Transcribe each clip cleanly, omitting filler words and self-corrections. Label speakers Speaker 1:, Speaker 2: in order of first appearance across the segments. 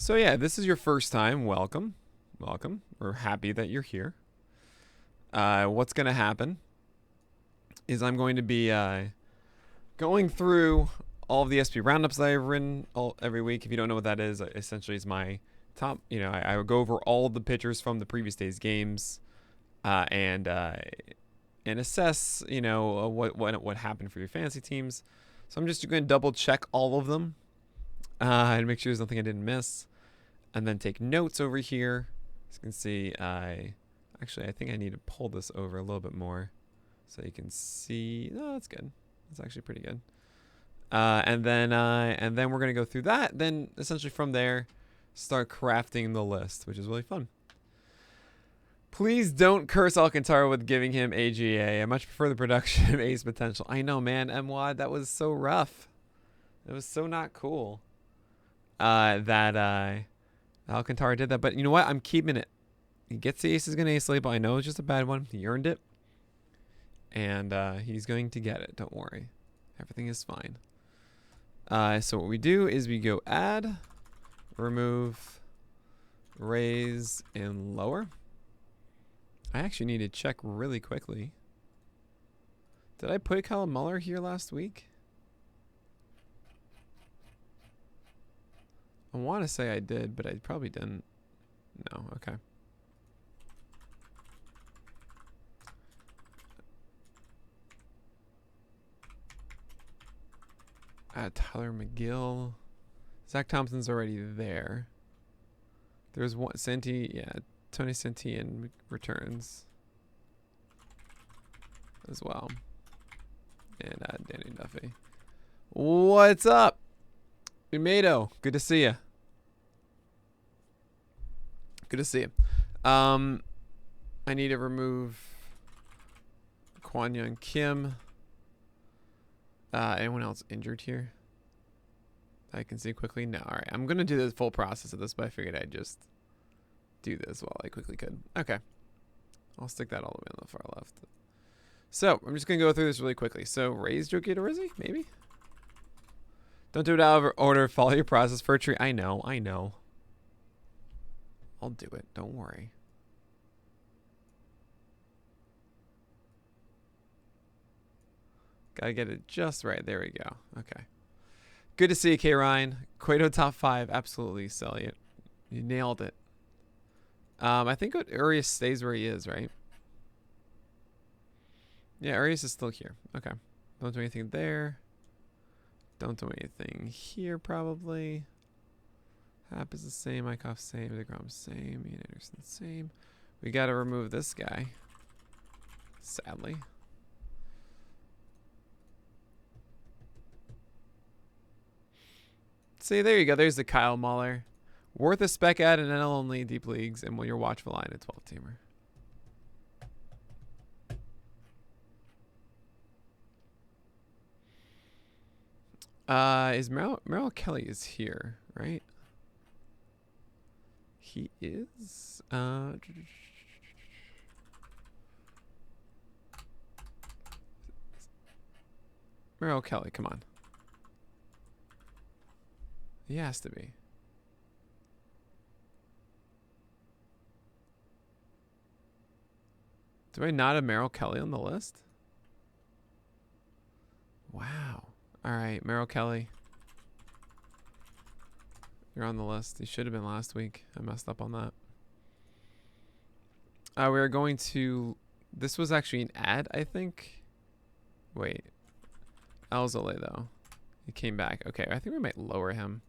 Speaker 1: So yeah, this is your first time. Welcome. Welcome. We're happy that you're here. What's going to happen is I'm going to be going through all of the SP roundups that I've written every week. If you don't know what that is, essentially it's my top, I would go over all the pitchers from the previous day's games and assess, what happened for your fantasy teams. So I'm just going to double check all of them and make sure there's nothing I didn't miss. And then take notes over here. As you can see, I think I need to pull this over a little bit more so you can see. No, that's good. That's actually pretty good. And then we're gonna go through that. Then essentially from there, start crafting the list, which is really fun. Please don't curse Alcantara with giving him AGA. I much prefer the production of Ace potential. I know, man. MWAD, that was so rough. It was so not cool. That Alcantara did that, but you know what? I'm keeping it. He gets the ace, is gonna ace label. I know it's just a bad one. He earned it, and he's going to get it. Don't worry, everything is fine. So what we do is we go add, remove, raise, and lower. I actually need to check really quickly. Did I put Kyle Muller here last week? I want to say I did, but I probably didn't. No, okay. Tyler McGill. Zach Thompson's already there. There's one Senti, yeah, Tony Sentian returns as well. And Danny Duffy. What's up? Umedo, good to see you. Good to see you. I need to remove Kwon Young Kim. Anyone else injured here I can see quickly? No. All right. I'm going to do the full process of this, but I figured I'd just do this while I quickly could. Okay. I'll stick that all the way on the far left. So I'm just going to go through this really quickly. So raise Joki Odorizzi, maybe? Don't do it out of order. Follow your process for a tree. I know. I'll do it. Don't worry. Gotta get it just right. There we go. Okay. Good to see you, K. Ryan. Cueto top 5. Absolutely, Elliot. You nailed it. I think Urias stays where he is, right? Yeah, Urias is still here. Okay. Don't do anything there. Don't do anything here, probably. Happ is the same. Eichhoff same. DeGrom same. Ian Anderson same. We got to remove this guy. Sadly. See, there you go. There's the Kyle Muller. Worth a spec ad in NL only deep leagues, and will your watchful line a 12-teamer. Is Meryl Kelly is here, right? He is. Meryl Kelly, come on. He has to be. Do I not have Meryl Kelly on the list? Wow. All right, Meryl Kelly. You're on the list. You should have been last week. I messed up on that. We're going to... This was actually an ad, I think. Wait. Alzole, though. He came back. Okay, I think we might lower him.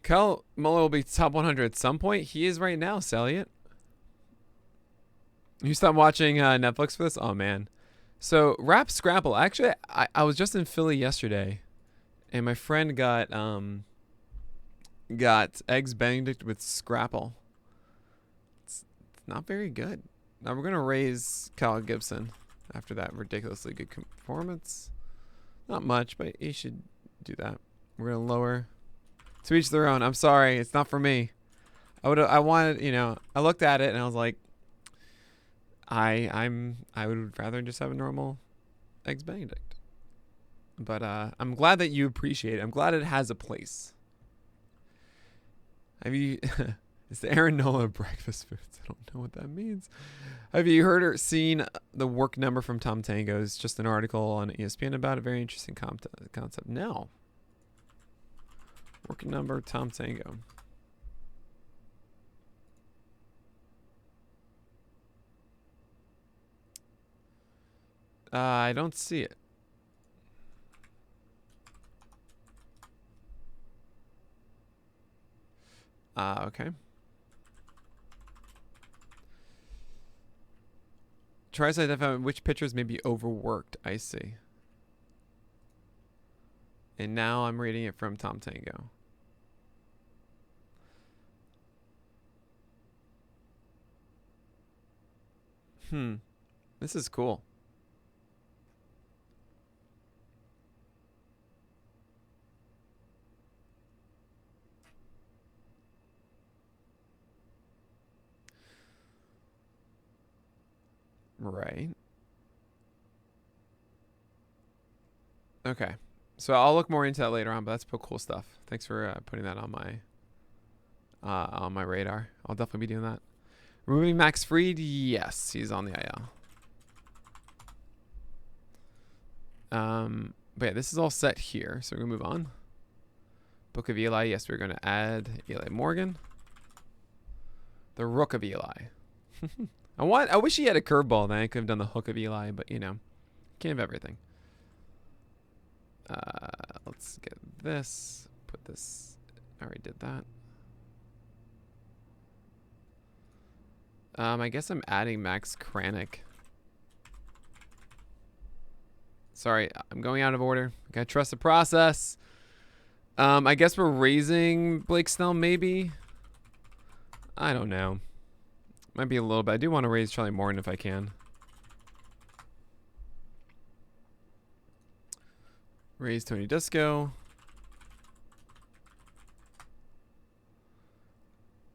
Speaker 1: Kyle Muller will be top 100 at some point. He is right now, Elliot. You stopped watching Netflix for this? Oh, man. So, Rap Scrapple. Actually, I was just in Philly yesterday. And my friend got Eggs Benedict with Scrapple. It's not very good. Now we're going to raise Kyle Gibson after that ridiculously good performance. Not much, but he should do that. We're going to lower. To each their own. I'm sorry. It's not for me. I wanted, I looked at it and I was like, I would rather just have a normal Eggs Benedict. But I'm glad that you appreciate it. I'm glad it has a place. Have you... It's the Aaron Nola of breakfast foods. I don't know what that means. Have you heard or seen the work number from Tom Tango? It's just an article on ESPN about a very interesting concept. No. Work number Tom Tango. I don't see it. Okay. Tries to identify which pitchers may be overworked. I see. And now I'm reading it from Tom Tango. This is cool. Right. Okay. So I'll look more into that later on, but that's cool stuff. Thanks for putting that on my radar. I'll definitely be doing that. Removing Max Fried? Yes, he's on the IL. But yeah, this is all set here, so we're gonna move on. Book of Eli. Yes, we're gonna add Eli Morgan. The Rook of Eli. I wish he had a curveball, then I could have done the Hook of Eli, but you know, can't have everything. Let's get this. Put this. I already did that. I guess I'm adding Max Kranick. Sorry, I'm going out of order. Gotta trust the process. I guess we're raising Blake Snell, maybe. I don't know. Might be a little bit. I do want to raise Charlie Morton if I can. Raise Tony Disco.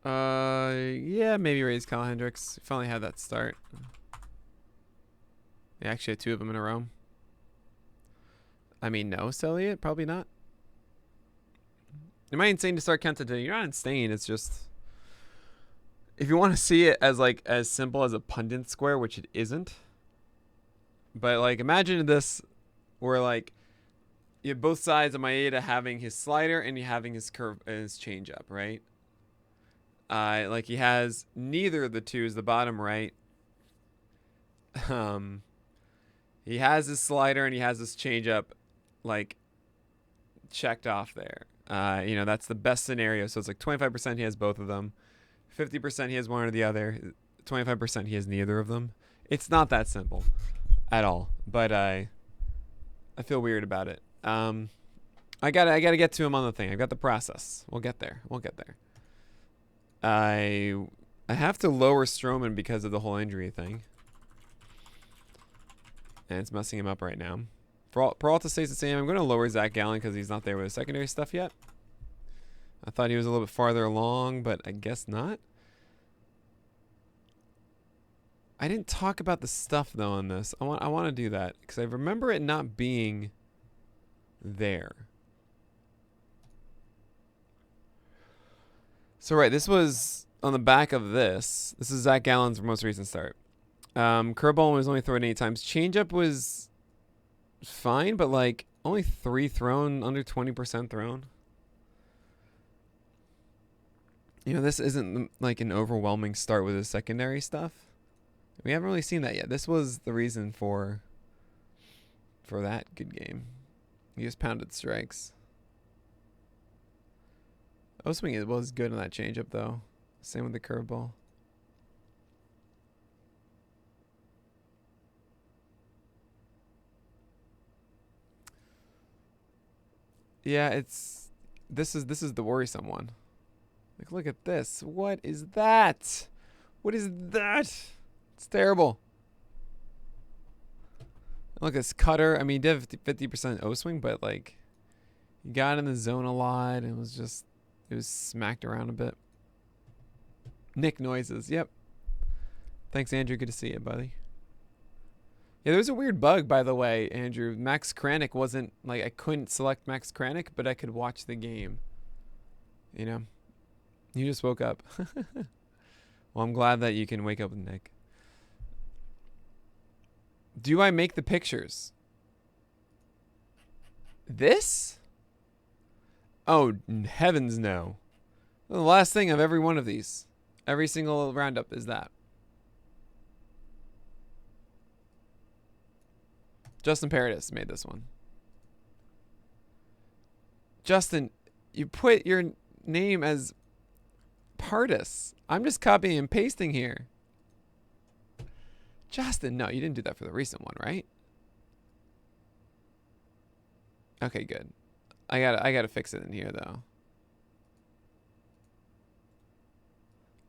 Speaker 1: Yeah, maybe raise Kyle Hendricks. Finally had that start. They actually had 2 of them in a row. I mean, no, Elliott? Probably not. Am I insane to start Kenta today? You're not insane. It's just... If you want to see it as like as simple as a pundit square, which it isn't, but like imagine this, where like you have both sides of Maeda having his slider and you having his curve and his changeup, right? Like he has neither of the two is the bottom right. He has his slider and he has his changeup, like checked off there. You know, that's the best scenario. So it's like 25% he has both of them. 50% he has one or the other. 25% he has neither of them. It's not that simple at all. But I feel weird about it. I gotta get to him on the thing. I've got the process. We'll get there. We'll get there. I have to lower Stroman because of the whole injury thing. And it's messing him up right now. Peralta stays the same. I'm going to lower Zach Gallen because he's not there with the secondary stuff yet. I thought he was a little bit farther along, but I guess not. I didn't talk about the stuff, though, on this. I want to do that because I remember it not being there. So, right, this was on the back of this. This is Zach Gallen's most recent start. Curveball was only thrown 8 times. Changeup was fine, but like only 3 thrown, under 20% thrown. You know, this isn't like an overwhelming start with his secondary stuff. We haven't really seen that yet. This was the reason for that good game. He just pounded strikes. O-swing was good on that changeup, though. Same with the curveball. Yeah, this is the worrisome one. Like, look at this. What is that? What is that? It's terrible. Look at this cutter. I mean, he did 50% O-swing, but like, he got in the zone a lot and it was smacked around a bit. Nick noises. Yep. Thanks, Andrew. Good to see you, buddy. Yeah, there was a weird bug, by the way, Andrew. Max Kranick wasn't, like, I couldn't select Max Kranick, but I could watch the game. You know? You just woke up. Well, I'm glad that you can wake up with Nick. Do I make the pictures? This? Oh, heavens no. The last thing of every one of these. Every single roundup is that. Justin Paradis made this one. Justin, you put your name as Pardis. I'm just copying and pasting here. Justin, no, you didn't do that for the recent one, right? Okay, good. I gotta fix it in here though.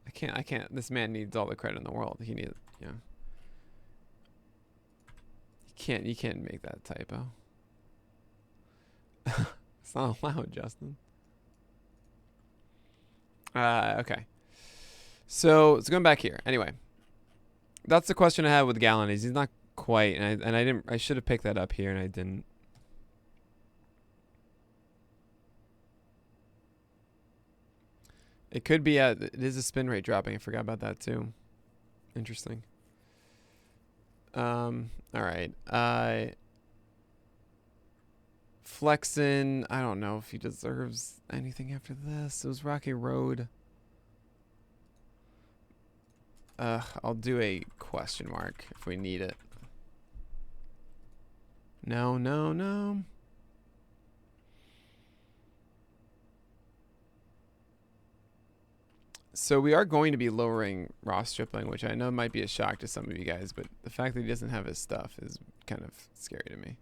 Speaker 1: I can't. This man needs all the credit in the world. He needs, you know. You can't make that typo. It's not allowed, Justin. Okay. So going back here. Anyway, that's the question I had with Gallon. He's not quite, and I didn't. I should have picked that up here, and I didn't. It could be it is a spin rate dropping. I forgot about that too. Interesting. All right. Flexin. I don't know if he deserves anything after this. It was Rocky Road. I'll do a question mark if we need it. No, no, no. So we are going to be lowering Ross Stripling, which I know might be a shock to some of you guys, but the fact that he doesn't have his stuff is kind of scary to me.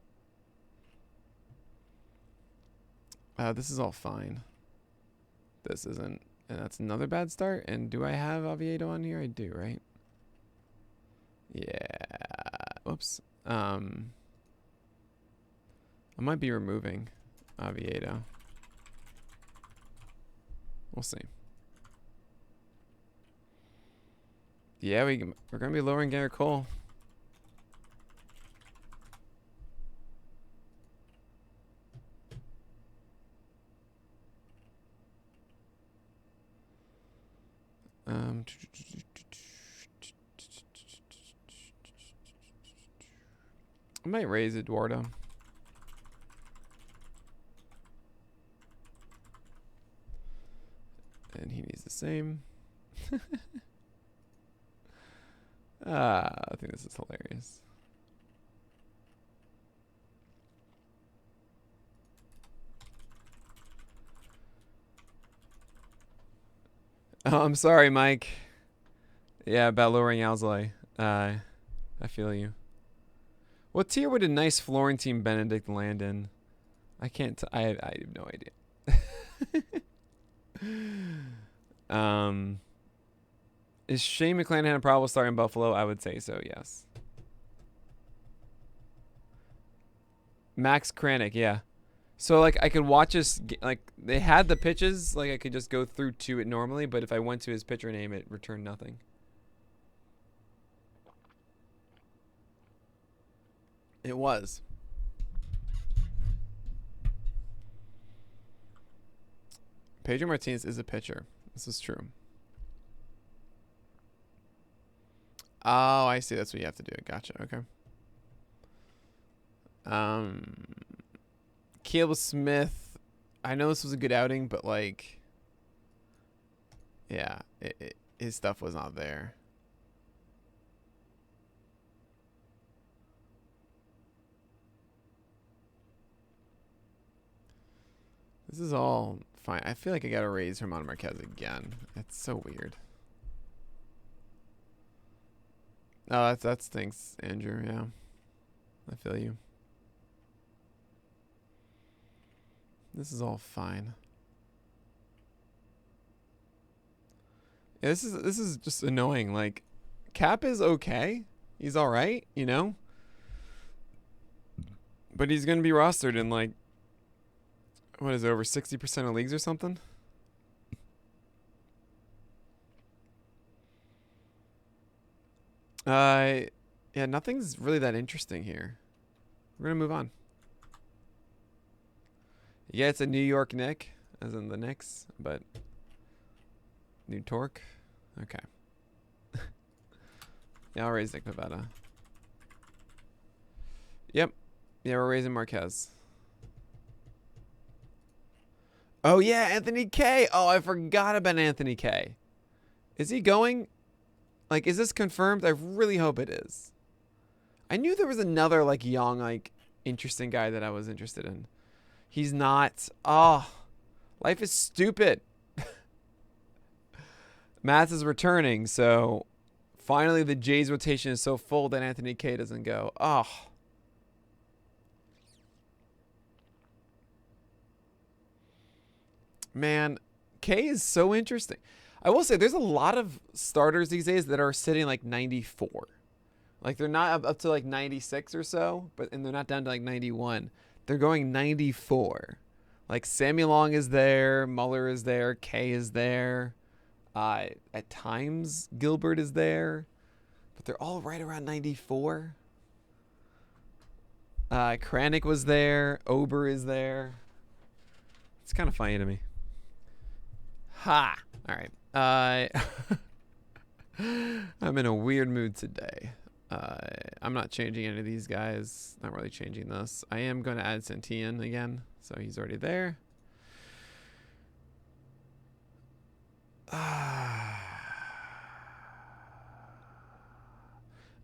Speaker 1: This is all fine. This isn't, and that's another bad start. And do I have Oviedo on here? I do, right? Yeah. Oops. I might be removing Oviedo. We'll see. Yeah, we're gonna be lowering Garrett Cole. I might raise Eduardo. And he needs the same. I think this is hilarious. Oh, I'm sorry, Mike. Yeah, about lowering Alzolay. I feel you. What tier would a nice Florentine Benedict land in? I can't. I have no idea. Is Shane McClanahan a probable starter in Buffalo? I would say so, yes. Max Kranick, yeah. So, like, I could watch this, like, they had the pitches, like, I could just go through to it normally, but if I went to his pitcher name, it returned nothing. It was. Pedro Martinez is a pitcher. This is true. Oh, I see. That's what you have to do. Gotcha. Okay. Caleb Smith. I know this was a good outing, but like, yeah, his stuff was not there. This is all fine. I feel like I gotta raise Herman Marquez again. It's so weird. Oh, that stinks, Andrew. Yeah, I feel you. This is all fine. Yeah, this is just annoying. Like, Cap is okay. He's all right, you know. But he's gonna be rostered in like, what is it, over 60% of leagues or something? Yeah, nothing's really that interesting here. We're gonna move on. Yeah, it's a New York Nick, as in the Knicks, but New Torque. Okay. Yeah, I'll raise Nick Pivetta. Yep. Yeah, we're raising Marquez. Oh yeah, Anthony K. Oh, I forgot about Anthony K. Is he going? Like, is this confirmed? I really hope it is. I knew there was another, like, young, like, interesting guy that I was interested in. He's not. Oh, life is stupid. Matz is returning, so finally the Jays rotation is so full that Anthony K doesn't go. Oh. Man, K is so interesting. I will say there's a lot of starters these days that are sitting like 94. Like they're not up to like 96 or so, and they're not down to like 91. They're going 94. Like Sammy Long is there, Muller is there, K is there. At times Gilbert is there, but they're all right around 94. Kranick was there, Ober is there. It's kind of funny to me. Ha! All right. I'm in a weird mood today. I'm not changing any of these guys. Not really changing this. I am going to add Santillan again, so he's already there.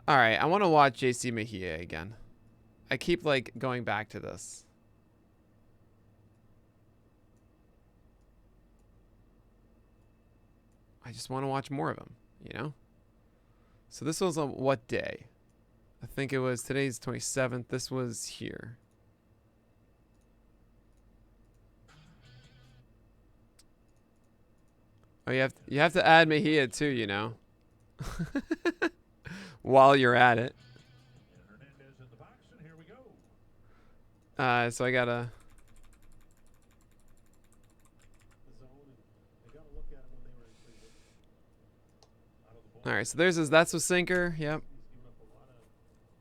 Speaker 1: All right, I want to watch JC Mejia again. I keep like going back to this. I just want to watch more of him, you know? So this was on what day? I think it was today's 27th. This was here. Oh, you have to add Mejia too, you know. While you're at it. So I gotta. All right, so that's a sinker. Yep.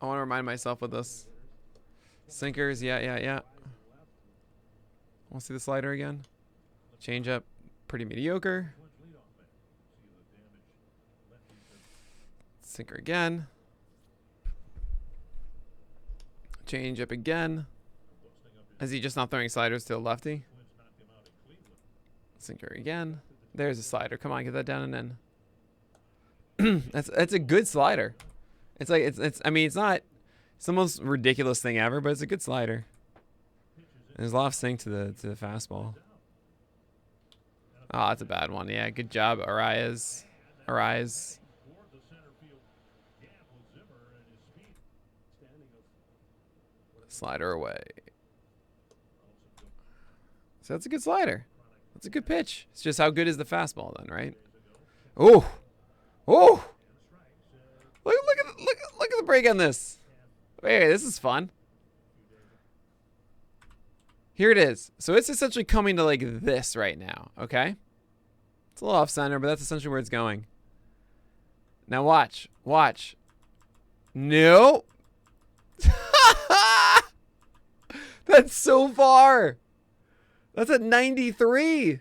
Speaker 1: I want to remind myself of this. Sinkers, yeah. Want to see the slider again? Change up, pretty mediocre. Sinker again. Change up again. Is he just not throwing sliders to a lefty? Sinker again. There's a slider. Come on, get that down and in. That's a good slider. It's like it's I mean it's the most ridiculous thing ever, but it's a good slider. And there's a lot of sink to the fastball. Oh, that's a bad one. Yeah, good job, Arias. Slider away. So that's a good slider. That's a good pitch. It's just how good is the fastball then, right? Oh. Oh! Look at the break on this. Hey, this is fun. Here it is. So it's essentially coming to like this right now, okay? It's a little off center, but that's essentially where it's going. Now watch. No. That's so far. That's at 93.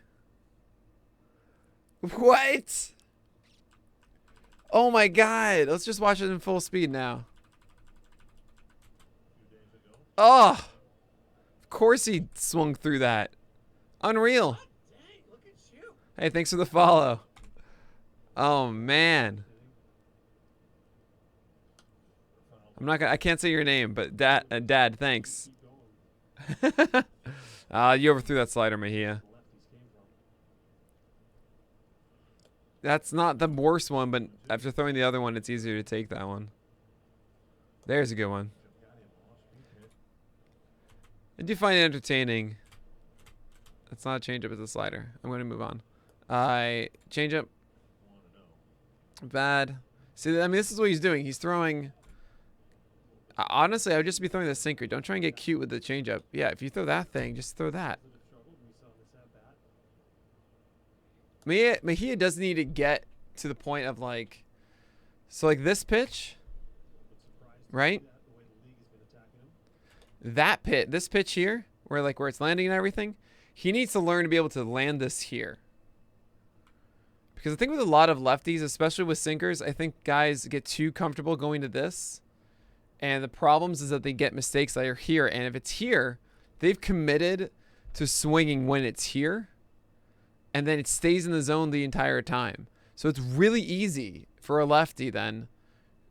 Speaker 1: What? Oh my God. Let's just watch it in full speed now. Oh. Of course he swung through that. Unreal. Hey, thanks for the follow. Oh man. I can't say your name, but Dad, thanks. You overthrew that slider, Mejia. That's not the worst one, but after throwing the other one, it's easier to take that one. There's a good one. I do find it entertaining. It's not a changeup, it's a slider. I'm going to move on. Changeup. Bad. See, I mean, this is what he's doing. He's throwing. Honestly, I would just be throwing the sinker. Don't try and get cute with the changeup. Yeah, if you throw that thing, just throw that. Mejia does need to get to the point of like, so like this pitch, right? That this pitch here, where it's landing and everything, he needs to learn to be able to land this here. Because I think with a lot of lefties, especially with sinkers, I think guys get too comfortable going to this. And the problems is that they get mistakes that are here. And if it's here, they've committed to swinging when it's here. And then it stays in the zone the entire time. So it's really easy for a lefty then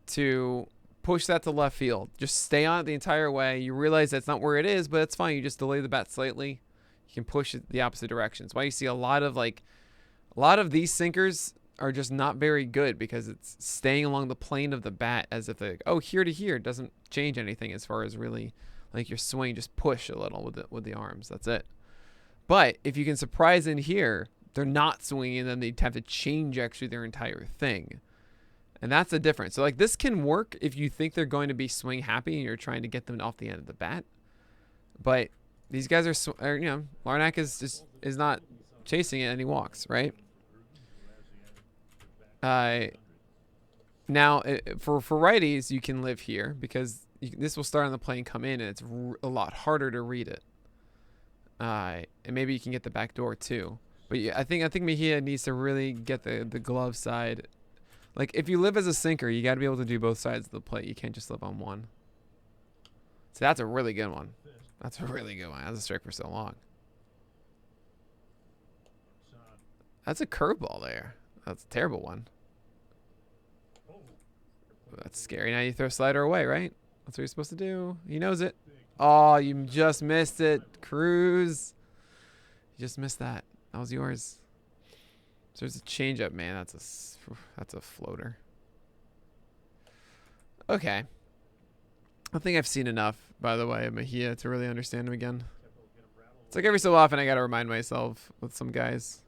Speaker 1: to push that to left field. Just stay on it the entire way. You realize that's not where it is, but it's fine. You just delay the bat slightly. You can push it the opposite direction. That's why you see a lot of these sinkers are just not very good because it's staying along the plane of the bat as if here to here doesn't change anything as far as really your swing. Just push a little with the arms. That's it. But if you can surprise in here, they're not swinging, then they'd have to change actually their entire thing. And that's the difference. So this can work if you think they're going to be swing happy and you're trying to get them off the end of the bat. But these guys Larnack is not chasing it and he walks, right? Now for righties, you can live here because this will start on the plane, come in, and it's a lot harder to read it. And maybe you can get the back door too. But yeah, I think Mejia needs to really get the glove side. If you live as a sinker, you got to be able to do both sides of the plate. You can't just live on one. So that's a really good one. That's a really good one. That's a strike for so long. That's a curveball there. That's a terrible one. That's scary. Now you throw slider away, right? That's what you're supposed to do. He knows it. Oh, you just missed it. Cruz. You just missed that. That was yours. So there's a changeup, man. That's a floater. Okay. I think I've seen enough, by the way, of Mejia to really understand him again. It's every so often I got to remind myself with some guys.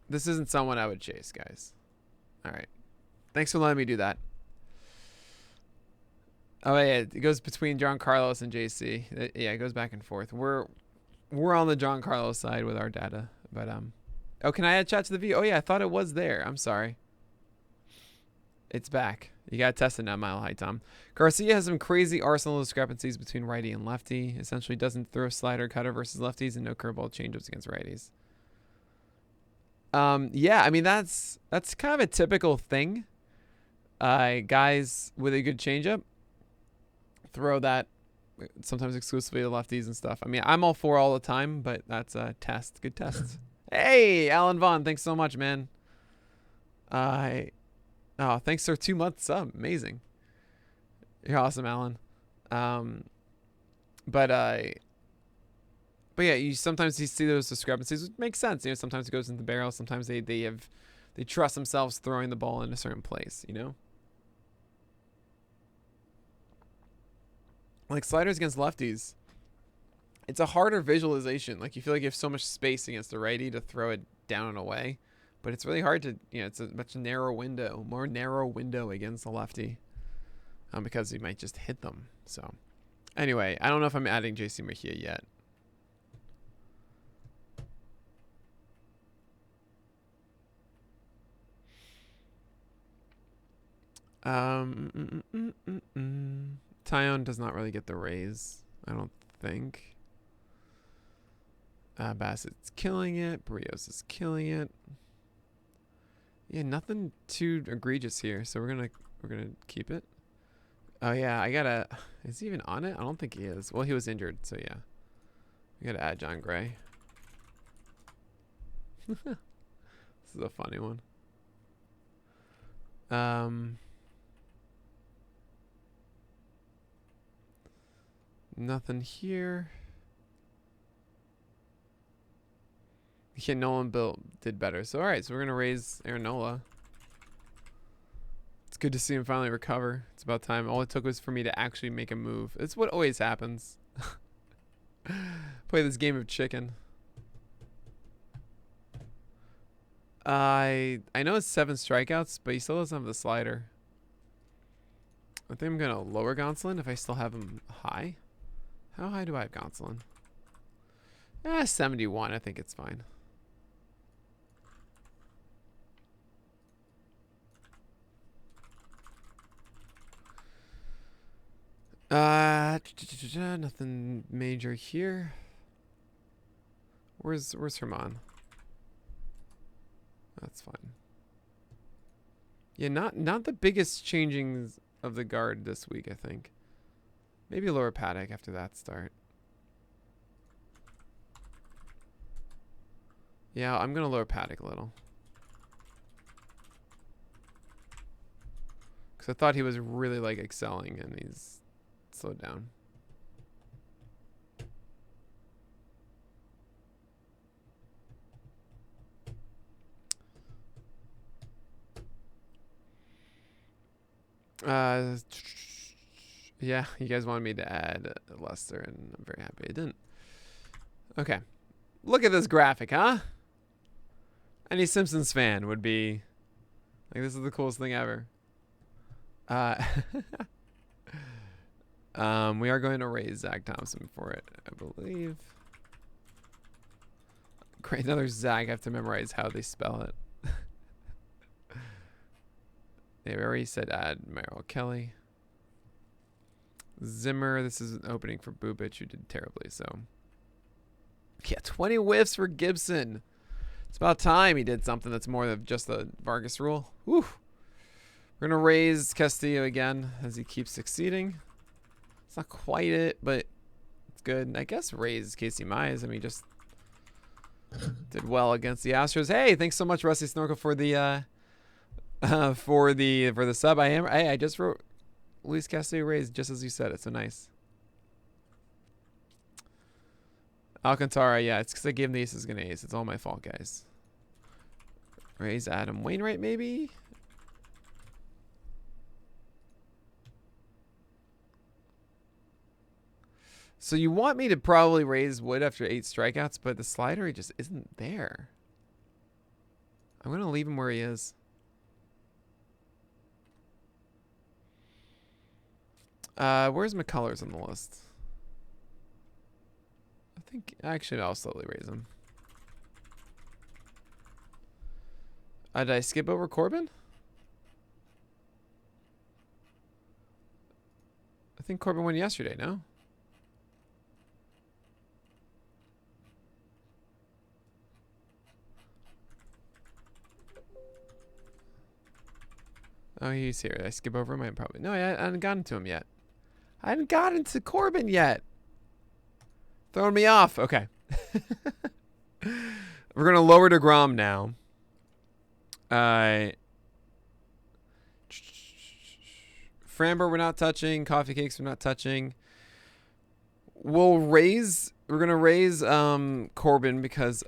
Speaker 1: This isn't someone I would chase, guys. All right. Thanks for letting me do that. Oh, yeah. It goes between John Carlos and JC. Yeah, it goes back and forth. We're on the John Carlos side with our data. But, oh, can I add chat to the view? Oh, yeah. I thought it was there. I'm sorry. It's back. You got to test it now, Mile High Tom. Garcia has some crazy arsenal discrepancies between righty and lefty. Essentially doesn't throw slider cutter versus lefties and no curveball changeups against righties. Yeah, I mean, that's kind of a typical thing. Guys with a good changeup throw that sometimes exclusively to lefties and stuff. I mean, I'm all for all the time, but that's a test. Good tests. Hey, Alan Vaughn, thanks so much, man. Oh, thanks for 2 months sub. Amazing. You're awesome, Alan. But yeah, sometimes you see those discrepancies, which makes sense. Sometimes it goes into the barrel. Sometimes they trust themselves throwing the ball in a certain place. Sliders against lefties, it's a harder visualization. You feel like you have so much space against the righty to throw it down and away, but it's really hard to. It's a much more narrow window against the lefty, because he might just hit them. So, anyway, I don't know if I'm adding JC Mejia yet. Tyone does not really get the raise, I don't think. Bassett's killing it. Barrios is killing it. Yeah, nothing too egregious here, so we're gonna keep it. Oh yeah, is he even on it? I don't think he is. Well, he was injured, so yeah. We gotta add John Gray. This is a funny one. Nothing here. Yeah, Nolan did better. So, all right. So, we're going to raise Aaron Nola. It's good to see him finally recover. It's about time. All it took was for me to actually make a move. It's what always happens. Play this game of chicken. I know it's 7 strikeouts, but he still doesn't have the slider. I think I'm going to lower Gonsolin if I still have him high. How high do I have Gonsolin? 71. I think it's fine. Nothing major here. Where's Herman? That's fine. Yeah, not the biggest changings of the guard this week, I think. Maybe lower Paddock after that start. Yeah, I'm gonna lower Paddock a little. Because I thought he was really like excelling and he's slowed down. Yeah, you guys wanted me to add Lester, and I'm very happy I didn't. Okay. Look at this graphic, huh? Any Simpsons fan would be like, this is the coolest thing ever. We are going to raise Zach Thompson for it, I believe. Great, another Zach. I have to memorize how they spell it. They already said add Meryl Kelly. Zimmer, this is an opening for Bubich, who did terribly, so. Yeah, 20 whiffs for Gibson. It's about time he did something that's more than just the Vargas rule. Whew. We're going to raise Castillo again as he keeps succeeding. It's not quite it, but it's good. And I guess raise Casey Mize. I mean, just did well against the Astros. Hey, thanks so much, Rusty Snorkel, for the for the sub. I just wrote Luis Castillo raised just as you said it, so nice. Alcantara, yeah, it's because I gave him the aces and ace. It's all my fault, guys. Raise Adam Wainwright, maybe? So you want me to probably raise Wood after 8 strikeouts, but the slider just isn't there. I'm going to leave him where he is. Where's McCullers on the list? I think, actually, I'll slowly raise him. Did I skip over Corbin? I think Corbin went yesterday, no? Oh, he's here. Did I skip over him? I probably... No, I hadn't gotten to him yet. I hadn't gotten to Corbin yet. Throwing me off. Okay. We're going to lower DeGrom now. Framber we're not touching. Coffee Cakes we're not touching. We're going to raise Corbin because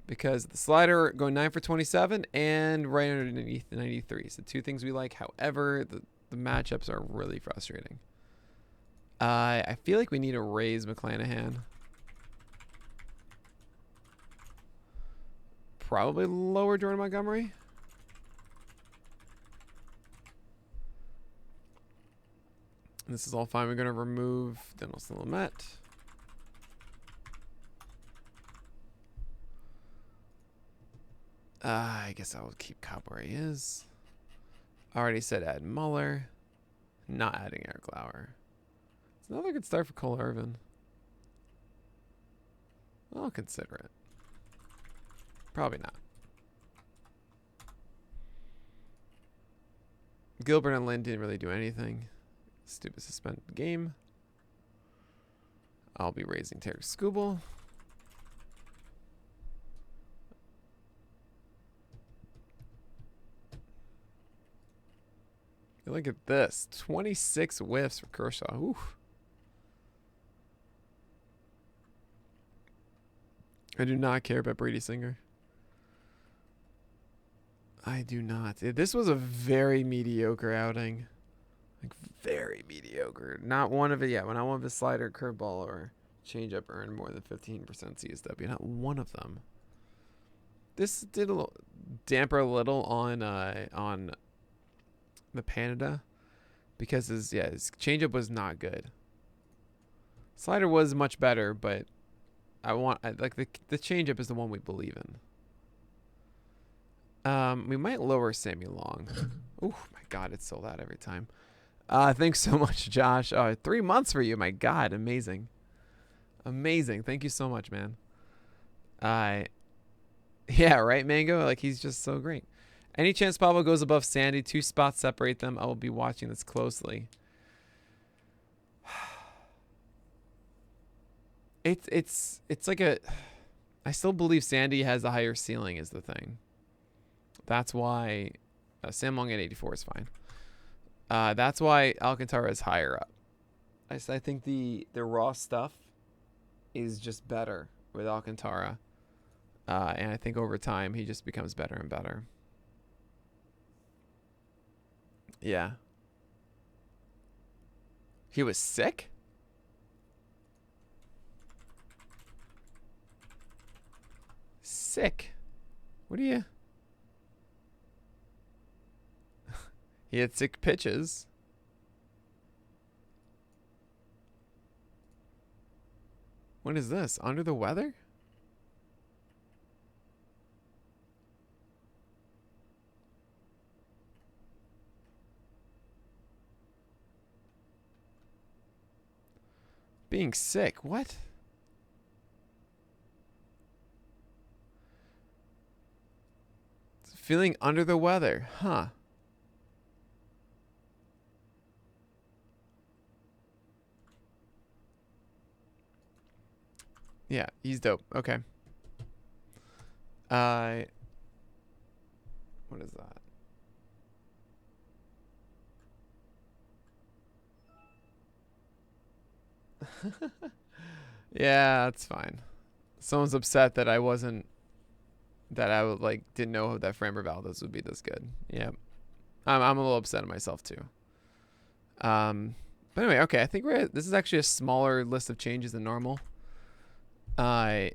Speaker 1: the slider going 9 for 27 and right underneath the 93. So 2 things we like. However, the matchups are really frustrating. I feel like we need to raise McClanahan. Probably lower Jordan Montgomery. This is all fine. We're going to remove Denelson Lamet. I guess I'll keep Cobb where he is. Already said add Muller. Not adding Eric Lauer. It's another good start for Cole Irvin. I'll consider it. Probably not. Gilbert and Lynn didn't really do anything. Stupid suspended game. I'll be raising Tarek Skubal. Look at this. 26 whiffs for Kershaw. Oof. I do not care about Brady Singer. I do not. This was a very mediocre outing. Like, very mediocre. Not one of it yet. When I want a slider, curveball, or changeup earned more than 15% CSW. Not one of them. This did damper a little on the Panda because his changeup was not good. Slider was much better, but like the changeup is the one we believe in. We might lower Sammy Long. Oh my God, it's sold out every time. Thanks so much, Josh. 3 months for you. My God, amazing. Amazing. Thank you so much, man. Yeah, right, Mango? Like, he's just so great. Any chance Pablo goes above Sandy? 2 spots separate them. I will be watching this closely. It's like a... I still believe Sandy has a higher ceiling is the thing. That's why... Sam Long at 84 is fine. That's why Alcantara is higher up. I think the raw stuff is just better with Alcantara. And I think over time, he just becomes better and better. Yeah. He was sick? Sick? What do you... He had sick pitches. What is this? Under the weather? Being sick. What? Feeling under the weather. Huh. Yeah, he's dope. Okay. What is that? Yeah, that's fine. Someone's upset that I wasn't... That I would, like, didn't know that Framber Valdez would be this good. Yeah. I'm a little upset at myself, too. But anyway, okay. I think this is actually a smaller list of changes than normal. And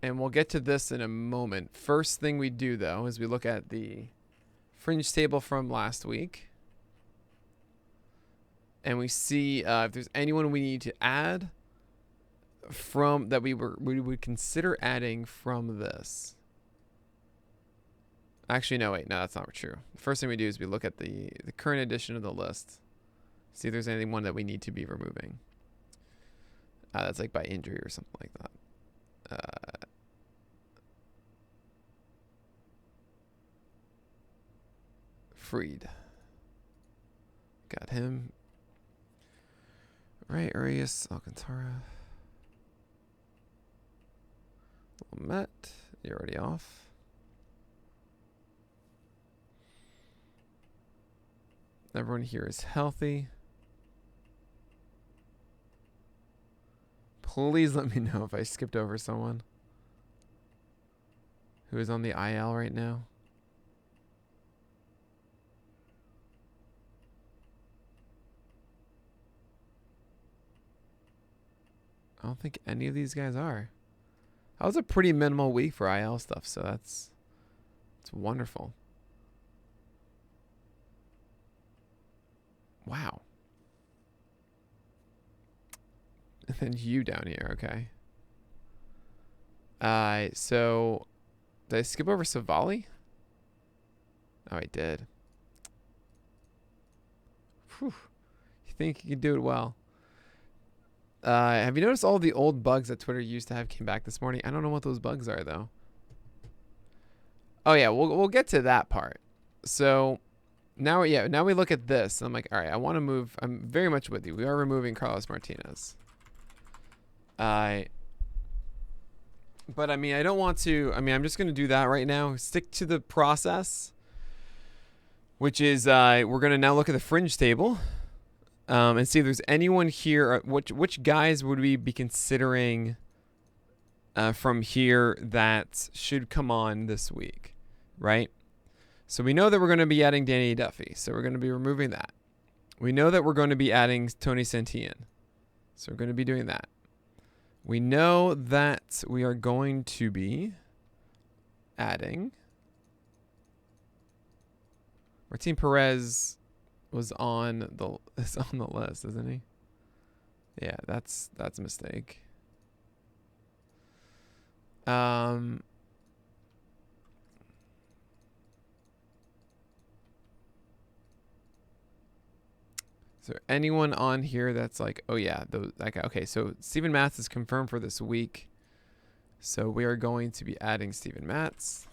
Speaker 1: we'll get to this in a moment. First thing we do, though, is we look at the fringe table from last week. And we see if there's anyone we need to add from that we would consider adding from this. Actually, no, wait. No, that's not true. The first thing we do is we look at the current edition of the list. See if there's anyone that we need to be removing. That's like by injury or something like that. Freed. Got him. Right, Arias, Alcantara. Met. You're already off. Everyone here is healthy. Please let me know if I skipped over someone who is on the IL right now. I don't think any of these guys are. That was a pretty minimal week for IL stuff, so it's wonderful. Wow. And then you down here, okay. So did I skip over Savali? Oh, I did. Whew. You think you can do it well. Have you noticed all the old bugs that Twitter used to have came back this morning? I don't know what those bugs are, though. Oh, yeah, we'll get to that part. So now we look at this. I'm like, all right, I want to move. I'm very much with you. We are removing Carlos Martinez. But I mean, I don't want to. I mean, I'm just going to do that right now. Stick to the process, which is we're going to now look at the fringe table and see if there's anyone here. Which guys would we be considering from here that should come on this week, right? So we know that we're going to be adding Danny Duffy, so we're going to be removing that. We know that we're going to be adding Tony Santillan, so we're going to be doing that. We know that we are going to be adding Martin Perez was on the list, isn't he? Yeah, that's a mistake. Is there anyone on here that's like, oh yeah, those, like, okay, so Steven Matz is confirmed for this week. So we are going to be adding Steven Matz.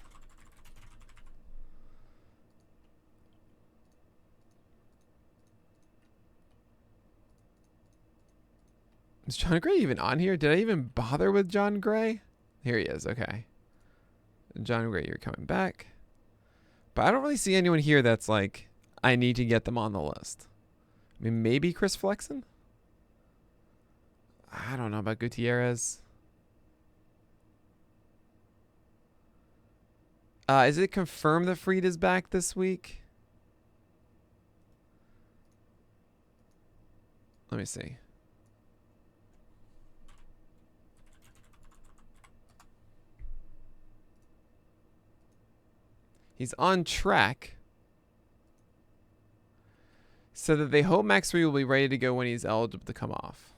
Speaker 1: Is John Gray even on here? Did I even bother with John Gray? Here he is. Okay. John Gray, you're coming back. But I don't really see anyone here that's like, I need to get them on the list. I mean, maybe Chris Flexen? I don't know about Gutierrez. Is it confirmed that Fried is back this week? Let me see. He's on track. So that they hope Max Fried will be ready to go when he's eligible to come off.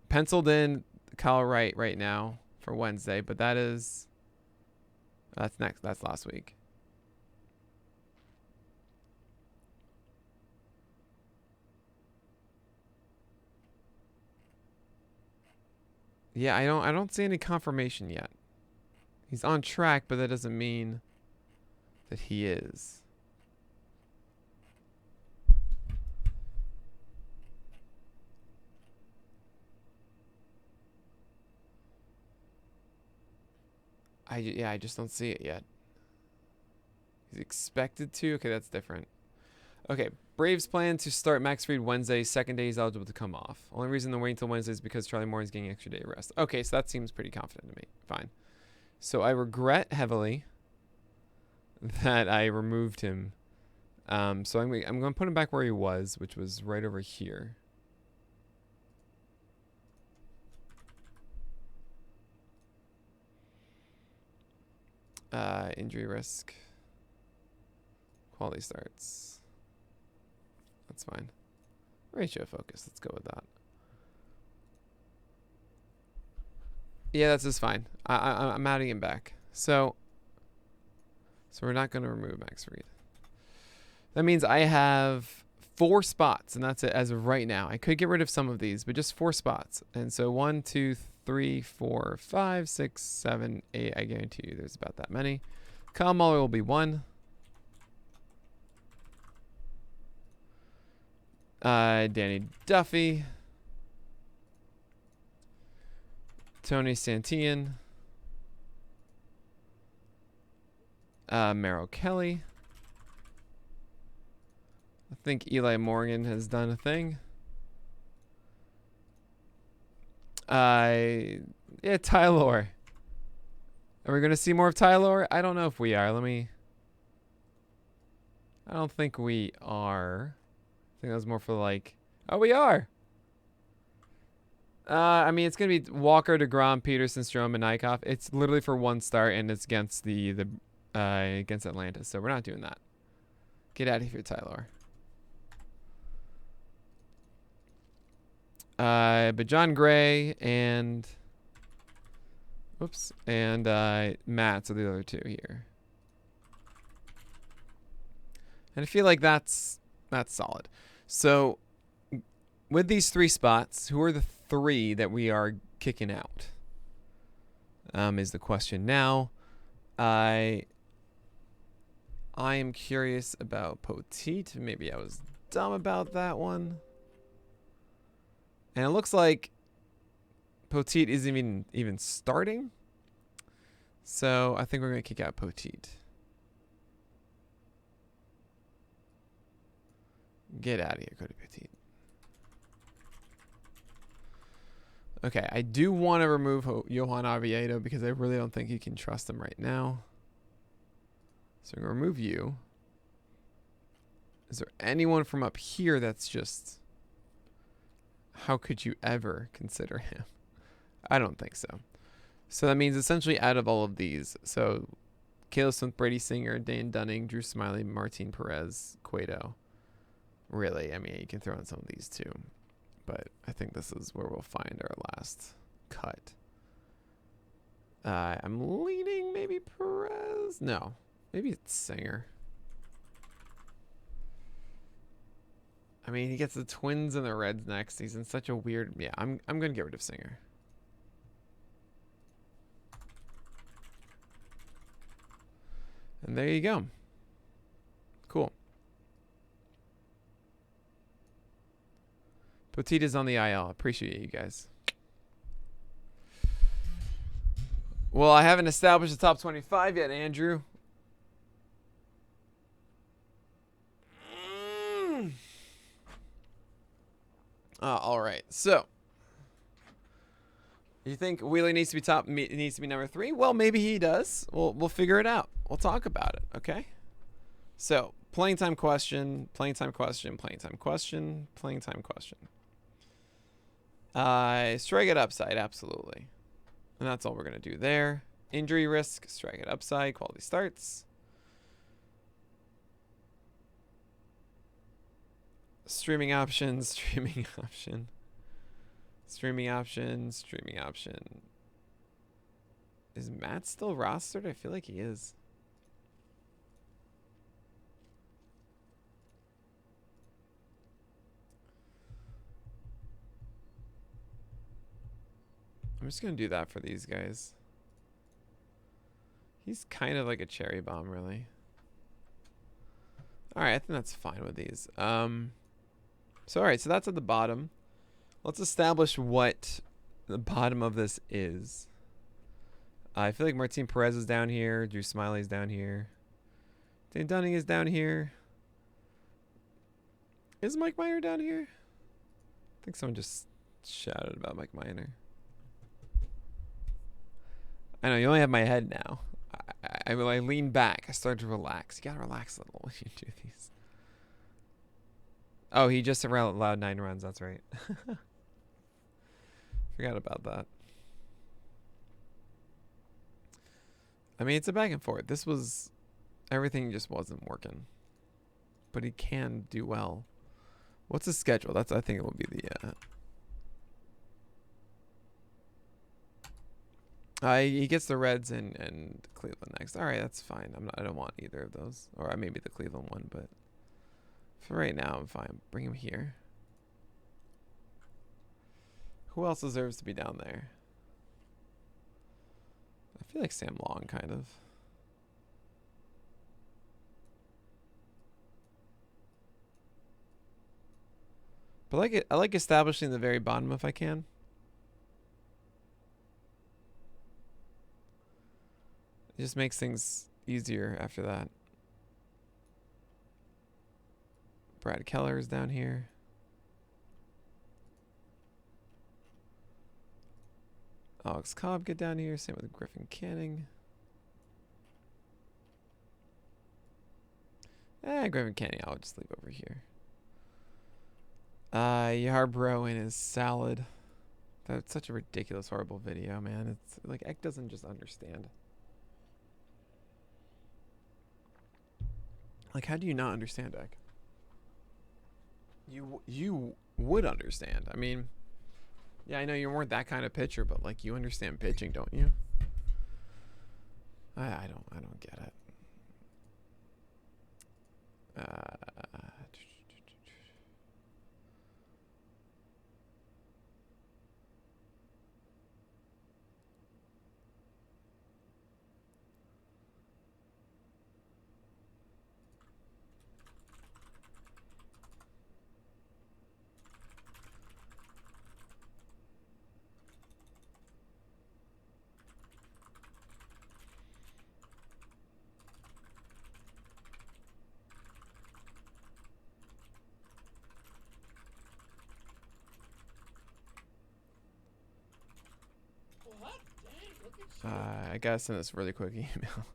Speaker 1: Penciled in Kyle Wright right now for Wednesday, but that's next. That's last week. Yeah, I don't see any confirmation yet. He's on track, but that doesn't mean that he is. I just don't see it yet. He's expected to. Okay, that's different. Okay, Braves plan to start Max Fried Wednesday. Second day he's eligible to come off. Only reason they're waiting until Wednesday is because Charlie Morton's getting an extra day of rest. Okay, so that seems pretty confident to me. Fine. So I regret heavily that I removed him. So I'm going to put him back where he was, which was right over here. Injury risk. Quality starts. That's fine. Ratio focus. Let's go with that. Yeah, that's just fine. I'm adding him back. So we're not going to remove Max Fried. That means I have 4 spots, and that's it as of right now. I could get rid of some of these, but just 4 spots. And so 1, 2, 3, 4, 5, 6, 7, 8. I guarantee you there's about that many. Kyle Muller will be 1. Danny Duffy. Tony Santillan. Meryl Kelly. I think Eli Morgan has done a thing. Yeah, Tyler. Are we going to see more of Tyler? I don't know if we are. I don't think we are. I think that was more for like... Oh, we are! I mean, it's going to be Walker, DeGrom, Peterson, Stroman, and Nykoff. It's literally for 1 start, and it's against against Atlanta, so we're not doing that. Get out of here, Tyler. But John Gray and... Whoops. And Matt's are the other 2 here. And I feel like that's solid. So with these 3 spots, who are the 3 that we are kicking out? Is the question now. I am curious about Poteet. Maybe I was dumb about that one. And it looks like Poteet isn't even starting. So I think we're going to kick out Poteet. Get out of here, Cody Poteet. Okay, I do want to remove Johan Oviedo because I really don't think you can trust him right now. So I'm going to remove you. Is there anyone from up here that's just... How could you ever consider him? I don't think so. So that means essentially out of all of these. So Caleb Smith, Brady Singer, Dane Dunning, Drew Smiley, Martin Perez, Cueto. Really, I mean, you can throw in some of these too. But I think this is where we'll find our last cut. I'm leaning maybe Perez. No, maybe it's Singer. I mean, he gets the Twins and the Reds next. He's in such a weird... Yeah, I'm going to get rid of Singer. And there you go. Cool. Potita's on the IL. Appreciate you guys. Well, I haven't established the top 25 yet, Andrew. All right. So, you think Wheeler needs to be number 3? Well, maybe he does. We'll figure it out. We'll talk about it. Okay. So, playing time question, playing time question, playing time question, playing time question. Strike it upside, absolutely. And that's all we're gonna do there. Injury risk, strike it upside, quality starts. Streaming options, streaming option. Streaming option, streaming option. Is Matt still rostered? I feel like he is. I'm just going to do that for these guys. He's kind of like a cherry bomb, really. All right, I think that's fine with these. So, all right, so that's at the bottom. Let's establish what the bottom of this is. I feel like Martin Perez is down here. Drew Smiley's down here. Dan Dunning is down here. Is Mike Minor down here? I think someone just shouted about Mike Minor. I know, you only have my head now. I lean back. I start to relax. You gotta relax a little when you do these. Oh, he just allowed 9 runs. That's right. Forgot about that. I mean, it's a back and forth. This was... Everything just wasn't working. But he can do well. What's his schedule? That's, I think it will be the... he gets the Reds and Cleveland next. All right, that's fine. I don't want either of those. Or maybe the Cleveland one, but... For right now, I'm fine. Bring him here. Who else deserves to be down there? I feel like Sam Long, kind of. But I like establishing the very bottom if I can. It just makes things easier after that. Brad Keller is down here. Alex Cobb get down here. Same with Griffin Canning. Griffin Canning I'll just leave over here. Yarbrough and his salad. That's such a ridiculous, horrible video, man. It's like Eck doesn't just understand. Like, how do you not understand Eck? You would understand. I mean, yeah, I know you weren't that kind of pitcher, but like you understand pitching, don't you? I don't get it. I gotta send this really quick email.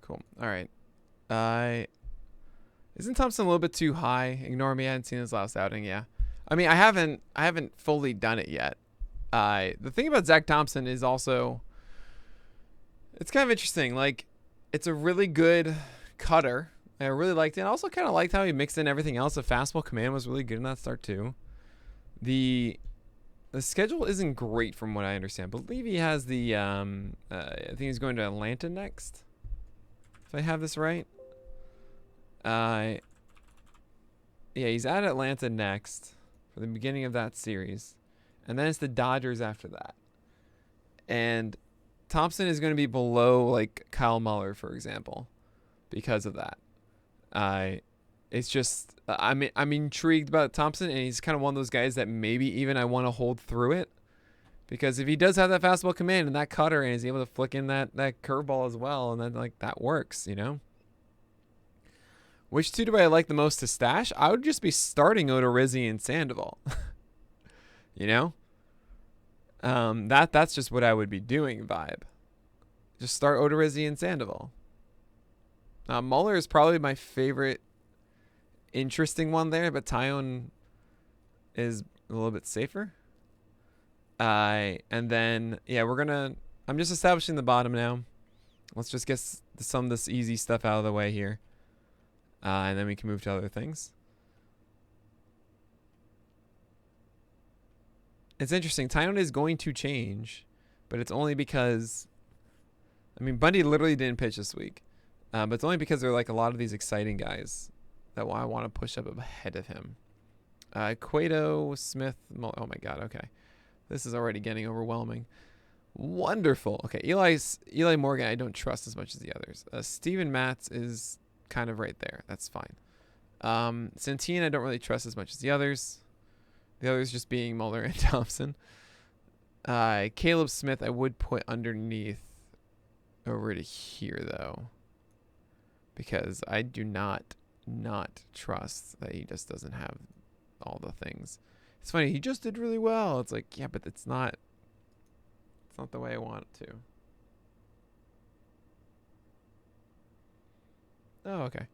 Speaker 1: Cool. All right. Isn't Thompson a little bit too high? Ignore me. I hadn't seen his last outing. Yeah. I mean, I haven't fully done it yet. The thing about Zach Thompson is also, it's kind of interesting. Like, it's a really good cutter. I really liked it. I also kind of liked how he mixed in everything else. The fastball command was really good in that start too. The schedule isn't great from what I understand. I believe he has the I think he's going to Atlanta next, if I have this right. Yeah, he's at Atlanta next for the beginning of that series, and then it's the Dodgers after that. And Thompson is going to be below like Kyle Muller, for example, because of that. It's just I'm intrigued about Thompson, and he's kind of one of those guys that maybe even I want to hold through it, because if he does have that fastball command and that cutter, and is able to flick in that curveball as well, and then like that works, you know. Which two do I like the most to stash? I would just be starting Odorizzi and Sandoval. You know? That's just what I would be doing, vibe. Just start Odorizzi and Sandoval. Muller is probably my favorite interesting one there, but Tyone is a little bit safer. And then, yeah, I'm just establishing the bottom now. Let's just get some of this easy stuff out of the way here. And then we can move to other things. It's interesting. Tyone is going to change, but it's only because, I mean, Bundy literally didn't pitch this week. But it's only because there are like a lot of these exciting guys that I want to push up ahead of him. Cueto, Smith, oh my God, okay. This is already getting overwhelming. Wonderful. Okay, Eli Morgan I don't trust as much as the others. Steven Matz is kind of right there. That's fine. Santin I don't really trust as much as the others. The others just being Muller and Thompson. Caleb Smith I would put underneath over to here though, because I do not trust that he just doesn't have all the things. It's funny, he just did really well. It's like, yeah, but it's not the way I want it to. Oh, okay.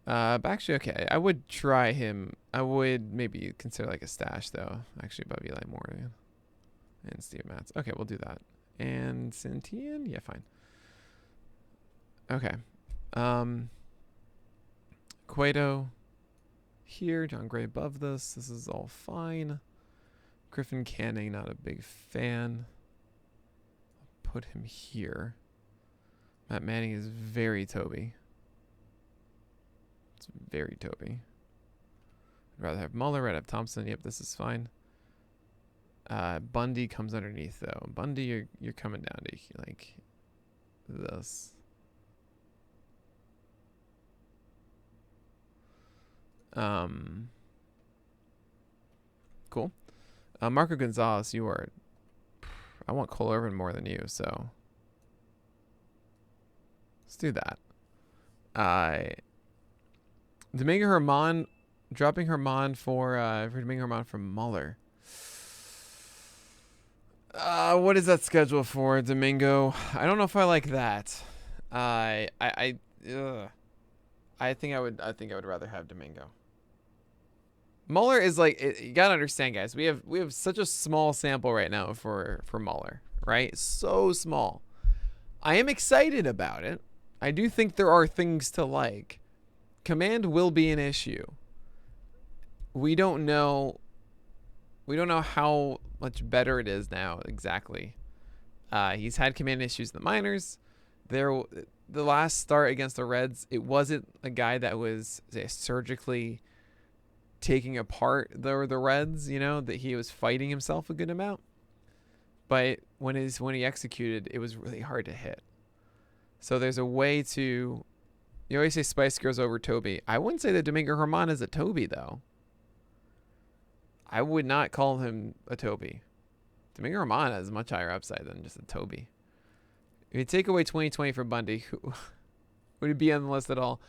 Speaker 1: But actually, okay, I would try him. I would maybe consider like a stash though, actually, above Eli Morgan and Steve Matz. Okay, we'll do that. And Santian? Yeah, fine. Okay. Cueto here, John Gray above this. This is all fine. Griffin Canning, not a big fan. I'll put him here. Matt Manning is very Toby. It's very Toby. I'd rather have Muller, I'd have Thompson. Yep, this is fine. Bundy comes underneath though. Bundy, you're coming down to like this. Cool. Marco Gonzalez, you are. I want Cole Irvin more than you, so let's do that. Domingo Herman, dropping Herman for Domingo Herman from Muller. What is that schedule for Domingo? I don't know if I like that. I think I would rather have Domingo. Muller is like, you gotta understand, guys. We have such a small sample right now for Muller, right? So small. I am excited about it. I do think there are things to like. Command will be an issue. We don't know how much better it is now exactly. He's had command issues in the minors. The last start against the Reds, it wasn't a guy that was surgically taking apart the Reds, you know, that he was fighting himself a good amount. But when he executed, it was really hard to hit. So there's a way to, you always say Spice Girls over Toby. I wouldn't say that Domingo Herman is a Toby though. I would not call him a Toby. Domingo Herman has much higher upside than just a Toby. If you take away 2020 from Bundy, who would he be on the list at all?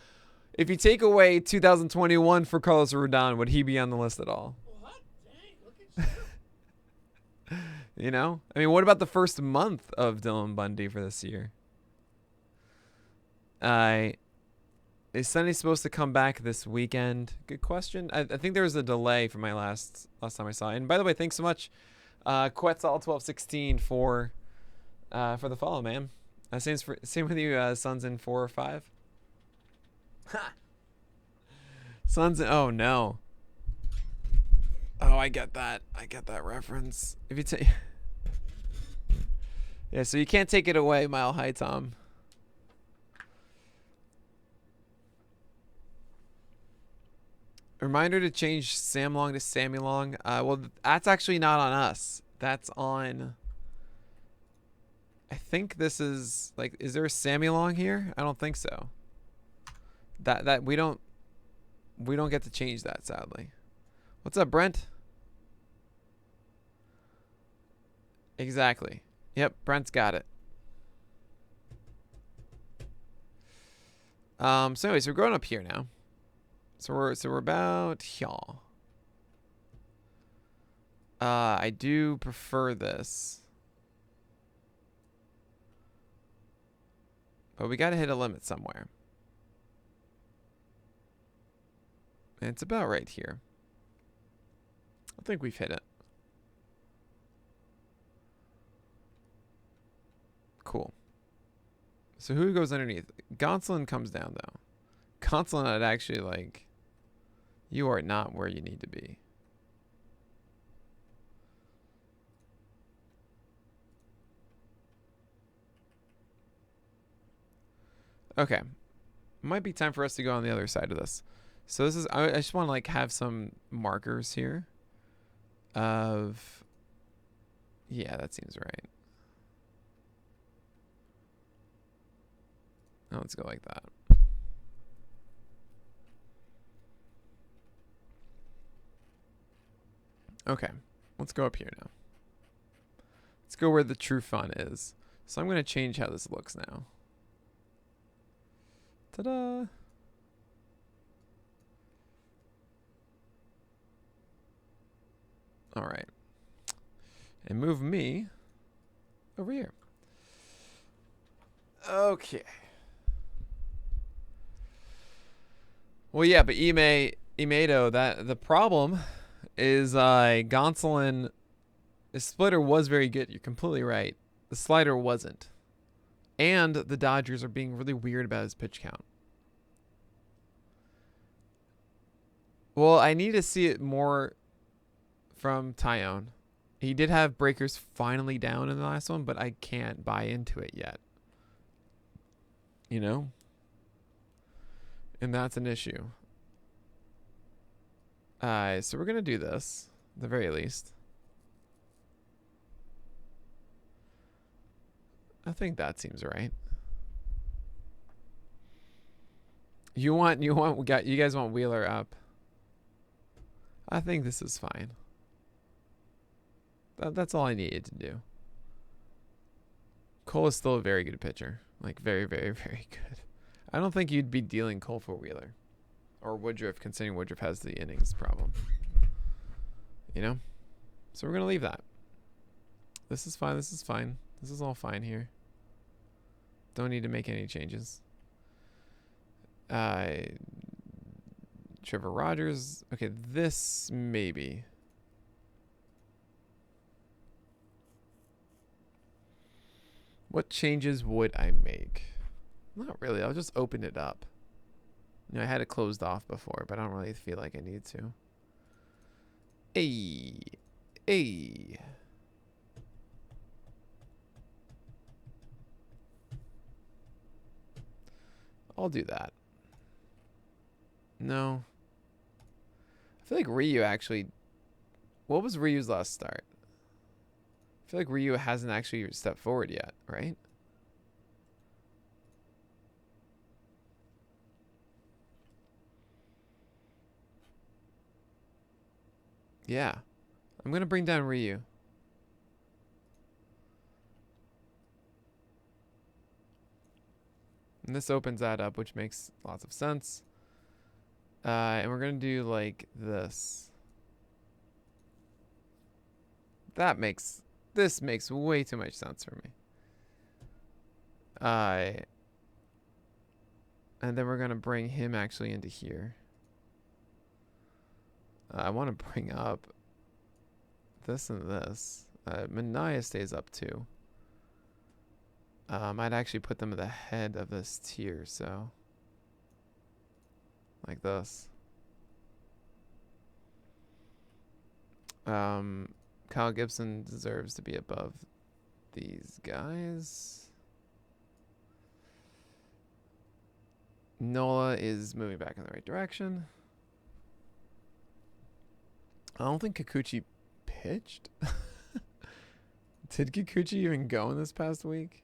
Speaker 1: If you take away 2021 for Carlos Rodon, would he be on the list at all?
Speaker 2: What? Dang, look at you.
Speaker 1: You know? I mean, what about the first month of Dylan Bundy for this year? Is Sonny supposed to come back this weekend? Good question. I think there was a delay from my last time I saw it. And by the way, thanks so much, Quetzal1216 for the follow, man. Same with you, Sons in 4 or 5. Ha! Sons in, oh no. Oh, I get that. I get that reference. If you take, yeah, so you can't take it away, Mile High Tom. Reminder to change Sam Long to Sammy Long. Well, that's actually not on us. That's on. I think this is like. Is there a Sammy Long here? I don't think so. That we don't get to change that, sadly. What's up, Brent? Exactly. Yep, Brent's got it. So anyways, we're going up here now. So we're about here. I do prefer this. But we gotta hit a limit somewhere. And it's about right here. I think we've hit it. Cool. So who goes underneath? Gonsolin comes down though. Gonsolin, I'd actually like. You are not where you need to be. Okay. Might be time for us to go on the other side of this. So this is, I just want to like have some markers here of, yeah, that seems right. Oh, let's go like that. Okay, let's go up here now. Let's go where the true fun is. So I'm going to change how this looks now. Ta-da! All right. And move me over here. Okay. Well, yeah, but Imedo, that the problem is Gonsolin, the splitter was very good. You're completely right. The slider wasn't. And the Dodgers are being really weird about his pitch count. Well, I need to see it more from Tyone. He did have breakers finally down in the last one, but I can't buy into it yet. You know? And that's an issue. So we're going to do this, at the very least. I think that seems right. You guys want Wheeler up. I think this is fine. That's all I needed to do. Cole is still a very good pitcher. Like, very, very, very good. I don't think you'd be dealing Cole for Wheeler. Or Woodruff, considering Woodruff has the innings problem. You know? So we're going to leave that. This is fine. This is fine. This is all fine here. Don't need to make any changes. Trevor Rogers. Okay, this maybe. What changes would I make? Not really. I'll just open it up. You know, I had it closed off before, but I don't really feel like I need to. Hey. I'll do that. No. I feel like Ryu actually... What was Ryu's last start? I feel like Ryu hasn't actually stepped forward yet, right? Yeah. I'm going to bring down Ryu. And this opens that up, which makes lots of sense. And we're going to do like this. That makes This makes way too much sense for me. And then we're going to bring him actually into here. I want to bring up this and this. Mania stays up too. I'd actually put them at the head of this tier, so. Like this. Kyle Gibson deserves to be above these guys. Nola is moving back in the right direction. I don't think Kikuchi pitched. Did Kikuchi even go in this past week?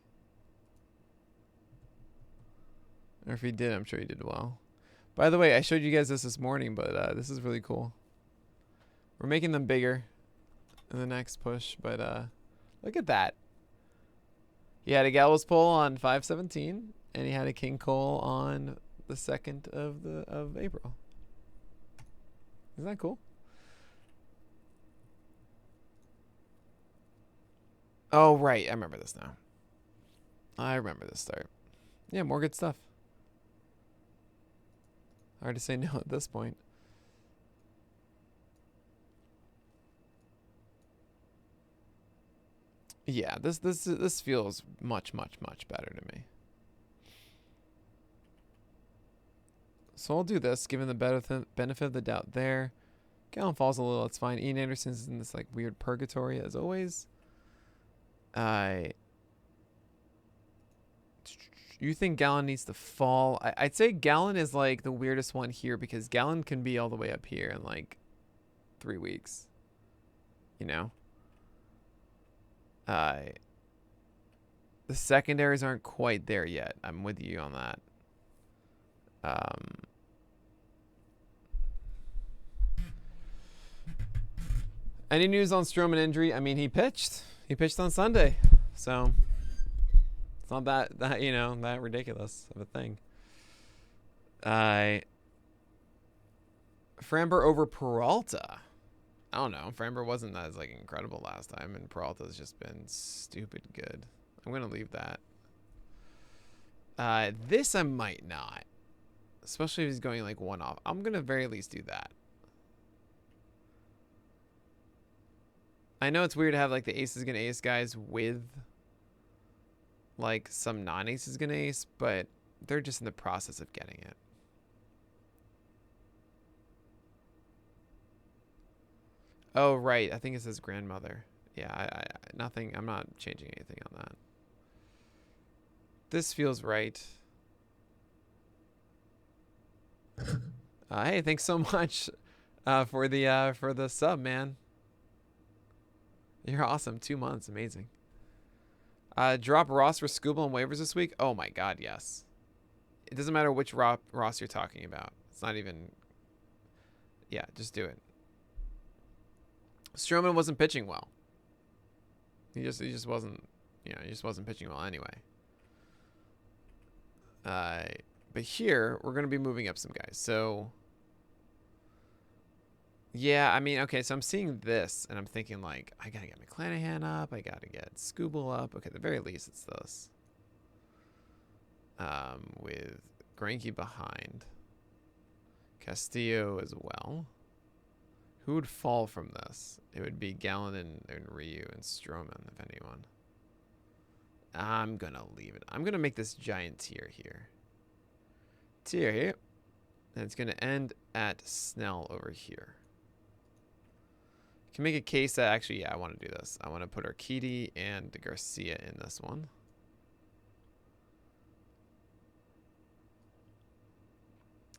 Speaker 1: Or if he did, I'm sure he did well. By the way, I showed you guys this morning, but this is really cool. We're making them bigger in the next push, but look at that. He had a Gallows Pole on 5/17, and he had a King Cole on the 2nd of April. Isn't that cool? Oh, right. I remember this now. I remember this start. Yeah, more good stuff. Hard to say no at this point. Yeah, this feels much better to me. So I'll do this, given the benefit of the doubt there. Gallon falls a little, it's fine. Ian Anderson's in this like weird purgatory as always. You think Gallon needs to fall? I'd say Gallon is like the weirdest one here because Gallon can be all the way up here in like 3 weeks. You know? The secondaries aren't quite there yet. I'm with you on that. Any news on Stroman injury? I mean, he pitched. He pitched on Sunday, so it's not that you know that ridiculous of a thing. Framber over Peralta. I don't know. Framber wasn't as like incredible last time, and Peralta's just been stupid good. I'm gonna leave that. This I might not, especially if he's going like one off. I'm gonna very least do that. I know it's weird to have like the aces gonna ace guys with like some non-aces gonna ace, but they're just in the process of getting it. Oh, right. I think it says grandmother. Yeah, I nothing. I'm not changing anything on that. This feels right. Hey, thanks so much for the sub, man. You're awesome. 2 months. Amazing. Drop Ross for Scooble and waivers this week? Oh my god, yes. It doesn't matter which Ross you're talking about. It's not even... Yeah, just do it. Stroman wasn't pitching well. He just wasn't... You know, he just wasn't pitching well anyway. But here, we're going to be moving up some guys. So... Yeah, I mean, okay, so I'm seeing this, and I'm thinking, like, I gotta get McClanahan up, I gotta get Scooble up. Okay, at the very least, it's this. With Greinke behind. Castillo as well. Who would fall from this? It would be Gallon and Ryu and Stroman, if anyone. I'm gonna leave it. I'm gonna make this giant tier here. Tier here. And it's gonna end at Snell over here. Can make a case that actually, yeah, I want to do this. I want to put Urquidy and Garcia in this one.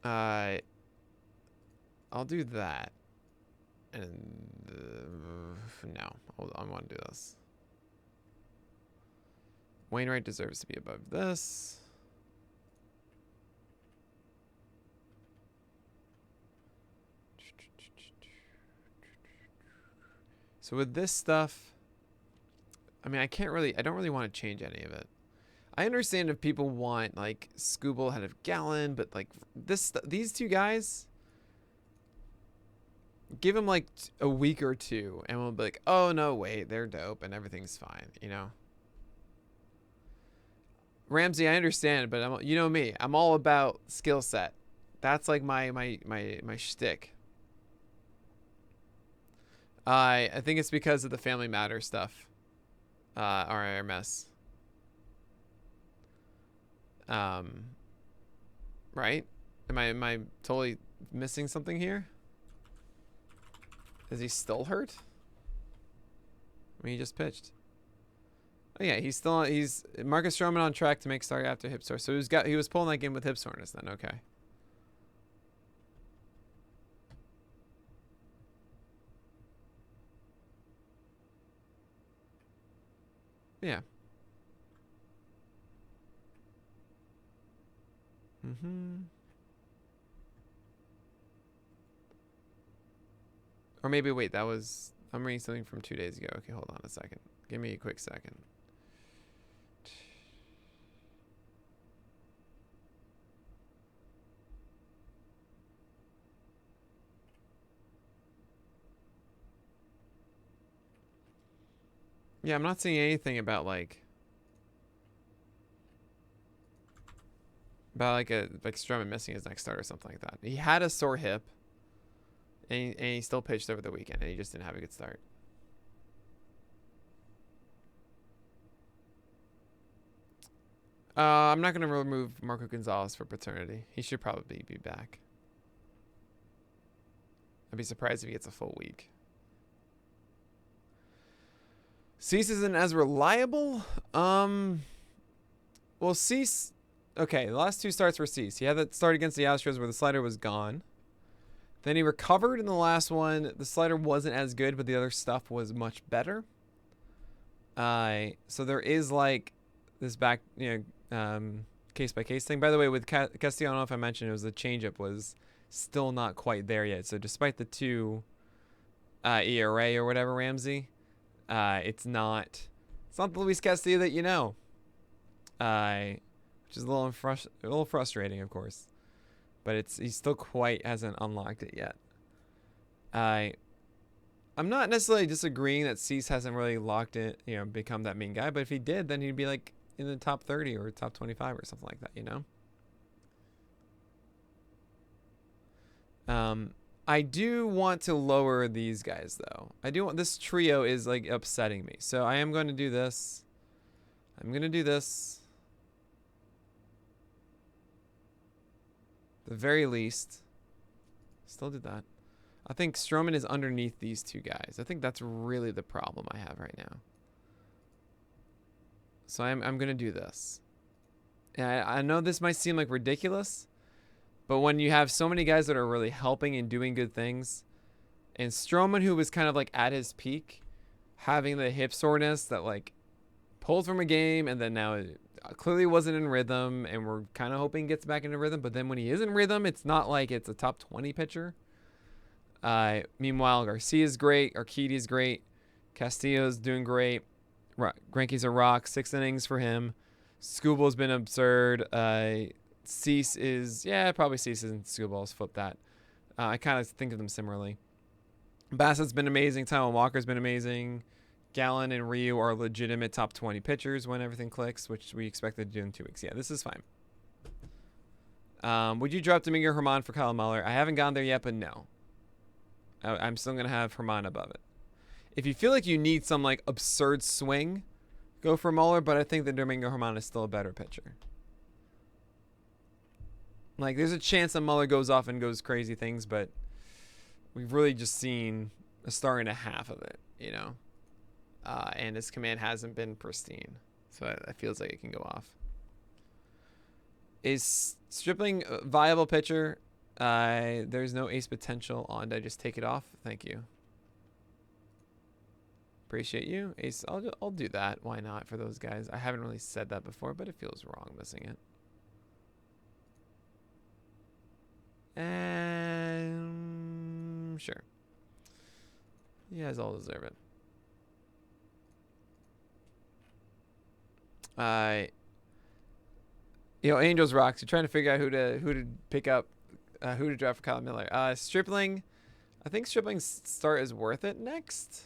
Speaker 1: I'll do that. And no, I want to do this. Wainwright deserves to be above this. So with this stuff, I mean, I don't really want to change any of it. I understand if people want like Scooble ahead of Gallon, but like these two guys, Give him like a week or two, and we'll be like, oh no, wait, they're dope, and everything's fine, you know. Ramsey, I understand, but you know me, I'm all about skill set. That's like my shtick. I think it's because of the Family Matter stuff. RMS. Right? Am I totally missing something here? Is he still hurt? I mean, he just pitched. Oh yeah, he's Marcus Stroman on track to make start after hip soreness. So he was pulling that game with hip soreness then. Okay. Yeah. Or maybe wait, I'm reading something from 2 days ago. Okay, hold on a second. Give me a quick second. Yeah, I'm not seeing anything about like Stroman missing his next start or something like that. He had a sore hip, and he still pitched over the weekend, and he just didn't have a good start. I'm not going to remove Marco Gonzalez for paternity. He should probably be back. I'd be surprised if he gets a full week. Cease isn't as reliable. Well, Cease. Okay, the last two starts were Cease. He had that start against the Astros where the slider was gone. Then he recovered in the last one. The slider wasn't as good, but the other stuff was much better. So there is like this back, case by case thing. By the way, with Castillo, I don't know if I mentioned it was the changeup was still not quite there yet. So despite the 2 ERA or whatever, Ramsey, it's not the Luis Castillo that you know. Which is a little frustrating, of course. But he still quite hasn't unlocked it yet. I'm not necessarily disagreeing that Cease hasn't really locked it, become that main guy. But if he did, then he'd be like in the top 30 or top 25 or something like that, I do want to lower these guys though. This trio is like upsetting me. So I am going to do this. I'm going to do this. The very least. Still did that. I think Stroman is underneath these 2 guys. I think that's really the problem I have right now. So I'm going to do this. And I know this might seem like ridiculous, but when you have so many guys that are really helping and doing good things, and Stroman, who was kind of like at his peak, having the hip soreness that like pulled from a game, and then now it clearly wasn't in rhythm, and we're kind of hoping gets back into rhythm. But then when he is in rhythm, it's not like it's a top 20 pitcher. Meanwhile, Garcia's great, Urquidy's great, Castillo's doing great. Greinke's a rock. 6 innings for him. Scooble's been absurd. Cease is, probably Cease and Scooble's flip that. I kind of think of them similarly. Bassett's been amazing. Taijuan Walker's been amazing. Gallen and Ryu are legitimate top 20 pitchers when everything clicks, which we expected to do in 2 weeks. Yeah, this is fine. Would you drop Domingo Germán for Kyle Muller? I haven't gone there yet, but no. I'm still going to have Germán above it. If you feel like you need some like absurd swing, go for Muller, but I think that Domingo Germán is still a better pitcher. Like, there's a chance that Muller goes off and goes crazy things, but we've really just seen a star and a half of it, and his command hasn't been pristine. So it feels like it can go off. Is Stripling a viable pitcher? There's no ace potential on. Did I just take it off? Thank you. Appreciate you. Ace, I'll do that. Why not for those guys? I haven't really said that before, but it feels wrong missing it. And sure. You guys all deserve it. Angels rocks. You're trying to figure out who to pick up, who to draft for Kyle Miller. Stripling, I think Stripling's start is worth it next.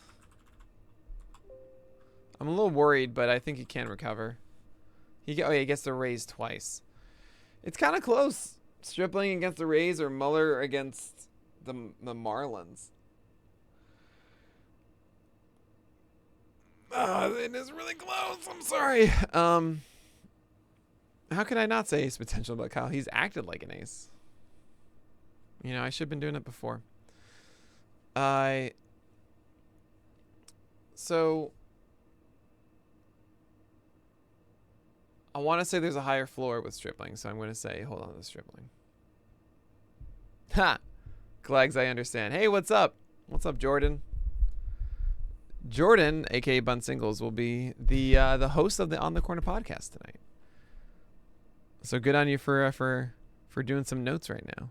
Speaker 1: I'm a little worried, but I think he can recover. He gets the Rays twice. It's kind of close. Stripling against the Rays or Muller against the Marlins. It is really close. I'm sorry. How could I not say ace potential about Kyle? He's acted like an ace. You know, I should have been doing it before. So I want to say there's a higher floor with Stripling, so I'm going to say hold on to Stripling. Ha! Glags, I understand. Hey, what's up? What's up, Jordan? Jordan, aka Bun Singles, will be the host of the On the Corner podcast tonight. So good on you for doing some notes right now.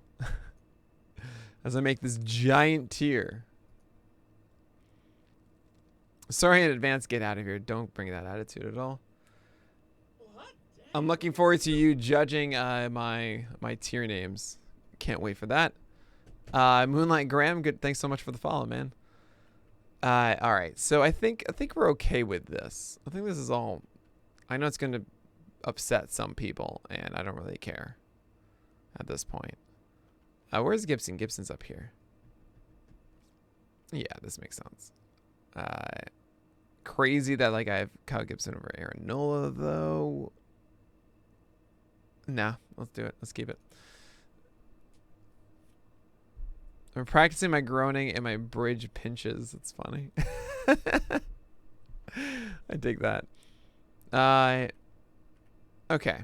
Speaker 1: As I make this giant tier. Sorry in advance, get out of here. Don't bring that attitude at all. I'm looking forward to you judging my tier names. Can't wait for that. Moonlight Graham, good. Thanks so much for the follow, man. All right, so I think we're okay with this. I think this is all. I know it's going to upset some people, and I don't really care at this point. Where's Gibson? Gibson's up here. Yeah, this makes sense. Crazy that like I have Kyle Gibson over Aaron Nola though. Nah, let's do it. Let's keep it. I'm practicing my groaning and my bridge pinches. It's funny. I dig that. Okay.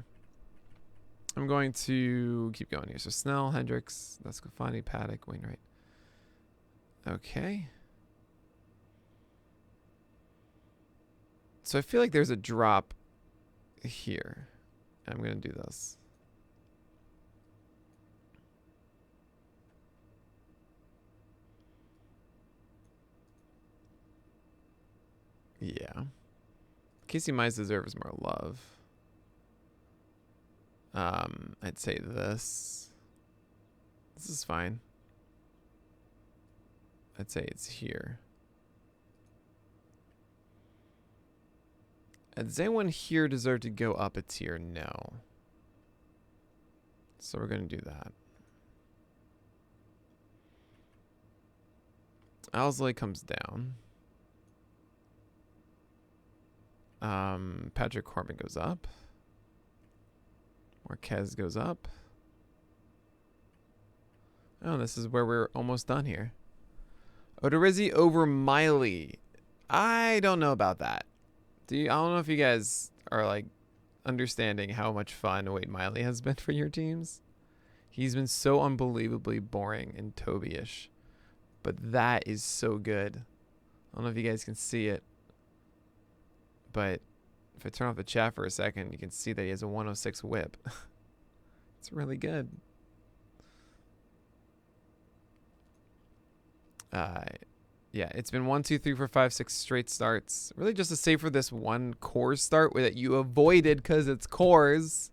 Speaker 1: I'm going to keep going here. So Snell, Hendricks, Desclafani, Paddock, Wainwright. Okay. So I feel like there's a drop here. I'm going to do this. Yeah. Casey Mize deserves more love. I'd say this. This is fine. I'd say it's here. Does anyone here deserve to go up a tier? No. So we're going to do that. Owsley comes down. Patrick Corbin goes up. Marquez goes up. Oh, this is where we're almost done here. Odorizzi over Miley. I don't know about that. I don't know if you guys are like understanding how much fun Wade Miley has been for your teams. He's been so unbelievably boring and Toby-ish. But that is so good. I don't know if you guys can see it. But if I turn off the chat for a second, you can see that he has a 106 whip. It's really good. Yeah, it's been 1, 2, 3, 4, 5, 6 straight starts. Really just to save for this one Coors start that you avoided because it's Coors.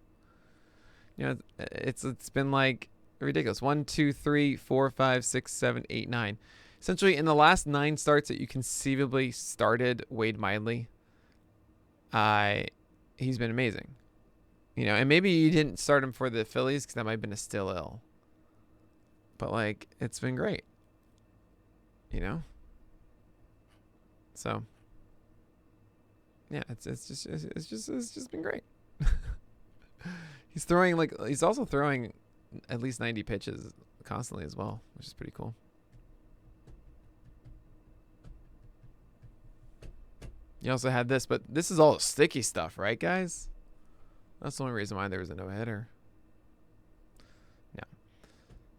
Speaker 1: You know, it's been like ridiculous. 1, 2, 3, 4, 5, 6, 7, 8, 9. Essentially, in the last 9 starts that you conceivably started Wade Miley, he's been amazing. You know, and maybe you didn't start him for the Phillies because that might have been a still ill. But like, it's been great. You know. So. Yeah, it's just been great. He's also throwing at least 90 pitches constantly as well, which is pretty cool. You also had this, but this is all sticky stuff, right, guys? That's the only reason why there was a no-hitter. No.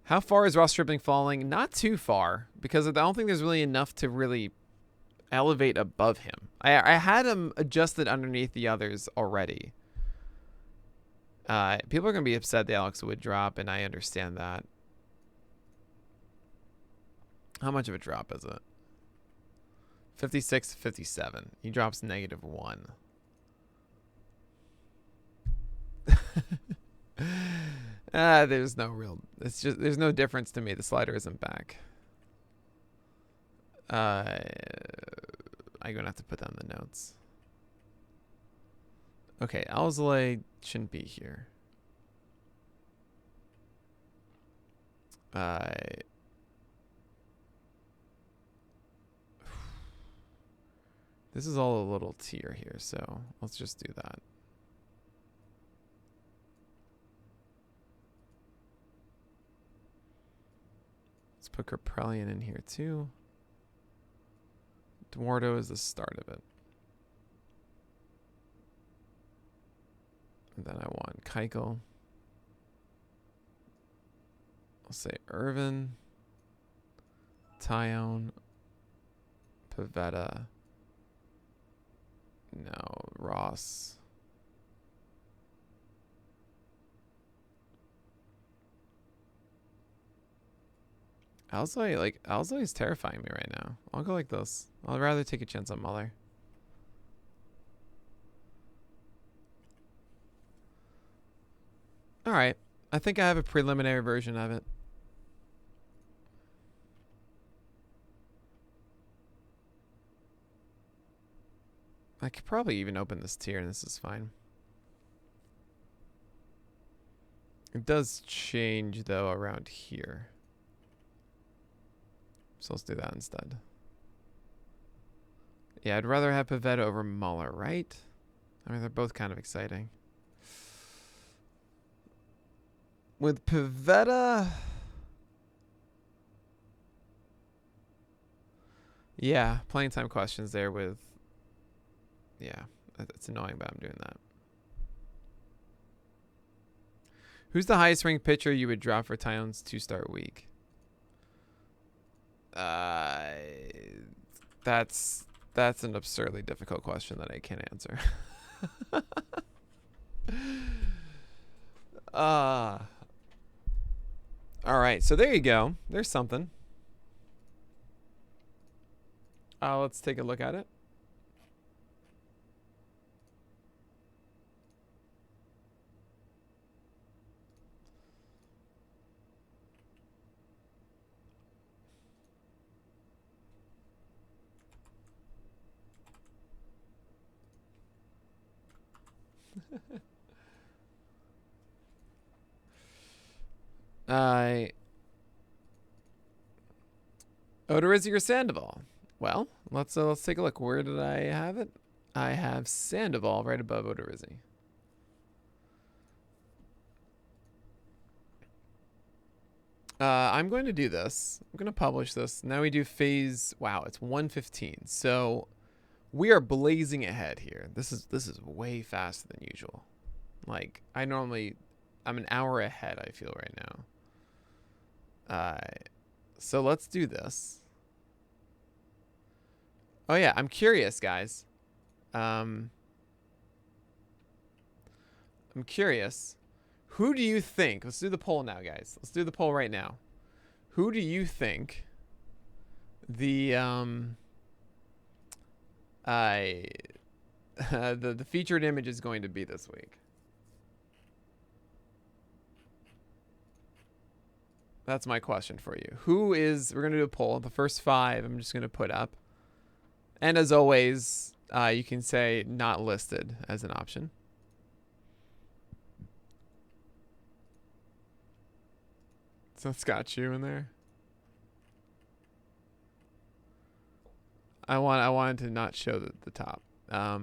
Speaker 1: How far is Ross Stripling falling? Not too far, because I don't think there's really enough to really elevate above him. I had him adjusted underneath the others already. People are going to be upset that Alex would drop, and I understand that. How much of a drop is it? 56 to 57. He drops -1. There's no real. It's just there's no difference to me. The slider isn't back. I'm gonna have to put that in the notes. Okay, Alzolay shouldn't be here. This is all a little tier here, so let's just do that. Let's put Carpellian in here too. Duardo is the start of it. And then I want Keuchel. I'll say Irvin, Tyone, Pavetta. No, Ross. Alzolay is terrifying me right now. I'll go like this. I'd rather take a chance on Muller. All right. I think I have a preliminary version of it. I could probably even open this tier and this is fine. It does change though around here. So let's do that instead. Yeah, I'd rather have Pavetta over Muller, right? I mean, they're both kind of exciting. With Pavetta... Yeah, playing time questions there with... Yeah, it's annoying, but I'm doing that. Who's the highest ranked pitcher you would drop for Tyone's 2-start week? That's an absurdly difficult question that I can't answer. All right, so there you go. There's something. Let's take a look at it. Odorizzi or Sandoval? Well, let's take a look. Where did I have it? I have Sandoval right above Odorizzi. I'm going to do this. I'm going to publish this. Now we do phase. Wow, it's 1:15. So we are blazing ahead here. This is way faster than usual. Like I'm an hour ahead, I feel right now. So let's do this. Oh yeah, I'm curious, guys. I'm curious. Who do you think? Let's do the poll now, guys. Let's do the poll right now. Who do you think the the featured image is going to be this week? That's my question for you. We're going to do a poll. The first 5 I'm just going to put up. And as always, you can say not listed as an option. So it's got you in there. I wanted to not show the top. So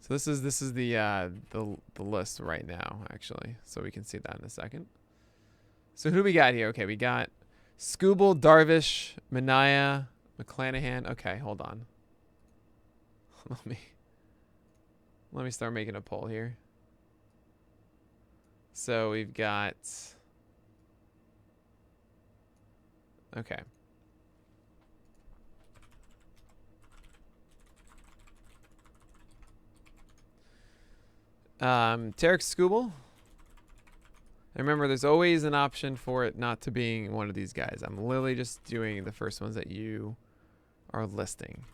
Speaker 1: this is the list right now, actually. So we can see that in a second. So who do we got here? Okay, we got Skubal, Darvish, Minaya, McClanahan. Okay, hold on. Let me start making a poll here. So we've got. Okay. Tarek Skubal. And remember, there's always an option for it not to being one of these guys. I'm literally just doing the first ones that you are listing.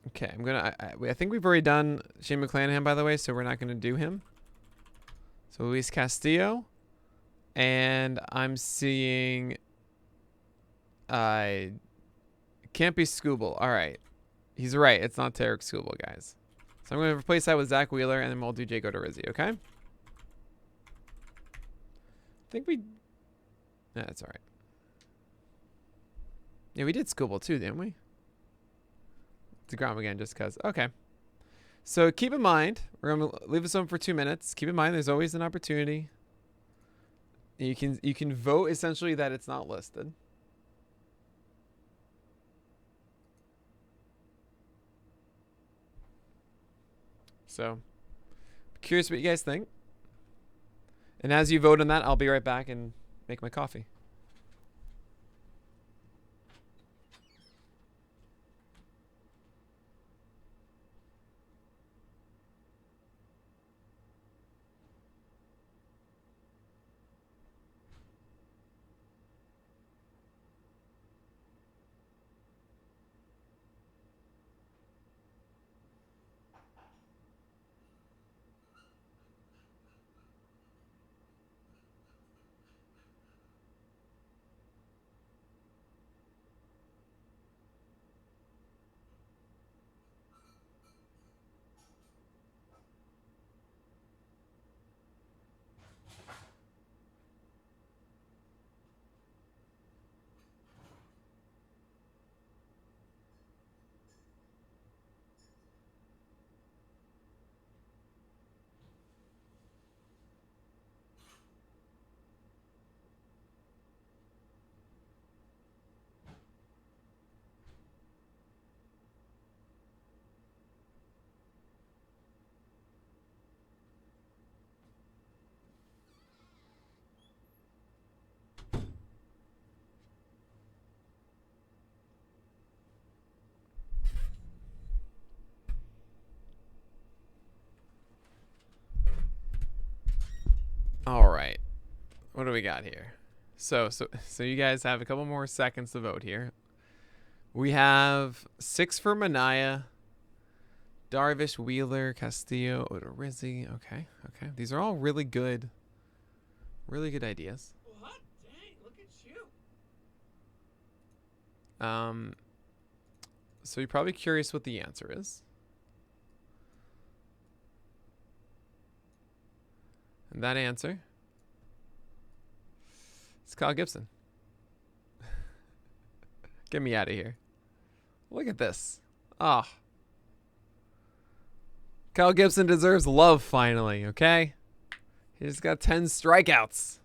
Speaker 1: Okay, I'm gonna. I think we've already done Shane McClanahan, by the way, so we're not gonna do him. So Luis Castillo, and I'm seeing. Can't be Scooble. All right, he's right. It's not Tarek Scooble, guys. So I'm gonna replace that with Zach Wheeler, and then we'll do Jake Odorizzi. Okay. I think we. Yeah, that's all right. Yeah, we did Scooble too, didn't we? DeGrom again, just cause. Okay. So keep in mind, we're gonna leave this open for 2 minutes. Keep in mind, there's always an opportunity. You can vote essentially that it's not listed. So, curious what you guys think. And as you vote on that, I'll be right back and make my coffee. All right. What do we got here? So you guys have a couple more seconds to vote here. We have 6 for Manaya, Darvish, Wheeler, Castillo, Odorizzi. Okay. These are all really good ideas.
Speaker 2: What? Dang, look at you.
Speaker 1: So you're probably curious what the answer is. And that answer is Kyle Gibson. Get me out of here. Look at this. Ah. Oh. Kyle Gibson deserves love finally, okay? He just got 10 strikeouts.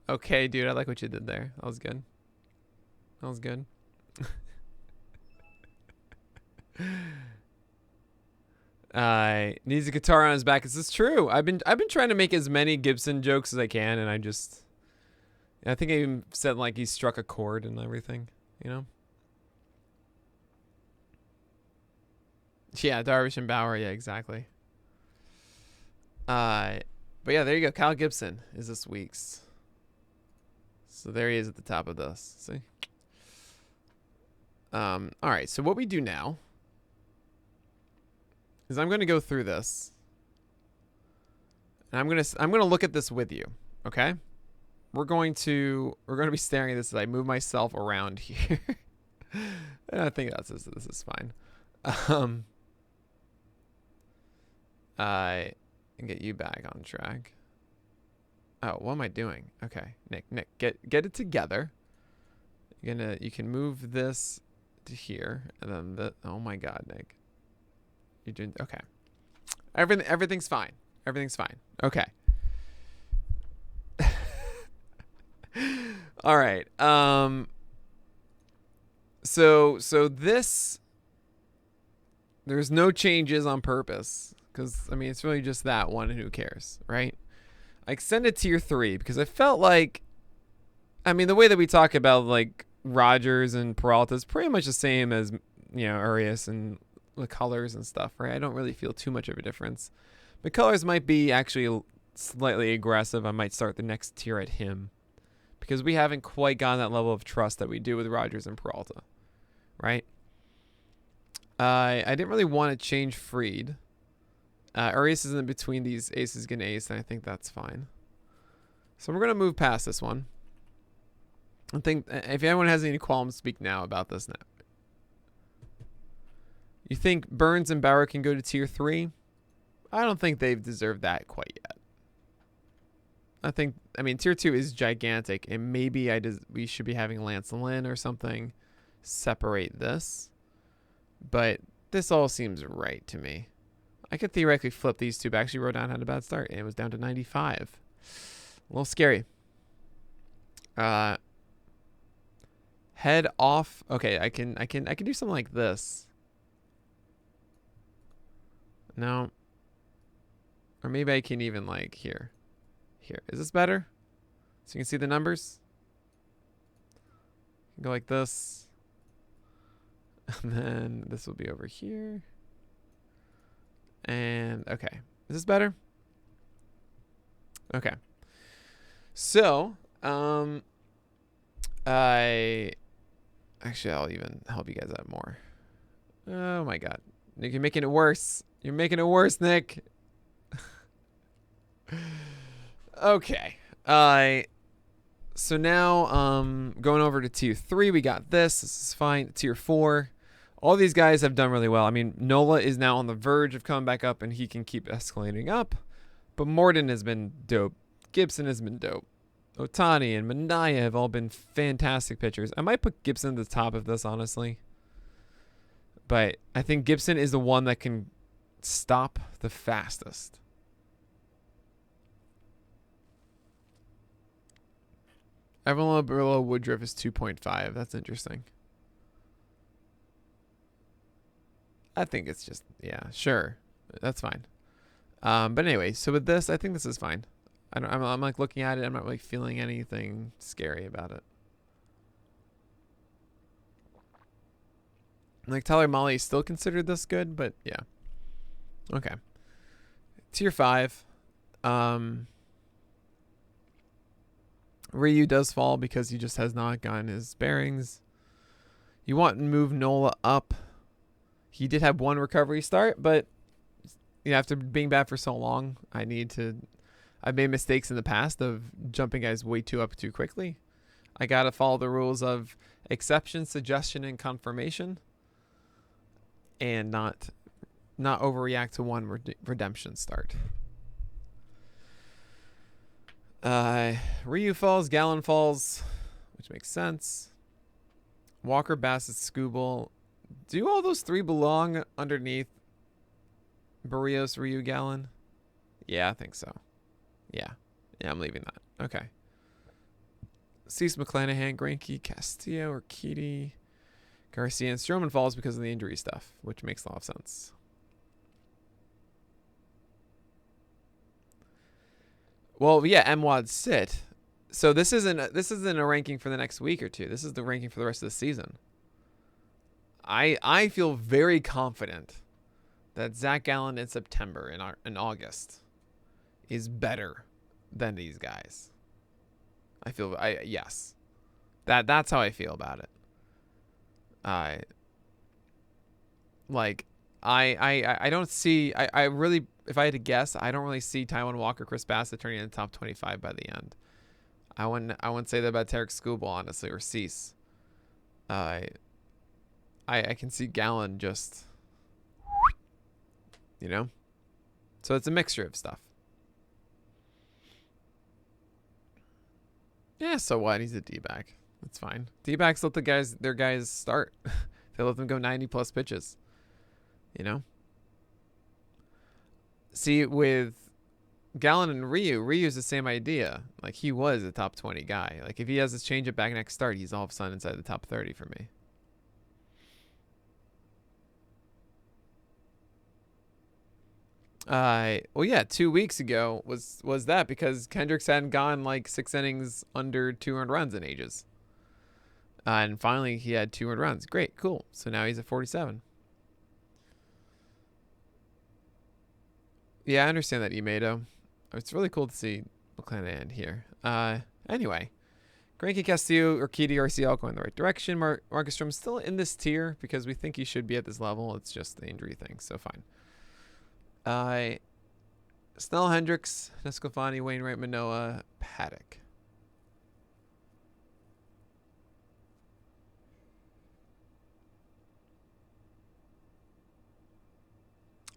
Speaker 1: Okay, dude, I like what you did there. That was good. That was good. Needs a guitar on his back. Is this true? I've been trying to make as many Gibson jokes as I can, and I think I even said like he struck a chord and everything, you know? Yeah, Darvish and Bauer, yeah, exactly. But yeah, there you go. Kyle Gibson is this week's. So there he is at the top of this. See? All right, so what we do now is I'm going to go through this. And I'm going to look at this with you, okay? We're going to be staring at this as I move myself around here. And I think this is fine. I can get you back on track. Oh, what am I doing? Okay, Nick, get it together. You can move this to here, and then oh my God, Nick, you're doing okay. Everything's fine. Everything's fine. Okay. All right. So this, there's no changes on purpose. Because, I mean, it's really just that one, and who cares, right? I extended tier 3 because I felt like, I mean, the way that we talk about, like, Rogers and Peralta is pretty much the same as, you know, Urias and the colors and stuff, right? I don't really feel too much of a difference. But colors might be actually slightly aggressive. I might start the next tier at him because we haven't quite gotten that level of trust that we do with Rogers and Peralta, right? I didn't really want to change Freed. Arias is in between these aces and ace, and I think that's fine. So we're going to move past this one. I think if anyone has any qualms, speak now about this now. You think Burns and Bauer can go to tier 3? I don't think they've deserved that quite yet. I mean, tier 2 is gigantic, and maybe we should be having Lance Lynn or something separate this. But this all seems right to me. I could theoretically flip these two, but actually Rodon had a bad start, and it was down to 95. A little scary. Head off. Okay, I can do something like this. No. Or maybe I can even like here. Here. Is this better? So you can see the numbers? Go like this. And then this will be over here. And okay. Is this better? Okay. So, I'll even help you guys out more. Oh my god. Nick, you're making it worse. You're making it worse, Nick. Okay. So now, going over to tier 3, we got this. This is fine. Tier 4. All these guys have done really well. I mean, Nola is now on the verge of coming back up, and he can keep escalating up. But Morden has been dope. Gibson has been dope. Otani and Manaya have all been fantastic pitchers. I might put Gibson at the top of this, honestly. But I think Gibson is the one that can stop the fastest. Everyone below Woodruff is 2.5. That's interesting. I think it's just, yeah, sure. That's fine. But anyway, so with this, I think this is fine. I'm like looking at it. I'm not really feeling anything scary about it. Like Tyler Molly still considered this good, but yeah. Okay. Tier 5. Ryu does fall because he just has not gotten his bearings. You want to move Nola up. He did have one recovery start, but after being bad for so long, I've made mistakes in the past of jumping guys way up too quickly. I got to follow the rules of exception, suggestion, and confirmation, and not overreact to one redemption start. Ryu falls, Gallon falls, which makes sense. Walker, Bassett, Scooble. Do all those three belong underneath Barrios, Ryu, Gallon? Yeah, I think so. Yeah, I'm leaving that. Okay. Cease, McClanahan, Greinke, Castillo, Urquidy, Garcia, and Stroman falls because of the injury stuff, which makes a lot of sense. Well, yeah, MWAD sit. So this isn't a ranking for the next week or two. This is the ranking for the rest of the season. I feel very confident that Zach Gallen in September in August is better than these guys. Yes. That's how I feel about it. I don't see I really, if I had to guess, I don't really see Taijuan Walker, Chris Bassett turning in the top 25 by the end. I wouldn't say that about Tarek Skubal, honestly, or Cease. I can see Gallen just, so it's a mixture of stuff. Yeah, so what? He's a D-back. That's fine. D-backs let their guys start. They let them go 90 plus pitches. See, with Gallen and Ryu's the same idea. Like, he was a top 20 guy. Like, if he has his changeup back next start, he's all of a sudden inside the top 30 for me. Well, yeah, 2 weeks ago was that because Kendricks hadn't gone like 6 innings under 2 earned runs in ages. And finally, he had 2 earned runs. Great, cool. So now he's at 47. Yeah, I understand that, Imedo. It's really cool to see McClanahan here. Anyway, Greinke, Castillo, Urquidy, Garcia all going in the right direction. Marcus Strom's still in this tier because we think he should be at this level. It's just the injury thing, so fine. Snell, Hendricks, Nesclafani, Wainwright, Manoah, Paddock.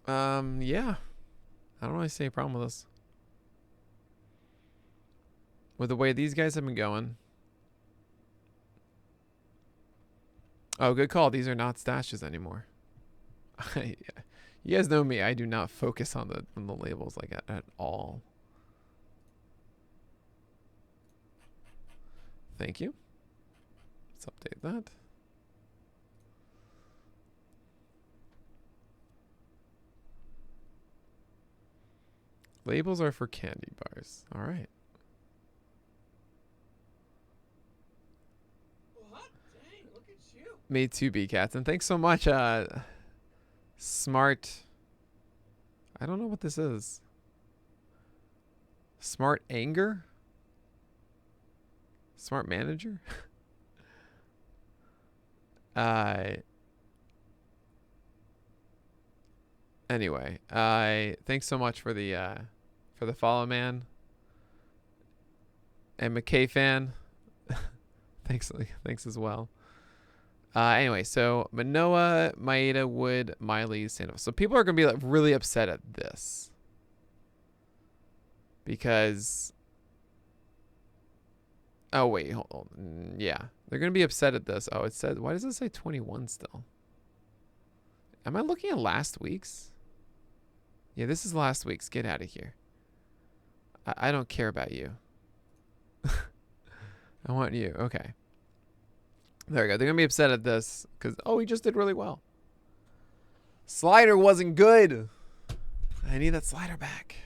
Speaker 1: Yeah. I don't really see a problem with this. With the way these guys have been going. Oh, good call. These are not stashes anymore. You guys know me. I do not focus on the labels like at all. Thank you. Let's update that. Labels are for candy bars. All right.
Speaker 2: What? Dang, look at you.
Speaker 1: Me too, B-Cats. And thanks so much, Smart. I don't know what this is. Smart Anger? Smart Manager? Anyway, thanks so much for the follow, man. And McKay fan. thanks as well. Anyway, so Manoah, Maeda, Wood, Miley, Sandoval. So people are gonna be like really upset at this because. Oh wait, hold on. Yeah, they're gonna be upset at this. Oh, it says. Why does it say 21 still? Am I looking at last week's? Yeah, this is last week's. Get out of here. I don't care about you. I want you. Okay. There we go. They're going to be upset at this because, oh, he just did really well. Slider wasn't good. I need that slider back.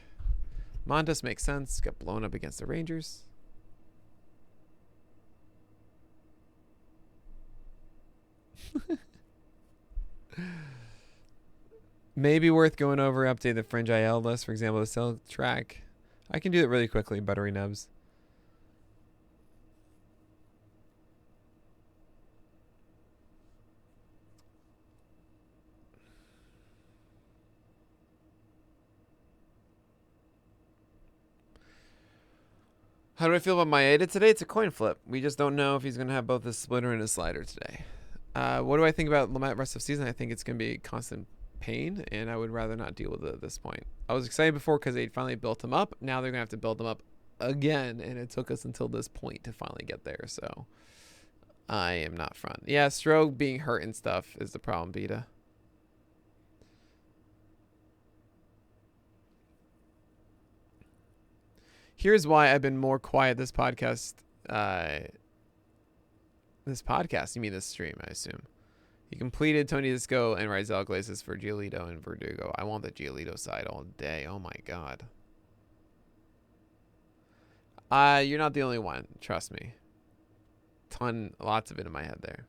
Speaker 1: Montes makes sense. Got blown up against the Rangers. Maybe worth going over, update the Fringe IL list. For example, the cell track. I can do it really quickly, Buttery Nubs. How do I feel about Maeda today? It's a coin flip. We just don't know if he's going to have both his splitter and his slider today. What do I think about Lamet rest of season? I think it's going to be constant pain, and I would rather not deal with it at this point. I was excited before because they finally built him up. Now they're going to have to build him up again, and it took us until this point to finally get there, so I am not front. Yeah, Stroh being hurt and stuff is the problem, Beta. Here's why I've been more quiet this podcast. You mean this stream, I assume. He completed Tony Disco and Rizal Glaces for Giolito and Verdugo. I want the Giolito side all day. Oh my god. You're not the only one. Trust me. Lots of it in my head there.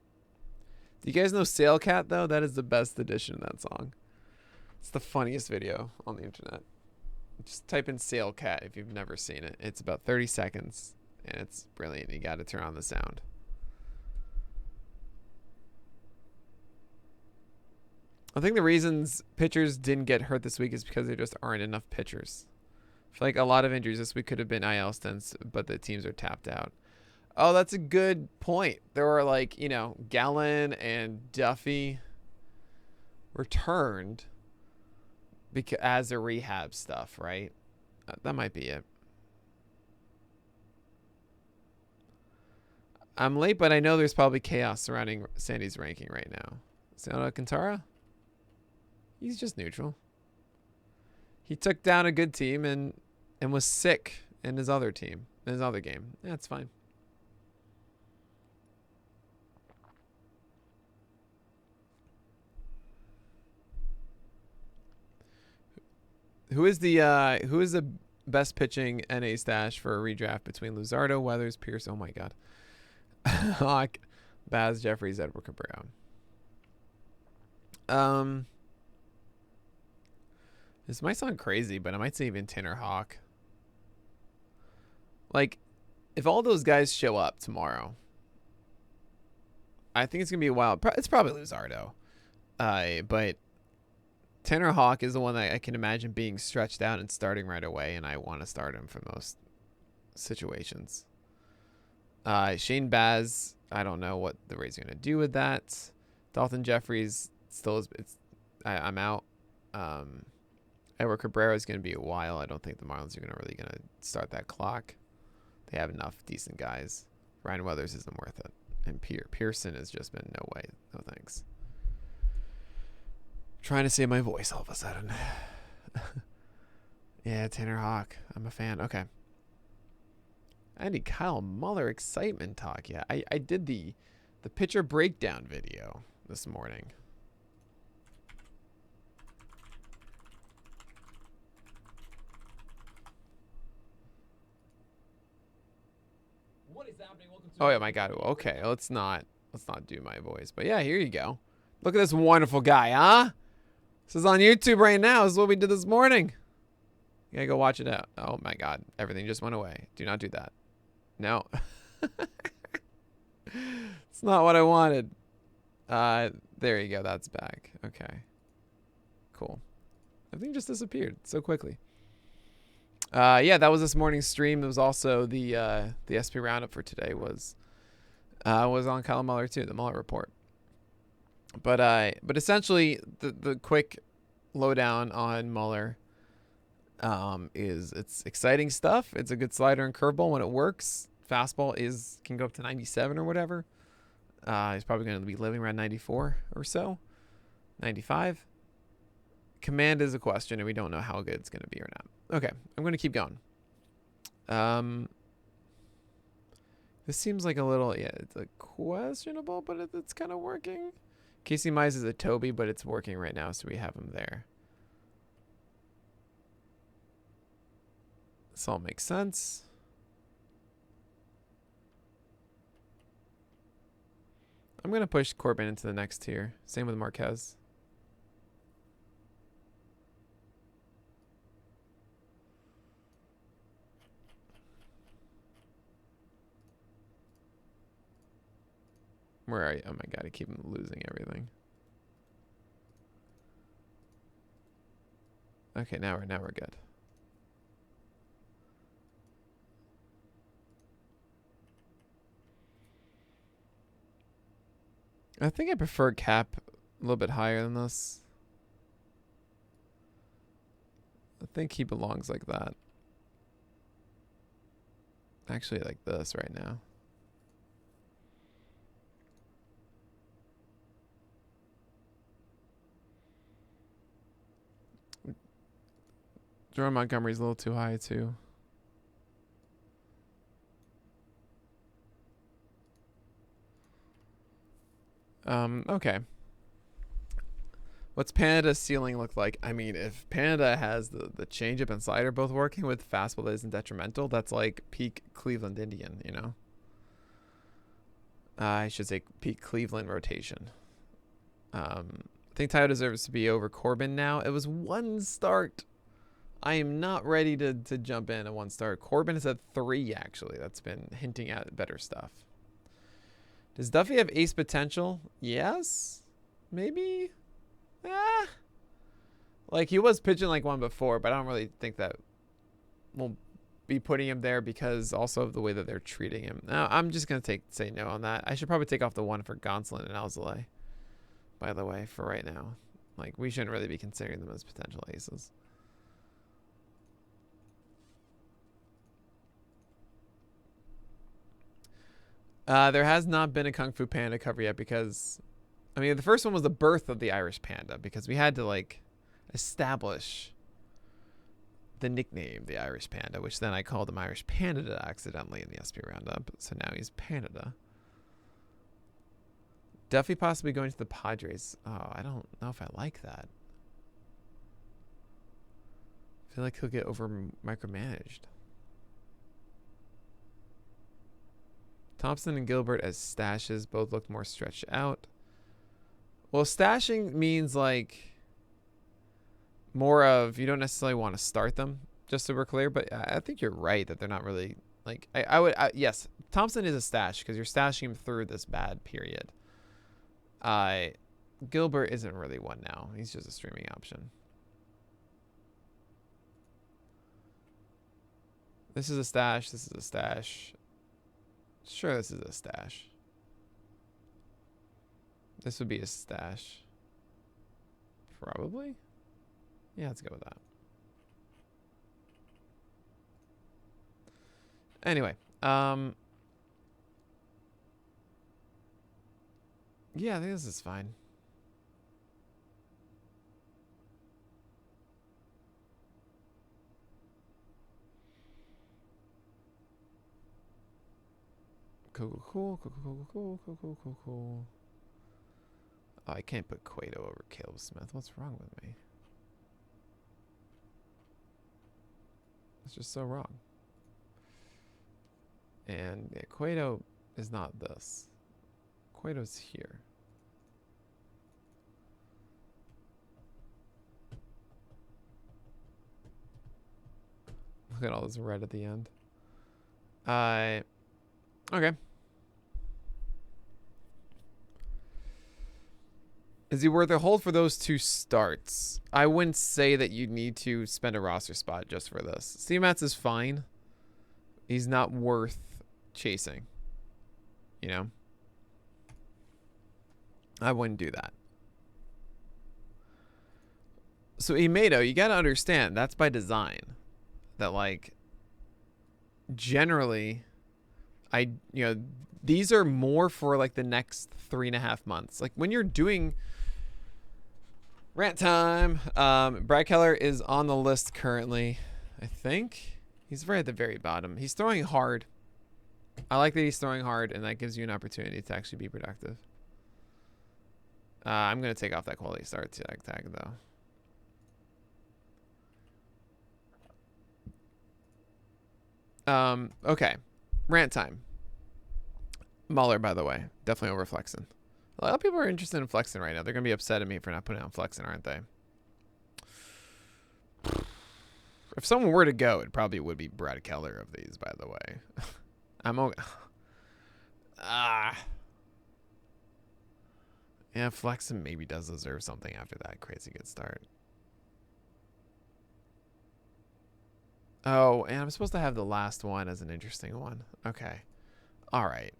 Speaker 1: Do you guys know Sail Cat though? That is the best edition of that song. It's the funniest video on the internet. Just type in Sail Cat if you've never seen it. It's about 30 seconds and it's brilliant. You got to turn on the sound. I think the reasons pitchers didn't get hurt this week is because there just aren't enough pitchers. I feel like a lot of injuries this week could have been IL stints, but the teams are tapped out. Oh, that's a good point. There were like, Gallen and Duffy returned because as a rehab stuff, right? That might be it. I'm late, but I know there's probably chaos surrounding Sandy's ranking right now. Sandy Alcantara? He's just neutral. He took down a good team and was sick in his other team, in his other game. That's fine. Who is the best pitching NA stash for a redraft between Luzardo, Weathers, Pierce? Oh my god. Hawk, Baz, Jeffries, Edward Cabrera. This might sound crazy, but I might say even Tanner Hawk. Like, if all those guys show up tomorrow, I think it's gonna be a while. It's probably Luzardo, but Tanner Hawk is the one that I can imagine being stretched out and starting right away, and I want to start him for most situations. Shane Baz, I don't know what the Rays are gonna do with that. Dalton Jeffries still is. I'm out. Edward Cabrera is gonna be a while. I don't think the Marlins are gonna start that clock. They have enough decent guys. Ryan Weathers isn't worth it. And Pearson has just been no way. No thanks. Trying to save my voice all of a sudden. Yeah, Tanner Hawk. I'm a fan. Okay. I need Kyle Muller excitement talk. Yeah, I did the pitcher breakdown video this morning.
Speaker 2: What is happening? Welcome to
Speaker 1: Oh yeah, my God. Okay, let's not do my voice. But yeah, here you go. Look at this wonderful guy, huh? This is on YouTube right now. This is what we did this morning. You gotta go watch it out. Oh my God, everything just went away. Do not do that. No. It's not what I wanted. There you go. That's back. Okay. Cool. Everything just disappeared so quickly. Yeah, that was this morning's stream. There was also the SP roundup for today was on Kyle Muller too, the Muller report. But essentially the quick lowdown on Muller is it's exciting stuff. It's a good slider and curveball when it works. Fastball can go up to 97 or whatever. He's probably going to be living around 94 or so, 95. Command is a question, and we don't know how good it's going to be or not. Okay, I'm going to keep going. This seems like a little, it's a questionable, but it's kind of working. Casey Mize is a Toby, but it's working right now, so we have him there. This all makes sense. I'm going to push Corbin into the next tier. Same with Marquez. Where are you? Oh my God, I keep losing everything. Okay, now we're good. I think I prefer Cap a little bit higher than this. I think he belongs like that. Actually, like this right now. Jerome Montgomery's a little too high too. Okay. What's Panda's ceiling look like? I mean, if Panda has the changeup and slider both working with fastball that isn't detrimental, that's like peak Cleveland Indian, you know? I should say peak Cleveland rotation. I think Tayo deserves to be over Corbin now. It was one start. I am not ready to jump in at one start. Corbin is at 3, actually. That's been hinting at better stuff. Does Duffy have ace potential? Yes. Maybe. Like, he was pitching like one before, but I don't really think that we'll be putting him there because also of the way that they're treating him. Now, I'm just going to say no on that. I should probably take off the 1 for Gonsolin and Alzolay, by the way, for right now. Like, we shouldn't really be considering them as potential aces. There has not been a Kung Fu Panda cover yet because, I mean, the first one was the birth of the Irish Panda because we had to, like, establish the nickname, the Irish Panda, which then I called him Irish Panda accidentally in the SP Roundup. So now he's Panda. Duffy possibly going to the Padres. Oh, I don't know if I like that. I feel like he'll get over micromanaged. Thompson and Gilbert as stashes both looked more stretched out. Well, stashing means like more of you don't necessarily want to start them, just so we're clear. But I think you're right that they're not really Like, yes, Thompson is a stash because you're stashing him through this bad period. Gilbert isn't really one now. He's just a streaming option. This is a stash. This is a stash. Sure, this is a stash. This would be a stash. Probably. Yeah, let's go with that. Anyway, yeah, I think this is fine. Cool. Oh, I can't put Cueto over Caleb Smith. What's wrong with me? It's just so wrong. And yeah, Cueto is not this. Cueto's here. Look at all this red at the end. Okay. Is he worth a hold for those 2 starts? I wouldn't say that you'd need to spend a roster spot just for this. Steve Matz is fine. He's not worth chasing. You know? I wouldn't do that. So Imedo, you got to understand, that's by design. That, like, generally, these are more for, like, the next 3.5 months. Like, when you're doing rant time, Brad Keller is on the list currently, I think. He's right at the very bottom. He's throwing hard. I like that he's throwing hard, and that gives you an opportunity to actually be productive. I'm going to take off that quality start tag, though. Okay. Rant time. Muller, by the way. Definitely over Flexen. A lot of people are interested in Flexen right now. They're going to be upset at me for not putting on Flexen, aren't they? If someone were to go, it probably would be Brad Keller of these, by the way. I'm okay. Yeah, Flexen maybe does deserve something after that crazy good start. Oh, and I'm supposed to have the last one as an interesting one. Okay. All right.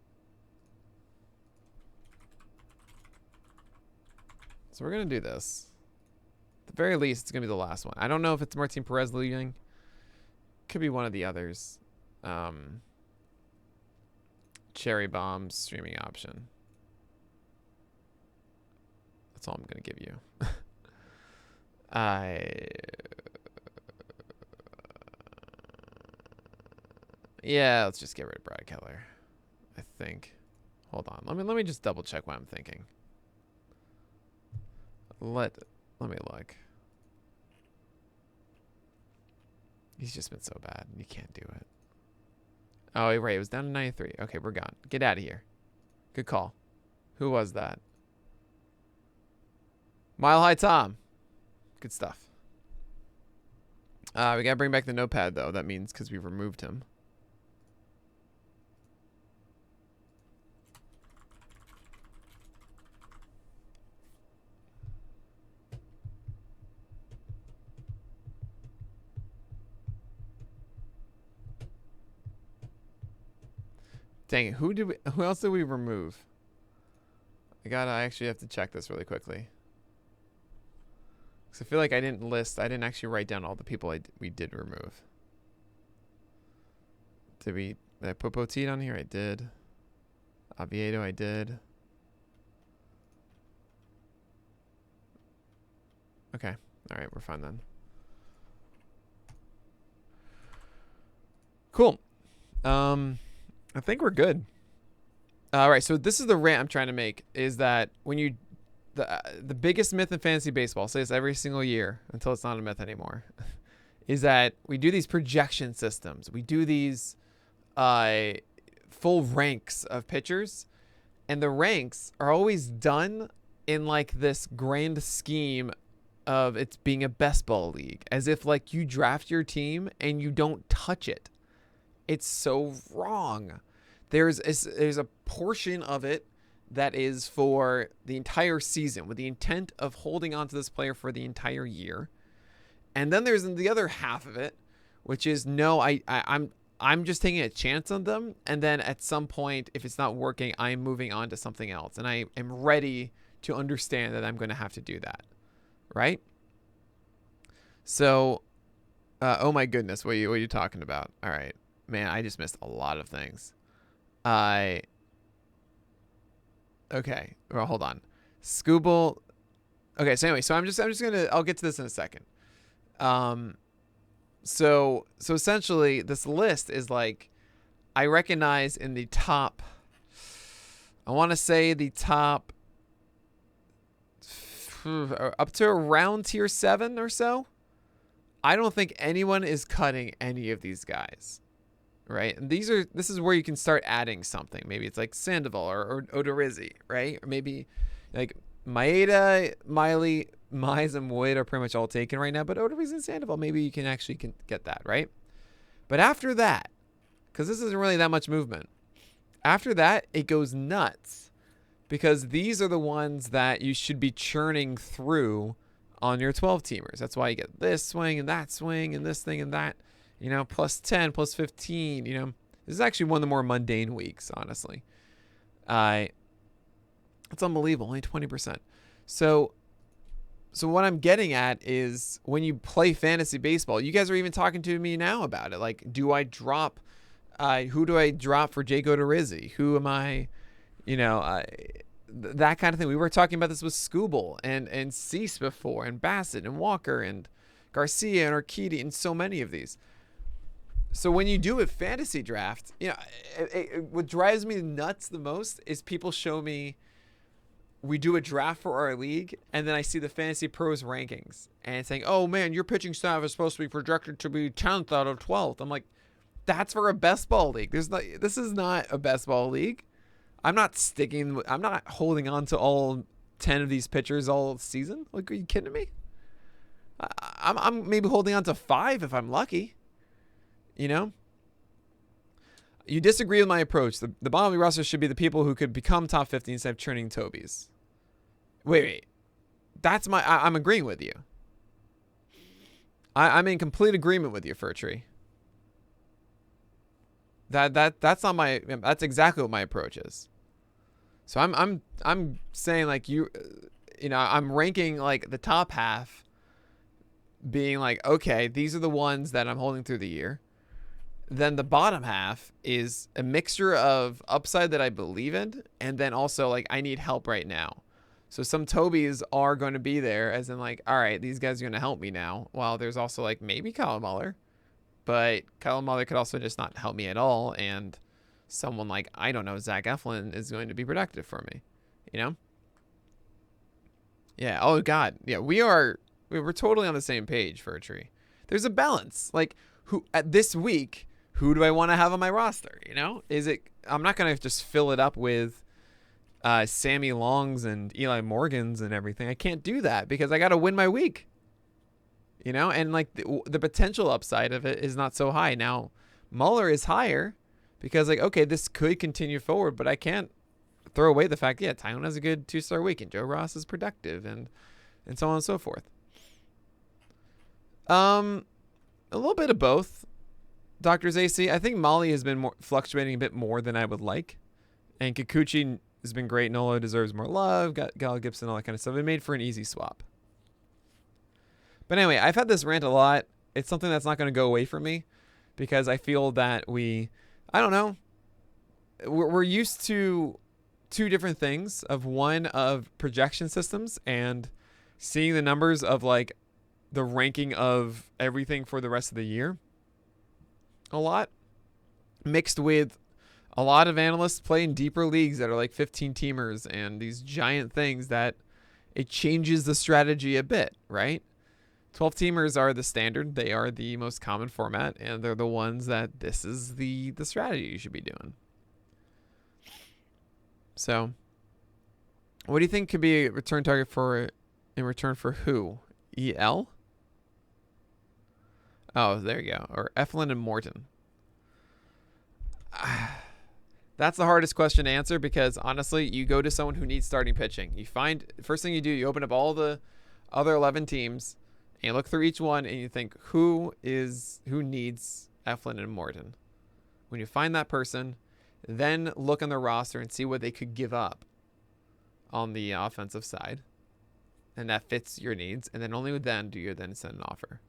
Speaker 1: So we're going to do this. At the very least, it's going to be the last one. I don't know if it's Martin Perez leaving. Could be one of the others. Cherry Bomb streaming option. That's all I'm going to give you. Yeah, let's just get rid of Brad Keller. I think. Hold on. Let me just double check what I'm thinking. Let me look. He's just been so bad. You can't do it. Oh, right. It was down to 93. Okay, we're gone. Get out of here. Good call. Who was that? Mile High Tom. Good stuff. We got to bring back the notepad, though. That means because we removed him. Dang it, who else did we remove? I actually have to check this really quickly. Cause I feel like I didn't actually write down all the people we did remove. Did I put Poteet on here? I did. Oviedo, I did. Okay. All right, we're fine then. Cool. I think we're good. All right, so this is the rant I'm trying to make, is that when you the biggest myth in fantasy baseball, say this every single year until it's not a myth anymore, is that we do these projection systems. We do these full ranks of pitchers, and the ranks are always done in like this grand scheme of it's being a best ball league, as if like you draft your team and you don't touch it. It's so wrong. There's a portion of it that is for the entire season with the intent of holding on to this player for the entire year. And then there's the other half of it, which is no, I'm just taking a chance on them, and then at some point, if it's not working, I'm moving on to something else, and I am ready to understand that I'm going to have to do that, right? So, oh my goodness, what are you talking about? All right, man, I just missed a lot of things. Okay, well, hold on, Scooble. Okay, so anyway, so I'm just gonna, I'll get to this in a second. So essentially this list is like, I recognize in the top, I want to say the top up to around tier 7 or so. I don't think anyone is cutting any of these guys, right? And this is where you can start adding something. Maybe it's like Sandoval or Odorizzi, right? Or maybe like Maeda, Miley, Mize, and Wood are pretty much all taken right now, but Odorizzi and Sandoval, maybe you can actually get that, right? But after that, because this isn't really that much movement, after that, it goes nuts, because these are the ones that you should be churning through on your 12-teamers. That's why you get this swing and that swing and this thing and that, you know, plus 10, plus 15, you know. This is actually one of the more mundane weeks, honestly. It's unbelievable, only 20%. So what I'm getting at is when you play fantasy baseball, you guys are even talking to me now about it. Like, do I drop, who do I drop for Jake Odorizzi? Who am I, you know, that kind of thing. We were talking about this with Scooble and Cease before, and Bassett and Walker and Garcia and Urquidy and so many of these. So when you do a fantasy draft, you know, what drives me nuts the most is people show me, we do a draft for our league, and then I see the Fantasy Pros rankings and saying, oh man, your pitching staff is supposed to be projected to be 10th out of 12th. I'm like, that's for a best ball league. This is not a best ball league. I'm not holding on to all 10 of these pitchers all season. Like, are you kidding me? I'm maybe holding on to 5 if I'm lucky. You know? You disagree with my approach. The bottom of the roster should be the people who could become top 50 instead of churning Tobies. Wait. That's I'm agreeing with you. I'm in complete agreement with you, Furtree. That's not my. That's exactly what my approach is. So I'm saying, like, you know, I'm ranking like the top half, being like, okay, these are the ones that I'm holding through the year. Then the bottom half is a mixture of upside that I believe in, and then also like I need help right now. So some Tobies are going to be there, as in like, all right, these guys are going to help me now. While there's also like maybe Kyle Muller, but Kyle Muller could also just not help me at all, and someone like, I don't know, Zach Eflin is going to be productive for me, you know? Yeah. Oh God. Yeah. We're totally on the same page, Furtree. There's a balance. Like, who at this week, who do I want to have on my roster? You know, I'm not going to just fill it up with Sammy Longs and Eli Morgans and everything. I can't do that because I got to win my week. You know, and like the potential upside of it is not so high. Now, Muller is higher because, like, okay, this could continue forward, but I can't throw away the fact, yeah, Tyrone has a good 2-star week and Joe Ross is productive and so on and so forth. A little bit of both. Doctor's AC. I think Molly has been fluctuating a bit more than I would like, and Kikuchi has been great. Nolo deserves more love. Got Gibson, all that kind of stuff. It made for an easy swap. But anyway, I've had this rant a lot. It's something that's not going to go away from me because I feel that we're used to two different things, of one of projection systems and seeing the numbers of like the ranking of everything for the rest of the year a lot, mixed with a lot of analysts playing deeper leagues that are like 15 teamers and these giant things that it changes the strategy a bit, right? 12 teamers are the standard. They are the most common format, and they're the ones that this is the strategy you should be doing. So what do you think could be a return target in return for who? EL? Oh, there you go. Or Eflin and Morton. That's the hardest question to answer because honestly, you go to someone who needs starting pitching. You find first thing you do, you open up all the other 11 teams and you look through each one and you think who needs Eflin and Morton. When you find that person, then look on their roster and see what they could give up on the offensive side, and that fits your needs. And then only then do you then send an offer.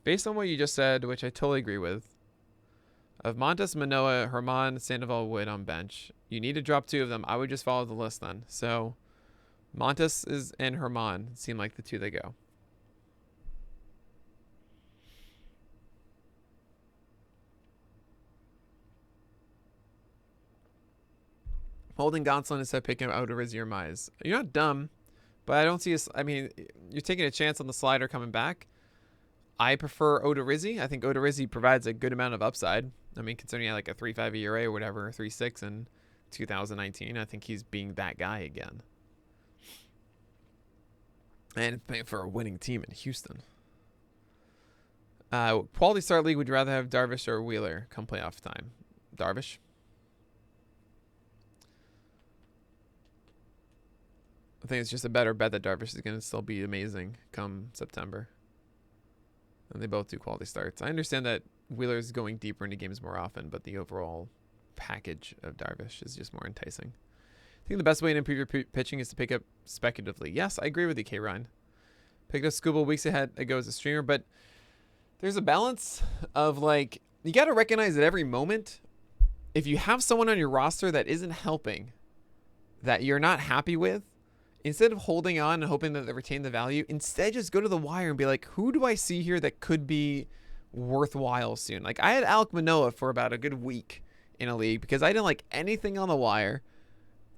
Speaker 1: Based on what you just said, which I totally agree with, of Montes, Manoah, Herman, Sandoval, Wood on bench, you need to drop 2 of them. I would just follow the list then. So Montes and Herman seem like the 2 that go. Holding Gonsolin instead of picking out Odorizzi or Mize. You're not dumb, but I don't see I mean, you're taking a chance on the slider coming back. I prefer Odorizzi. I think Odorizzi provides a good amount of upside. I mean, considering he had like a 3.5 ERA or whatever, 3.6 in 2019, I think he's being that guy again. And playing for a winning team in Houston. Quality start league, would you rather have Darvish or Wheeler come playoff time? Darvish. I think it's just a better bet that Darvish is going to still be amazing come September. And they both do quality starts. I understand that Wheeler's going deeper into games more often, but the overall package of Darvish is just more enticing. I think the best way to improve your pitching is to pick up speculatively. Yes, I agree with you, K-Ryan. Picked up Scuba weeks ago as a streamer, but there's a balance of like, you got to recognize at every moment, if you have someone on your roster that isn't helping, that you're not happy with, instead of holding on and hoping that they retain the value, instead just go to the wire and be like, who do I see here that could be worthwhile soon? Like, I had Alek Manoah for about a good week in a league because I didn't like anything on the wire,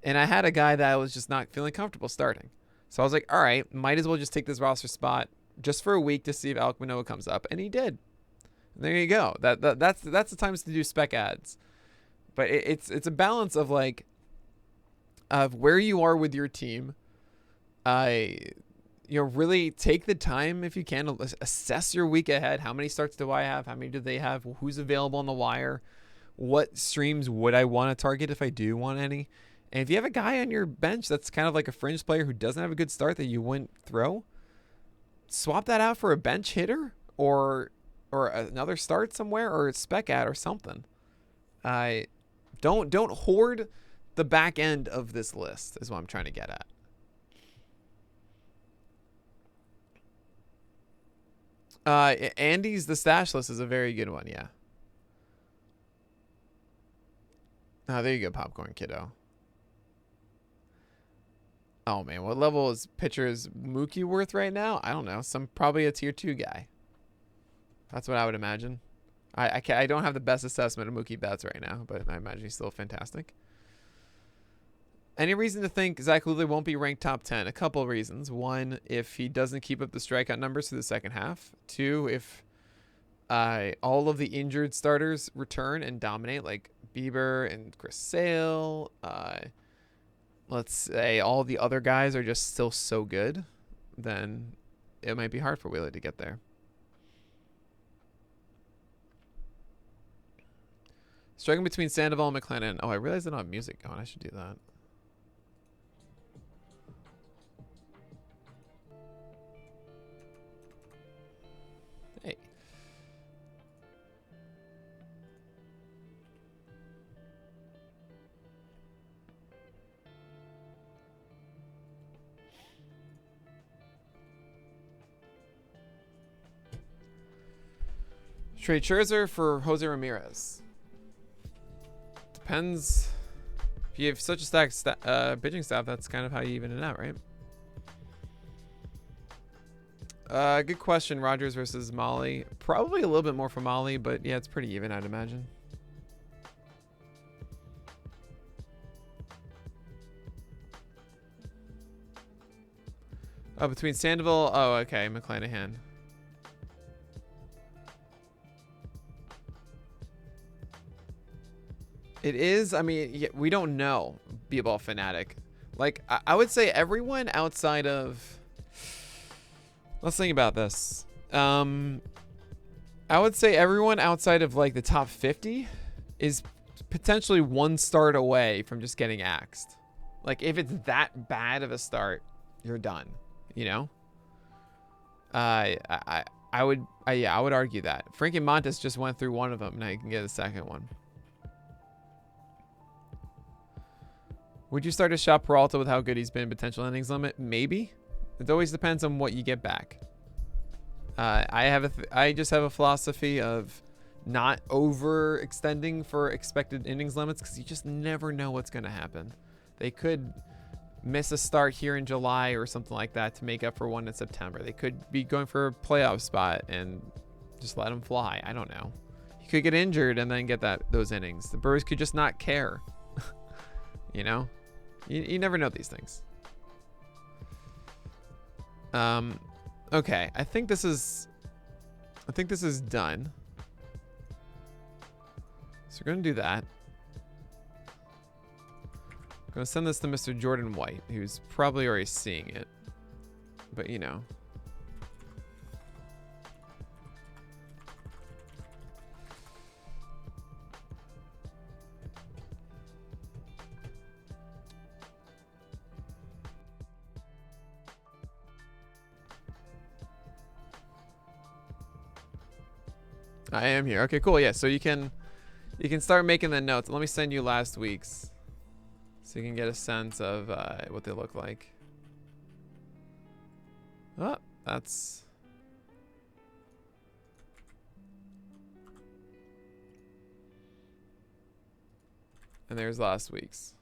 Speaker 1: and I had a guy that I was just not feeling comfortable starting. So I was like, all right, might as well just take this roster spot just for a week to see if Alek Manoah comes up, and he did. And there you go. That's the times to do spec ads. But it's a balance of like, of where you are with your team. Really take the time if you can to assess your week ahead. How many starts do I have? How many do they have? Who's available on the wire? What streams would I want to target if I do want any? And if you have a guy on your bench that's kind of like a fringe player who doesn't have a good start that you wouldn't throw, swap that out for a bench hitter or another start somewhere or a spec ad or something. Don't hoard the back end of this list is what I'm trying to get at. Andy's The Stash List is a very good one, yeah. Oh, there you go, Popcorn Kiddo. Oh, man, what level is pitchers Mookie worth right now? I don't know. Probably a tier 2 guy. That's what I would imagine. I don't have the best assessment of Mookie Betts right now, but I imagine he's still fantastic. Any reason to think Zach Luley won't be ranked top 10? A couple of reasons. One, if he doesn't keep up the strikeout numbers through the second half. Two, if all of the injured starters return and dominate, like Bieber and Chris Sale. Let's say all the other guys are just still so good, then it might be hard for Wheeler to get there. Struggling between Sandoval and McLennan. Oh, I realized I don't have music going. I should do that. Hey. Trade Scherzer for Jose Ramirez. Depends. If you have such a stacked pitching staff, that's kind of how you even it out, right? Good question. Rogers versus Molly. Probably a little bit more for Molly, but yeah, it's pretty even, I'd imagine. Oh, between Sandoval. Oh, okay. McClanahan. It is. I mean, we don't know. B-ball fanatic. Like, I would say everyone outside of. Let's think about this. I would say everyone outside of like the top 50 is potentially one start away from just getting axed. Like if it's that bad of a start, you're done. You know. I would argue that Frankie Montes just went through one of them. Now you can get a second one. Would you start to shop Peralta with how good he's been? Potential innings limit? Maybe. It always depends on what you get back. I just have a philosophy of not overextending for expected innings limits because you just never know what's going to happen. They could miss a start here in July or something like that to make up for one in September. They could be going for a playoff spot and just let them fly. I don't know. He could get injured and then get those innings. The Brewers could just not care. You know, you never know these things. Okay, I think this is done. So we're gonna do that. I'm gonna send this to Mr. Jordan White, who's probably already seeing it, but you know. I am here. Okay, cool. Yeah, so you can start making the notes. Let me send you last week's so you can get a sense of what they look like. Oh, that's... And there's last week's.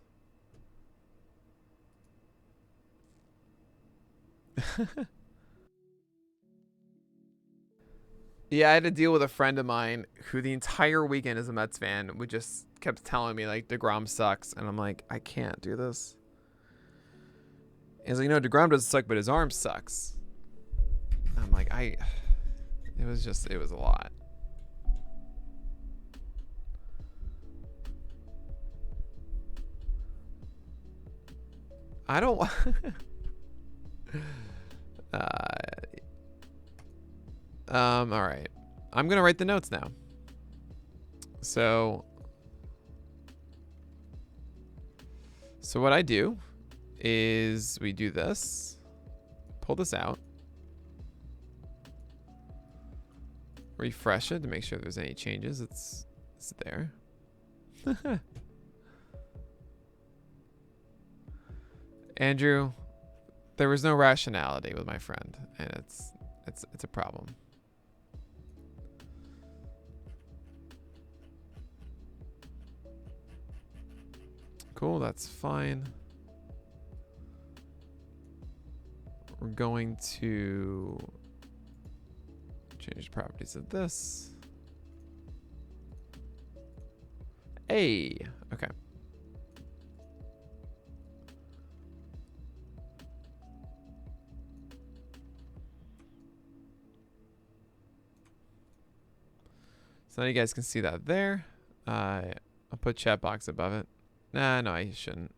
Speaker 1: Yeah, I had to deal with a friend of mine who the entire weekend is a Mets fan would just kept telling me like DeGrom sucks, and I'm like, I can't do this. He's like, no, DeGrom doesn't suck, but his arm sucks. I'm like, it was a lot. I don't. All right. I'm gonna write the notes now. So what I do is we do this, pull this out, refresh it to make sure there's any changes. It's there. Andrew, there was no rationality with my friend, and it's a problem. Cool, that's fine. We're going to change the properties of this. Hey, okay. So now you guys can see that there. I'll put chat box above it. Nah, no, I shouldn't.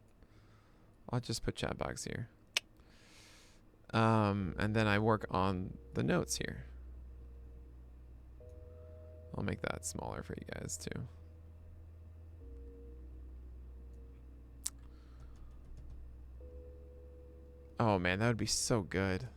Speaker 1: I'll just put chat box here. And then I work on the notes here. I'll make that smaller for you guys too. Oh man, that would be so good.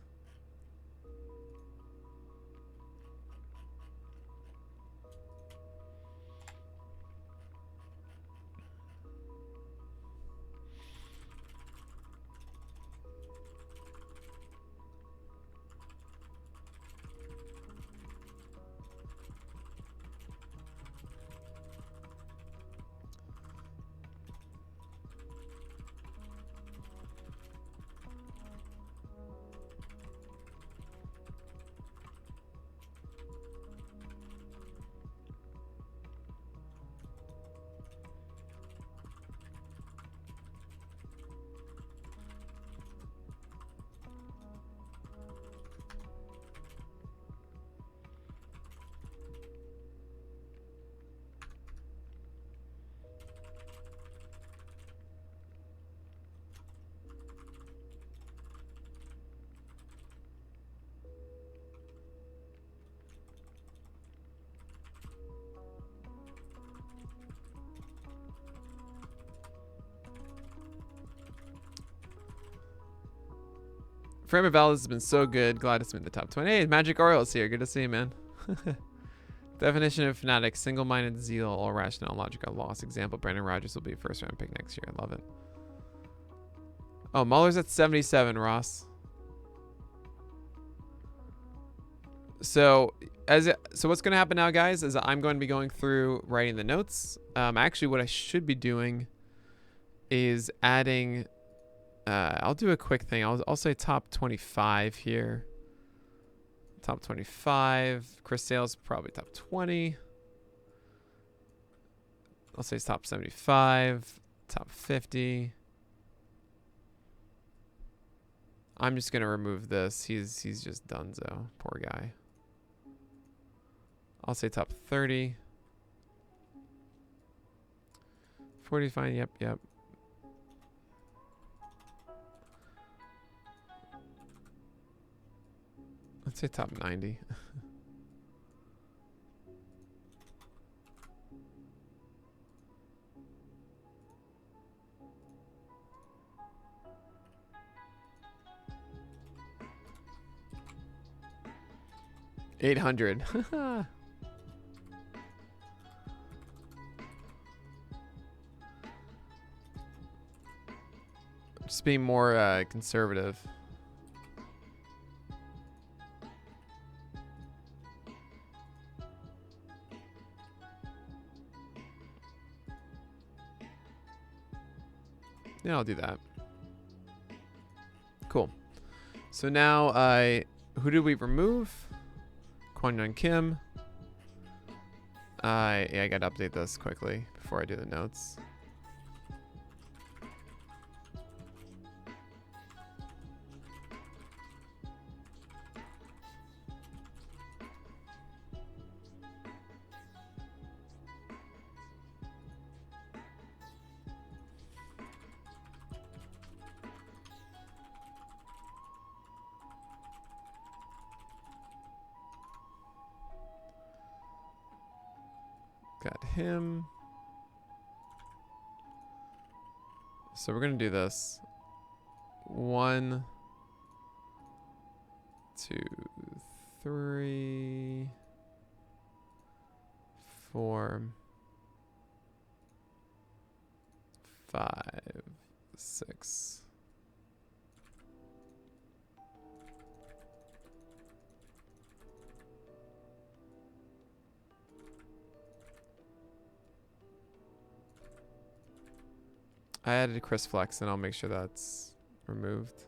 Speaker 1: Framber Valdez has been so good. Glad it's been in the top 20. Hey, Magic Orioles here. Good to see you, man. Definition of fanatic: single-minded zeal, all rationale, logic are lost. Example: Brandon Rogers will be a first-round pick next year. I love it. Oh, Muller's at 77, Ross. So what's going to happen now, guys, is I'm going to be going through writing the notes. Actually, what I should be doing is adding. I'll do a quick thing. I'll say top 25 here. Top 25. Chris Sale's probably top 20. I'll say it's top 75. Top 50. I'm just gonna remove this. He's just donezo. Poor guy. I'll say top 30. 40 fine. Yep. Let's say top 90. $800. Just being more conservative. Yeah, I'll do that. Cool. So now, who did we remove? Kwon Young Kim. Yeah, I gotta update this quickly before I do the notes. Got him. So we're gonna do this. 1, 2, 3, 4, 5, 6. I added Chris Flex, and I'll make sure that's removed.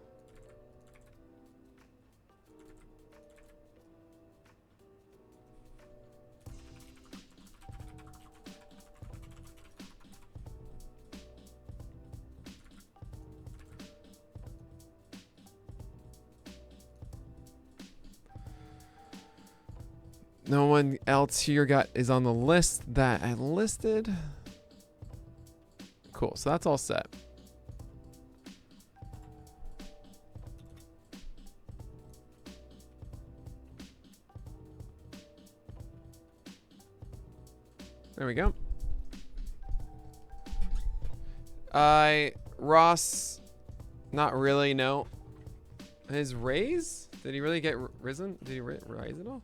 Speaker 1: No one else here is on the list that I listed. Cool, so that's all set. There we go. Ross, not really, no. His raise? Did he really get risen? Did he rise at all?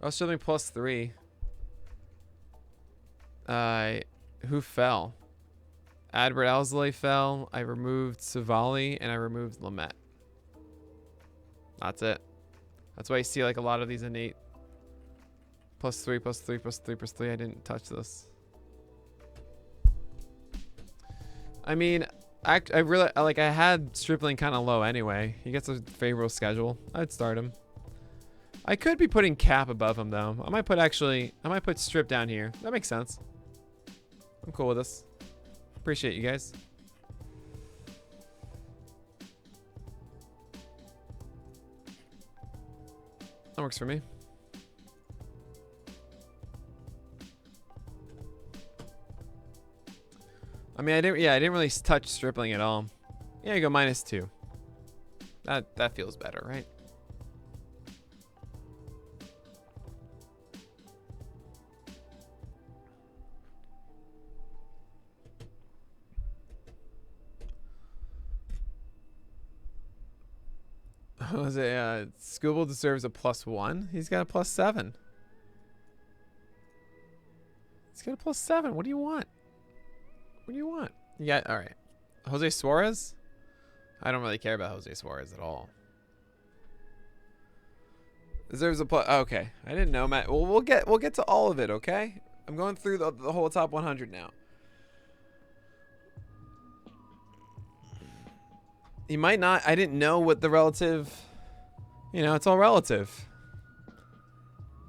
Speaker 1: Ross showed me +3. Who fell? Adbert Alzolay fell. I removed Savali and I removed Lamette. That's it. That's why you see like a lot of these innate +3, +3, +3, +3. I didn't touch this. I mean, I really like. I had Stripling kind of low anyway. He gets a favorable schedule. I'd start him. I could be putting Cap above him though. I might put Strip down here. That makes sense. I'm cool with this. Appreciate you guys. That works for me. I mean, I didn't really touch Stripling at all. Yeah, you go -2. That feels better, right? Jose, Scooble deserves a +1. He's got a +7. He's got a +7. What do you want? What do you want? You got, all right. Jose Suarez? I don't really care about Jose Suarez at all. Deserves a plus. Okay, I didn't know, Matt. Well, we'll get to all of it. Okay, I'm going through the whole top 100 now. You might not. I didn't know what the relative. You know, it's all relative.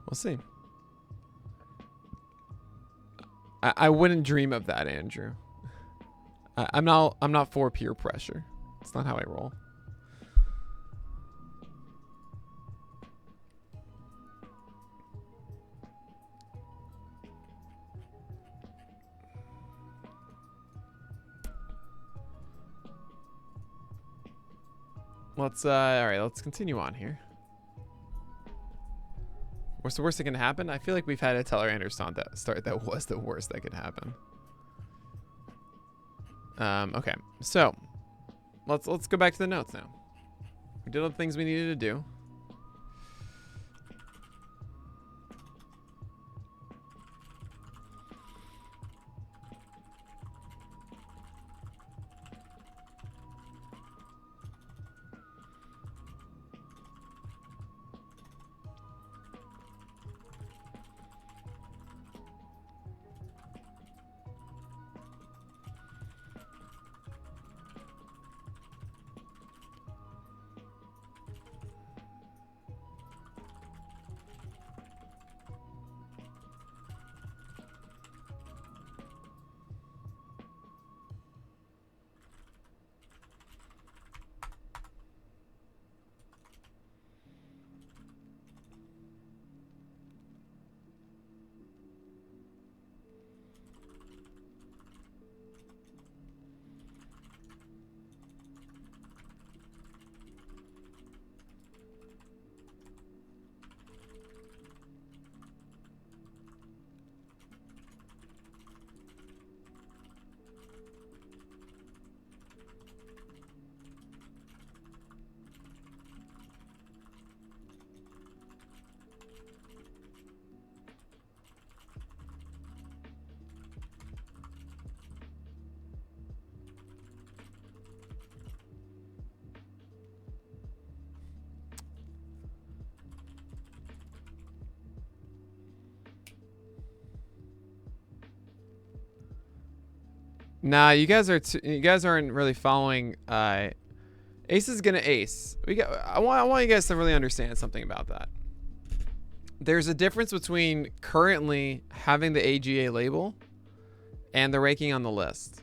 Speaker 1: We'll see. I wouldn't dream of that, Andrew. I'm not for peer pressure. It's not how I roll. Let's all right, let's continue on here. What's the worst that can happen? I feel like we've had a Teller Anderson that was the worst that could happen. Okay, so let's go back to the notes now. We did all the things we needed to do. Nah, you guys aren't really following. Ace is gonna ace. I want you guys to really understand something about that. There's a difference between currently having the AGA label and the ranking on the list.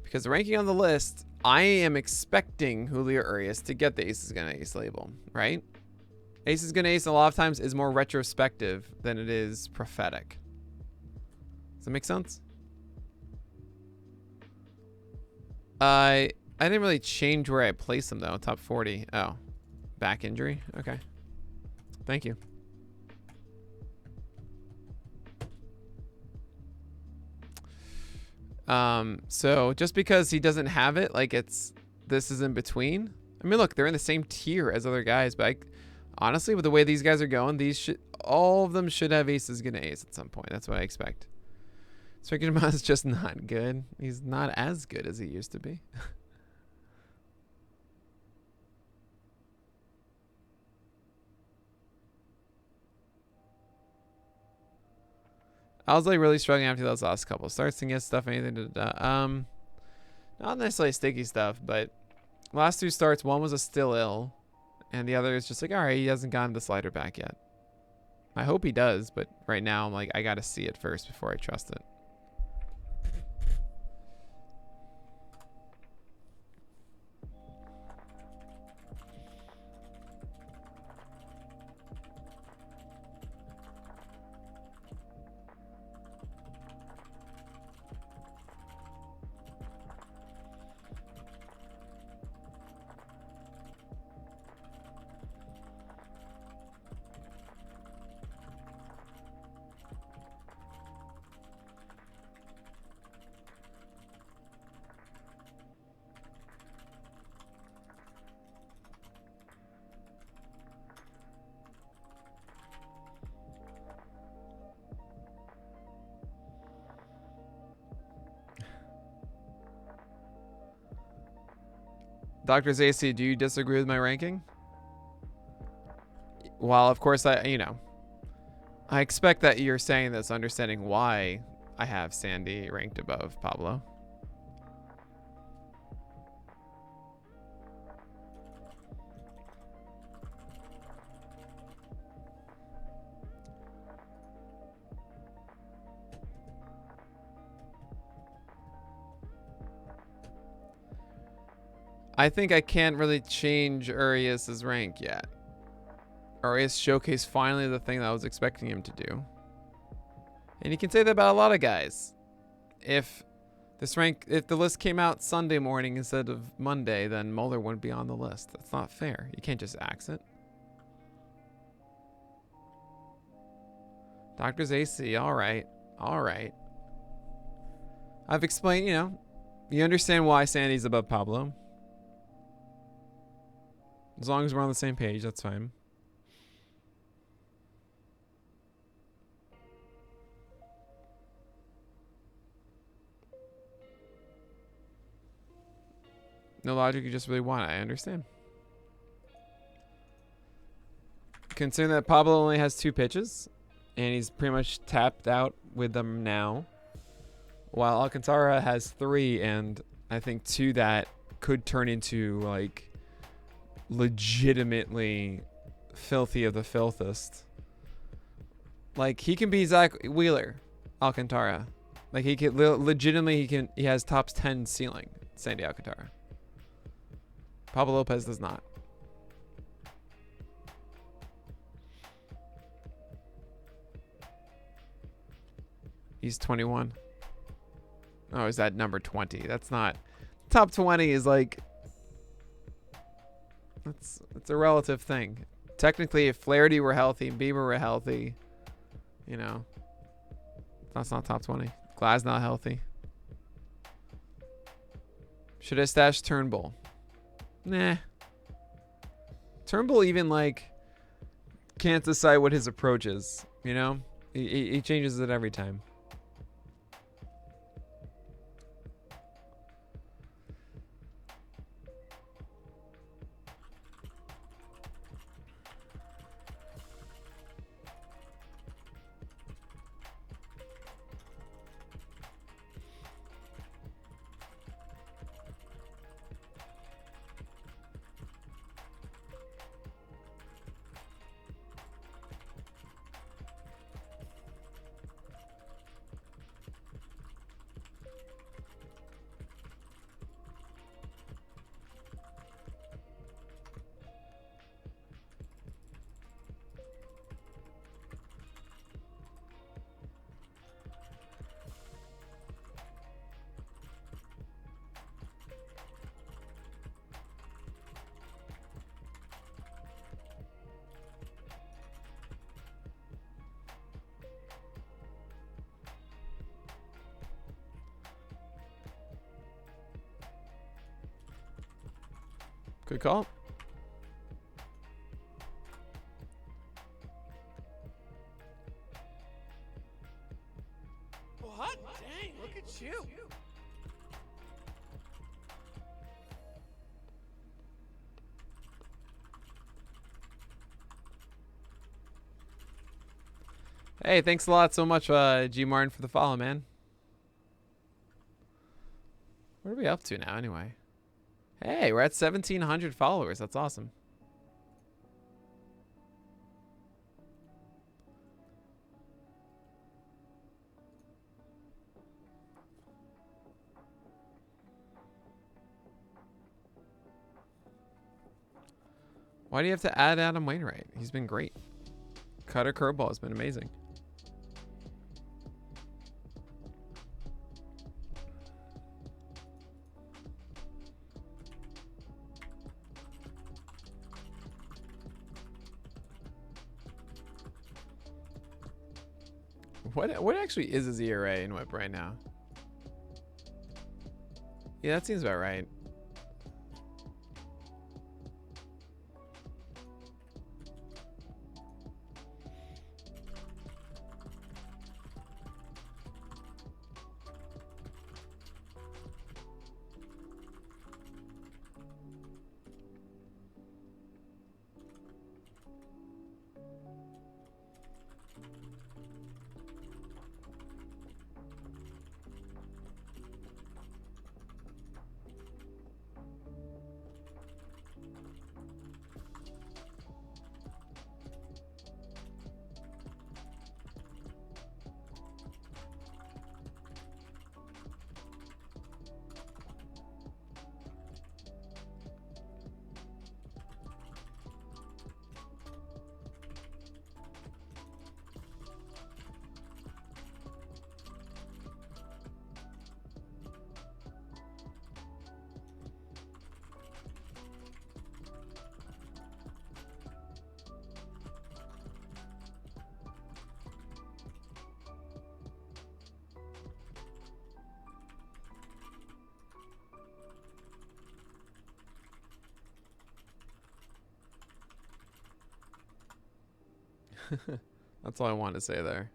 Speaker 1: Because the ranking on the list, I am expecting Julio Urias to get the Ace is gonna ace label, right? Ace is gonna ace a lot of times is more retrospective than it is prophetic. Does that make sense? I didn't really change where I placed him though. Top 40. Oh, back injury. Okay. Thank you. So just because he doesn't have it, like this is in between. I mean, look, they're in the same tier as other guys, but honestly, with the way these guys are going, all of them should have aces gonna ace at some point. That's what I expect. Stricken is just not good. He's not as good as he used to be. I was like really struggling after those last couple starts to get stuff, anything to not necessarily sticky stuff, but last two starts, one was a still ill, and the other is just like, all right, he hasn't gotten the slider back yet. I hope he does, but right now I'm like, I gotta see it first before I trust it. Dr. Zacy, do you disagree with my ranking? Well, of course, I expect that you're saying this understanding why I have Sandy ranked above Pablo. I think I can't really change Urias's rank yet. Urias showcased finally the thing that I was expecting him to do. And you can say that about a lot of guys. If the list came out Sunday morning instead of Monday, then Mueller wouldn't be on the list. That's not fair. You can't just axe it. Doctor's AC, all right. I've explained, you understand why Sandy's above Pablo. As long as we're on the same page, that's fine. No logic, you just really want it. I understand. Considering that Pablo only has 2 pitches, and he's pretty much tapped out with them now, while Alcantara has 3, and I think 2 that could turn into, like, legitimately filthy of the filthest. Like, he can be Zach Wheeler, Alcantara. Like, he can legitimately, he has top 10 ceiling, Sandy Alcantara. Pablo Lopez does not. He's 21. Oh, is that number 20? That's not. Top 20 is like. It's a relative thing. Technically, if Flaherty were healthy and Bieber were healthy, that's not top 20. Glass not healthy. Should I stash Turnbull? Nah. Turnbull even can't decide what his approach is. He changes it every time. Good call.
Speaker 3: What? Dang, look at you.
Speaker 1: Hey, thanks a lot so much, G Martin, for the follow, man. What are we up to now, anyway? Hey, we're at 1,700 followers. That's awesome. Why do you have to add Adam Wainwright? He's been great. Cutter curveball has been amazing. What actually is his ERA in WHIP right now? Yeah, that seems about right. That's all I wanted to say there.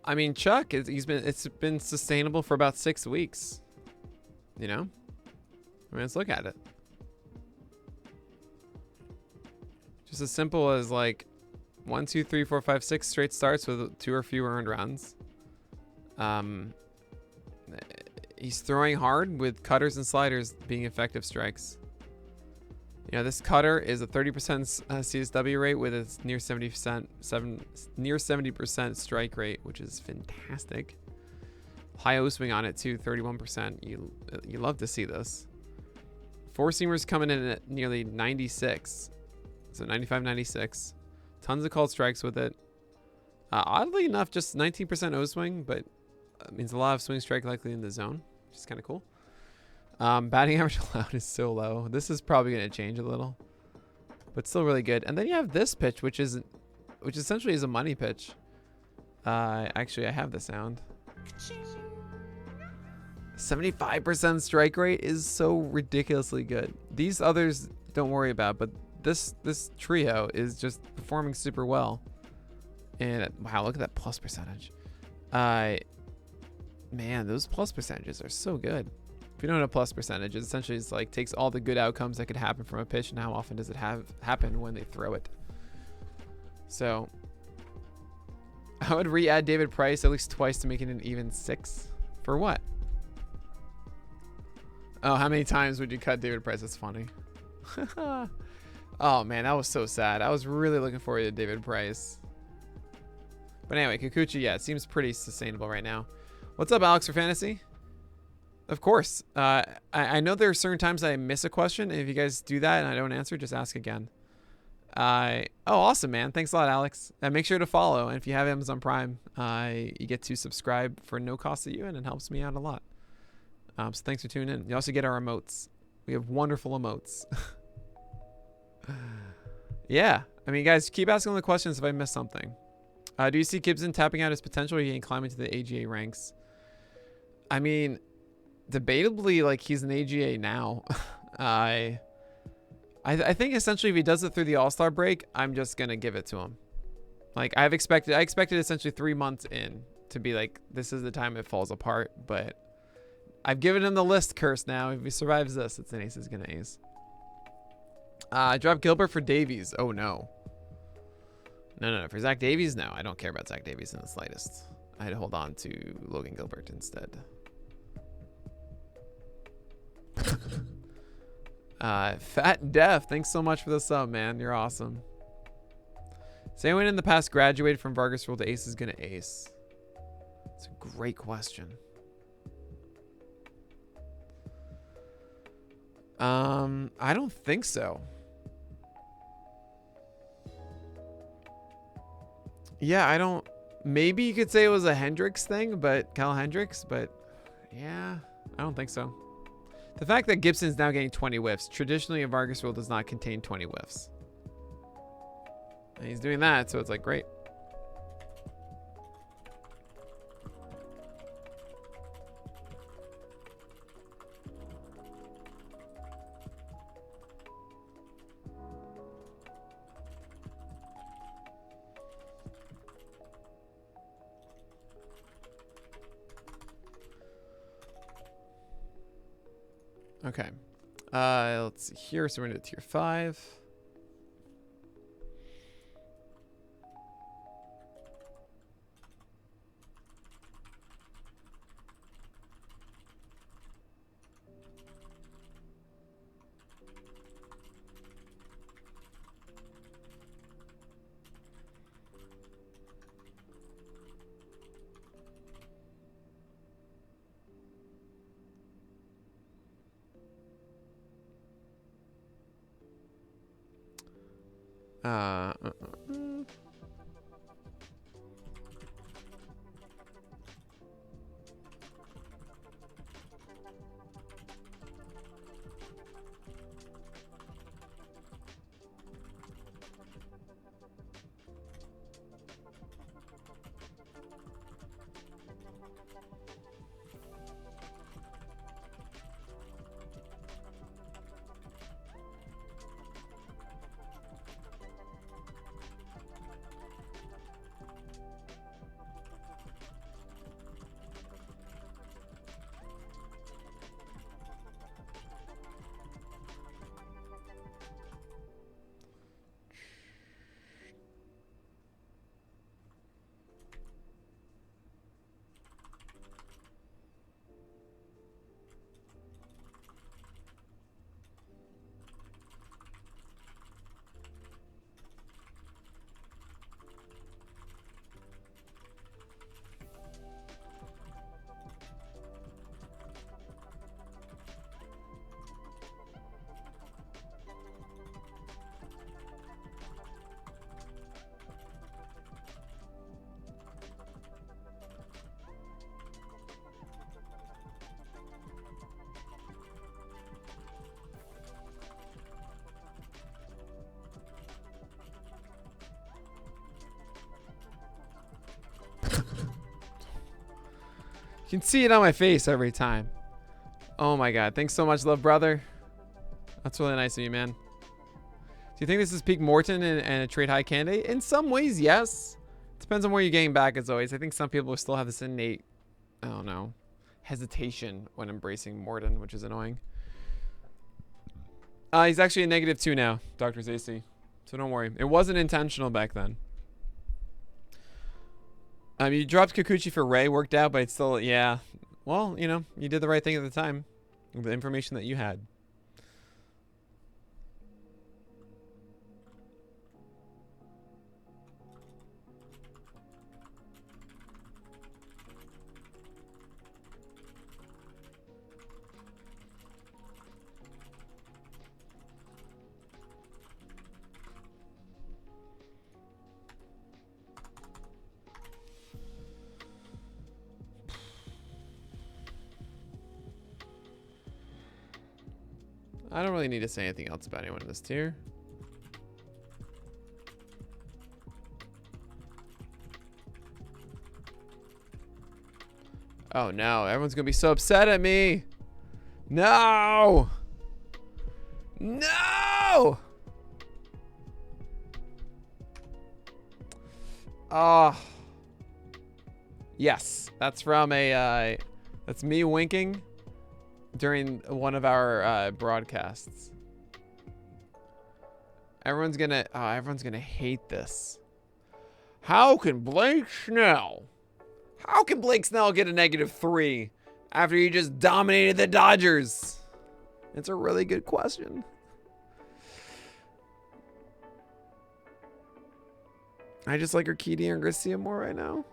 Speaker 1: I mean, Chuck, it's been sustainable for about 6 weeks. You know? I mean, let's look at it. Just as simple as like 1, 2, 3, 4, 5, 6 straight starts with 2 or fewer earned runs. He's throwing hard with cutters and sliders being effective strikes. You know, this cutter is a 30% CSW rate with its near 70% strike rate, which is fantastic. High O swing on it too, 31%. You love to see this. Four seamers coming in at nearly 96, so 95, 96. Tons of called strikes with it. Oddly enough, just 19% O swing, but means a lot of swing strike likely in the zone, which is kind of cool. Batting average allowed is so low. This is probably going to change a little, but still really good. And then you have this pitch, which essentially is a money pitch. Actually, I have the sound. 75% strike rate is so ridiculously good. These others don't worry about, but this trio is just performing super well. And wow, look at that plus percentage. Man, those plus percentages are so good. If you don't know what a plus percentage is, essentially it's like takes all the good outcomes that could happen from a pitch and how often does it happen when they throw it. So I would re-add David Price at least twice to make it an even 6. For what? Oh, how many times would you cut David Price? That's funny. Oh man, that was so sad. I was really looking forward to David Price. But anyway, Kikuchi, yeah, it seems pretty sustainable right now. What's up, Alex for Fantasy? Of course. I know there are certain times I miss a question. And if you guys do that and I don't answer, just ask again. Oh, awesome, man. Thanks a lot, Alex. Make sure to follow. And if you have Amazon Prime, you get to subscribe for no cost to you, and it helps me out a lot. So thanks for tuning in. You also get our emotes. We have wonderful emotes. Yeah. I mean, guys, keep asking the questions if I missed something. Do you see Gibson tapping out his potential, or he ain't climbing to the AGA ranks? I mean, debatably, like, he's an AGA now. I think essentially if he does it through the All-Star break, I'm just gonna give it to him. Like, I expected essentially 3 months in to be like, this is the time it falls apart, but I've given him the list curse now. If he survives this, it's an ace is gonna ace. Drop Gilbert for Davies. Oh no. No. For Zach Davies, no. I don't care about Zach Davies in the slightest. I'd hold on to Logan Gilbert instead. Fat Def, thanks so much for the sub, man. You're awesome. Has anyone in the past graduated from Vargas Rule to ace is gonna ace? It's a great question. I don't think so. Yeah, I don't. Maybe you could say it was a Hendricks thing, but Cal Hendricks, but yeah, I don't think so. The fact that Gibson's now getting 20 whiffs. Traditionally, a Vargas rule does not contain 20 whiffs. And he's doing that, so it's like, great. Okay. Let's see here. So we're into tier 5. You can see it on my face every time. Oh my god. Thanks so much, love brother. That's really nice of you, man. Do you think this is peak Morton and a trade high candidate? In some ways, yes. Depends on where you're getting back, as always. I think some people still have this innate, I don't know, hesitation when embracing Morton, which is annoying. He's actually a -2 now, Dr. Zacy. So don't worry. It wasn't intentional back then. You dropped Kikuchi for Ray, worked out, but it's still, yeah. Well, you know, you did the right thing at the time. With the information that you had. I don't really need to say anything else about anyone in this tier. Oh no, everyone's gonna be so upset at me. No! No! Oh. Yes, that's from a, that's me winking during one of our broadcasts. Everyone's gonna hate this. How can Blake Snell get a -3 after he just dominated the Dodgers? It's a really good question. I just like Urquidy and Garcia more right now.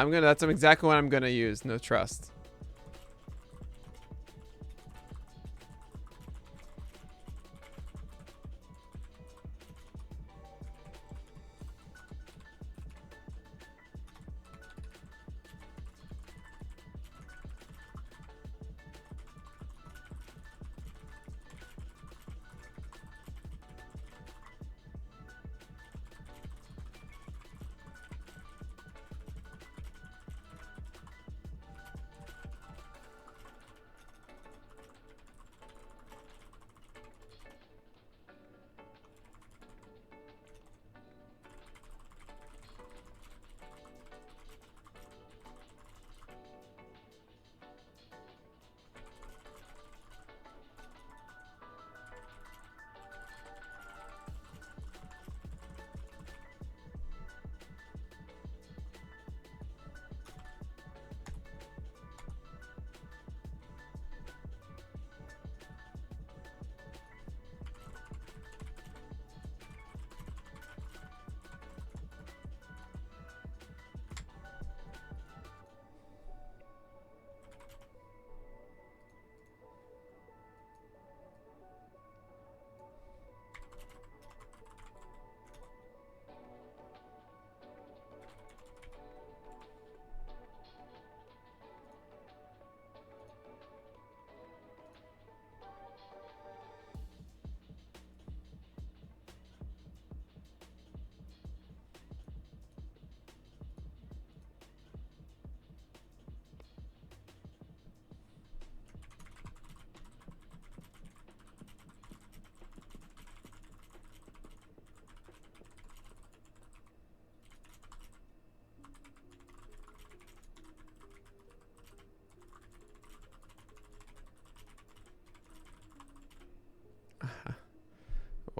Speaker 1: That's exactly what I'm gonna use. No trust.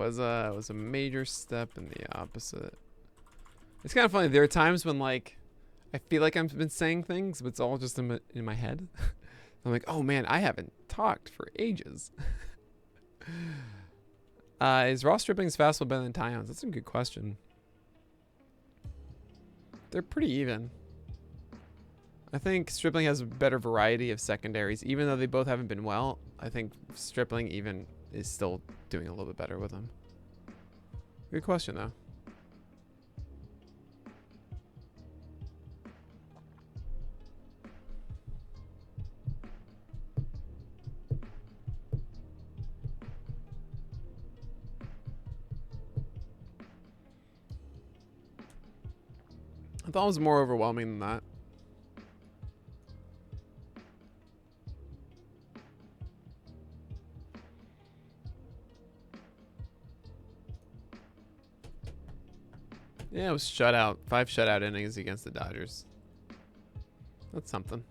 Speaker 1: was a major step in the opposite. It's kind of funny. There are times when like I feel like I've been saying things, but it's all just in my head. I'm like, oh man, I haven't talked for ages. Is Ross Stripling's fastball better than Tyon's? That's a good question. They're pretty even. I think Stripling has a better variety of secondaries. Even though they both haven't been well, I think Stripling even is still doing a little bit better with them. Good question, though. I thought it was more overwhelming than that. Yeah, it was shutout. 5 shutout innings against the Dodgers. That's something.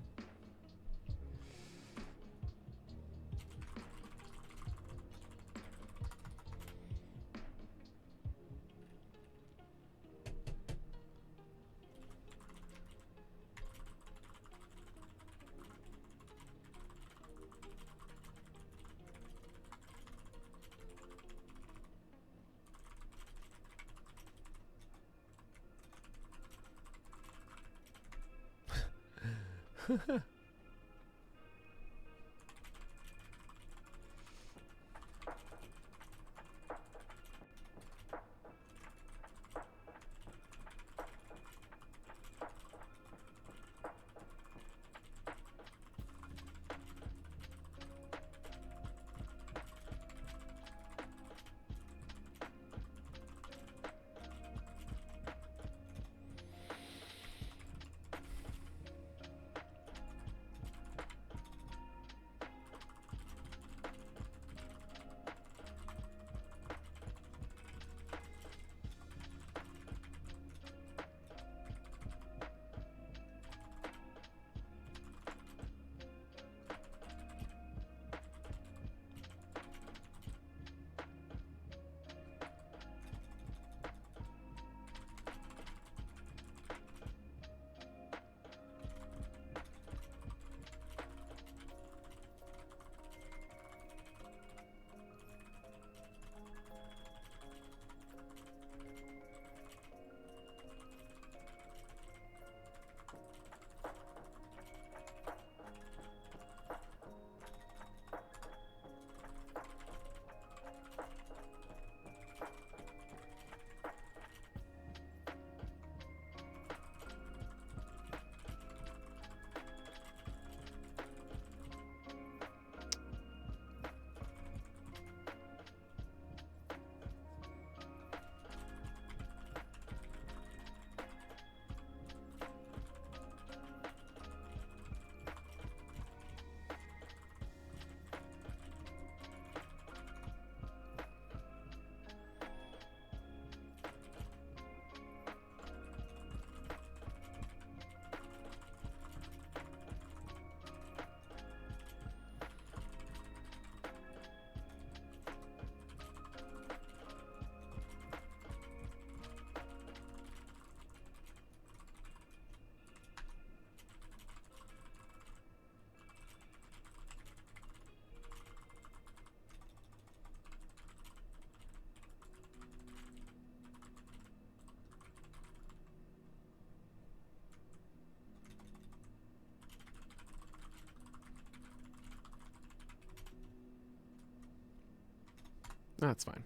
Speaker 1: That's fine.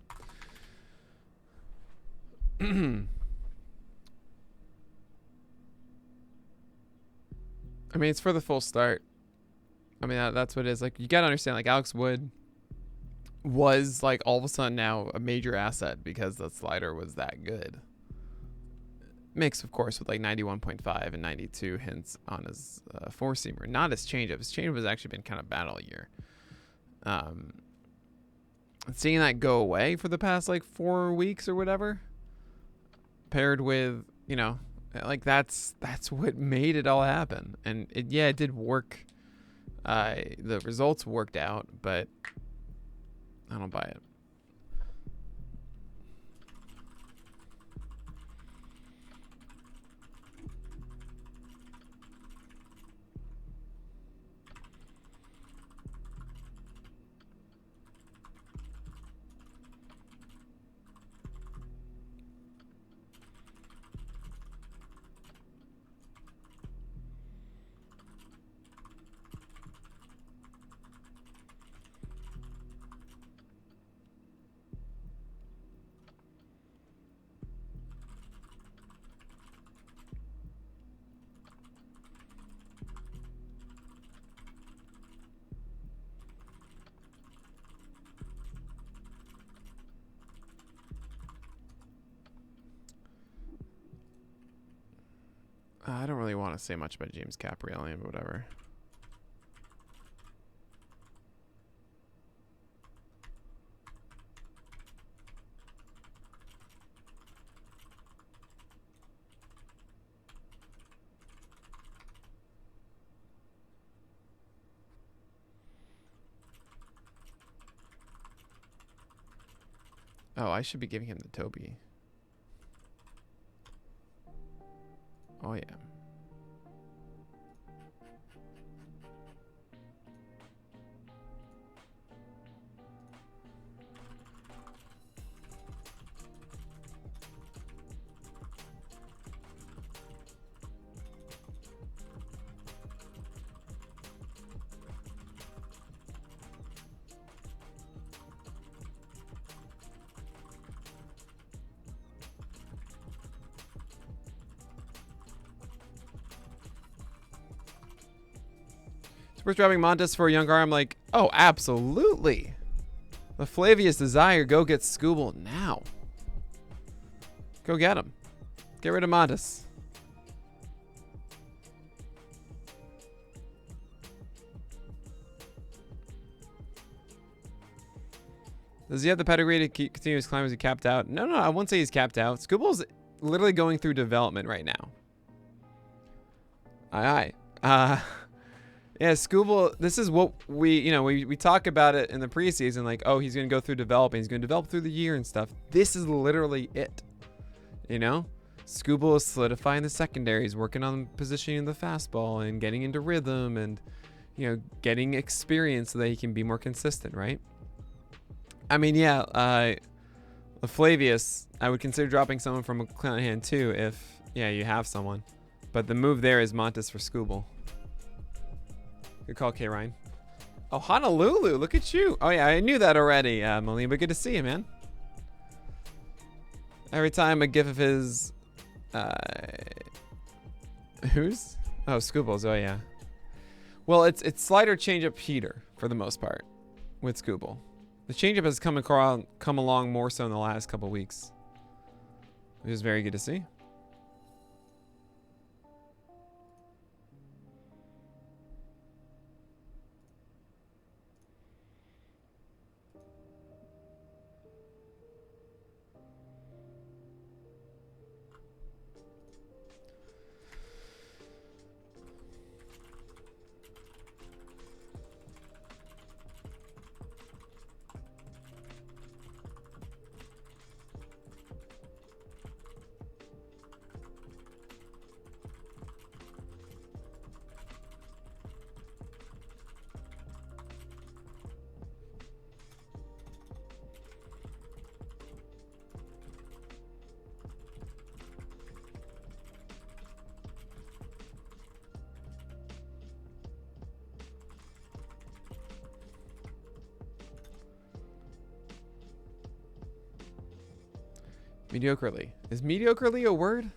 Speaker 1: I mean, it's for the full start. I mean, that's what it is. Like, you gotta understand, like, Alex Wood was, like, all of a sudden now a major asset because the slider was that good. Mixed, of course, with, like, 91.5 and 92 hints on his four-seamer. Not his changeup. His changeup has actually been kind of bad all year. Seeing that go away for the past, like, 4 weeks or whatever, paired with, you know, like, that's what made it all happen. And it did work. The results worked out, but I don't buy it. I don't really want to say much about James Caprielli, but whatever. Oh, I should be giving him the Toby. Oh, yeah. Spurs dropping Montes for a young arm, like, oh, absolutely. The Flavius desire, go get Scooble now. Go get him. Get rid of Montes. Does he have the pedigree to continue his climb? Is he capped out? No, I won't say he's capped out. Scooble's literally going through development right now. Aye. Yeah, Scooble, this is what we talk about it in the preseason, like, oh, he's going to go through developing. He's going to develop through the year and stuff. This is literally it. You know? Scooble is solidifying the secondaries, working on positioning the fastball and getting into rhythm and, getting experience so that he can be more consistent, right? I mean, yeah, Flavius, I would consider dropping someone from McClanahan too if, you have someone. But the move there is Montes for Scooble. Good call, K. Ryan. Oh, Honolulu, look at you. Oh, yeah, I knew that already, Moline, but good to see you, man. Every time a gif of his... whose? Oh, Scooble's, oh, yeah. Well, it's slider changeup heater, for the most part, with Scooble. The changeup has come along more so in the last couple weeks, which is very good to see. Mediocrely. Is mediocrely a word?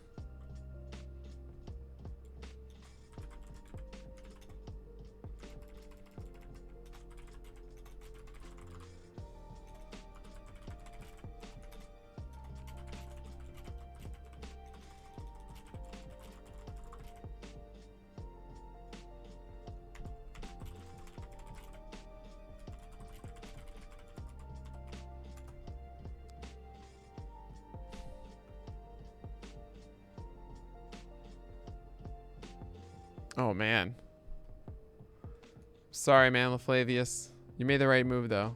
Speaker 1: Oh, man. Sorry, man, LaFlavius. You made the right move, though.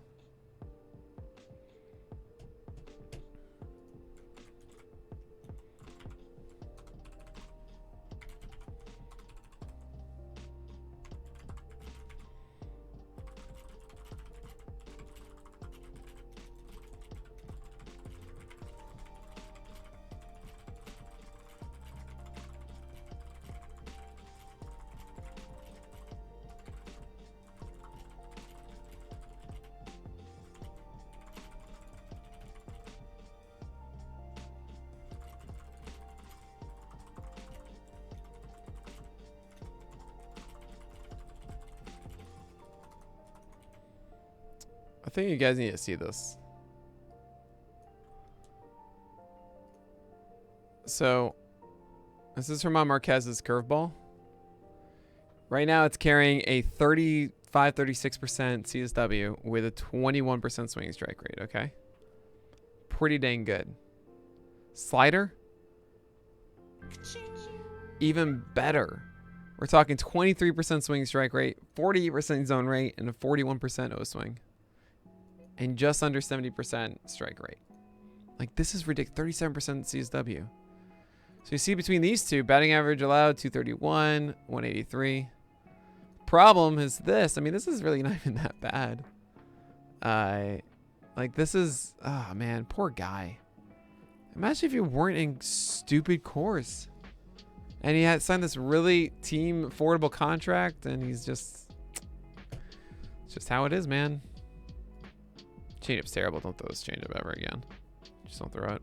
Speaker 1: I think you guys need to see this. So, This is Herman Marquez's curveball. Right now it's carrying a 36% CSW with a 21% swinging strike rate, okay? Pretty dang good. Slider? Even better. We're talking 23% swinging strike rate, 48% zone rate, and a 41% O swing. And just under 70% strike rate. Like, this is ridiculous. 37% CSW. So you see between these two, batting average allowed 231, 183. Problem is this. I mean, this is really not even that bad. Like, this is, oh man, poor guy. Imagine if you weren't in stupid course. And he had signed this really team affordable contract, and he's just, it's just how it is, man. Changeup's terrible. Don't throw this changeup ever again. Just don't throw it.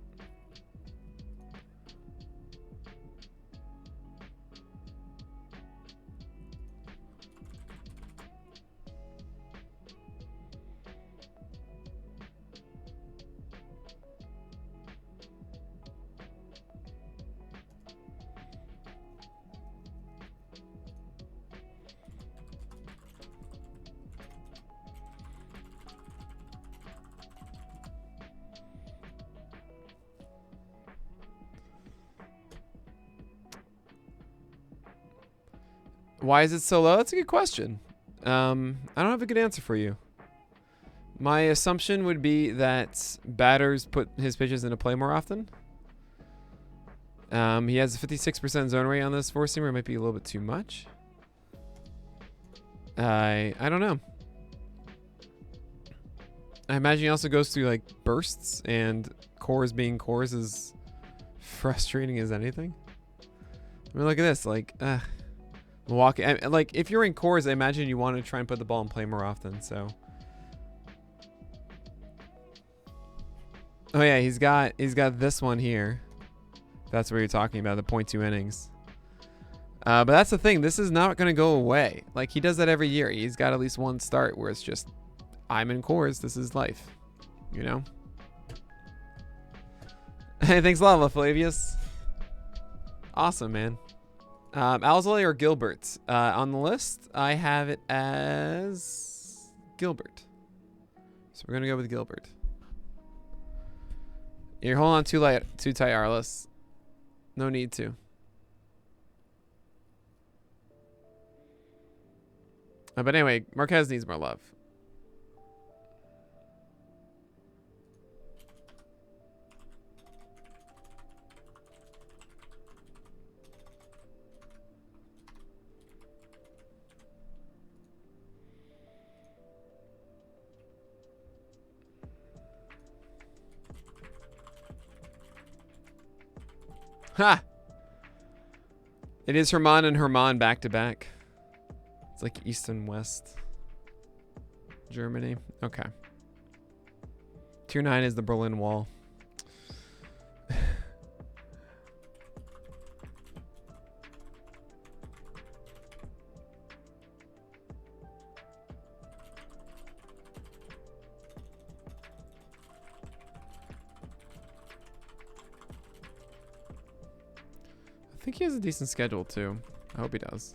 Speaker 1: Why is it so low? That's a good question. I don't have a good answer for you. My assumption would be that batters put his pitches into play more often. He has a 56% zone rate on this four-seamer. It might be a little bit too much. I don't know. I imagine he also goes through like bursts, and cores being cores is frustrating as anything. I mean, look at this. Like, Milwaukee, like if you're in cores, I imagine you want to try and put the ball in play more often. So, oh yeah, he's got this one here. That's what you're talking about, the .2 innings. But that's the thing. This is not going to go away. Like, he does that every year. He's got at least one start where it's just, I'm in cores. This is life, you know. Hey, thanks a lot, Flavius. Awesome, man. Alzolay or Gilbert? On the list, I have it as Gilbert. So we're going to go with Gilbert. You're holding on too tight, Arliss. No need to. But anyway, Marquez needs more love. Ha! It is Herman and Herman back to back. It's like East and West. Germany. Okay. Tier 9 is the Berlin Wall. I think he has a decent schedule too. I hope he does.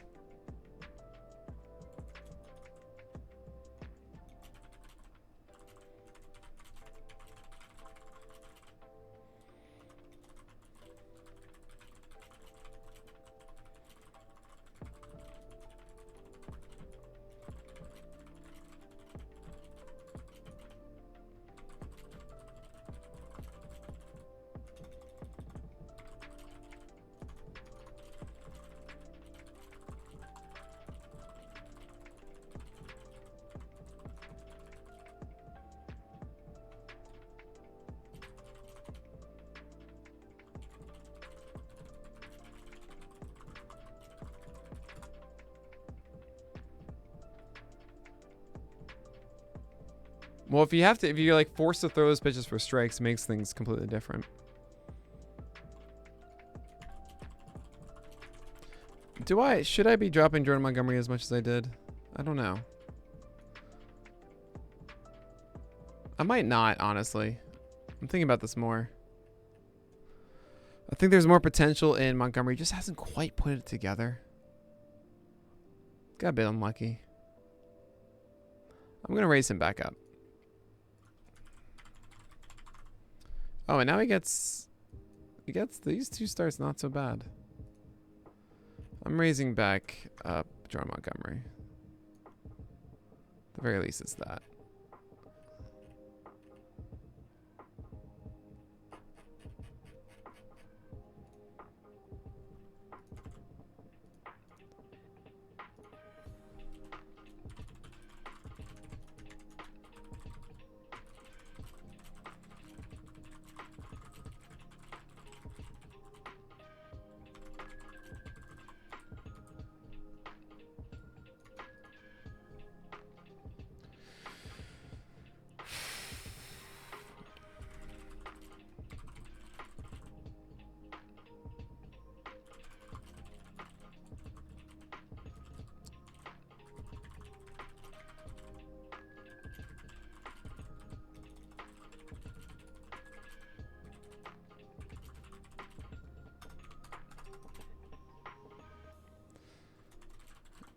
Speaker 1: Well, if you're like forced to throw those pitches for strikes, it makes things completely different. Should I be dropping Jordan Montgomery as much as I did? I don't know. I might not, honestly. I'm thinking about this more. I think there's more potential in Montgomery. He just hasn't quite put it together. Got a bit unlucky. I'm going to raise him back up. Oh, and now he gets these 2 stars, not so bad. I'm raising back up John Montgomery. At the very least, it's that.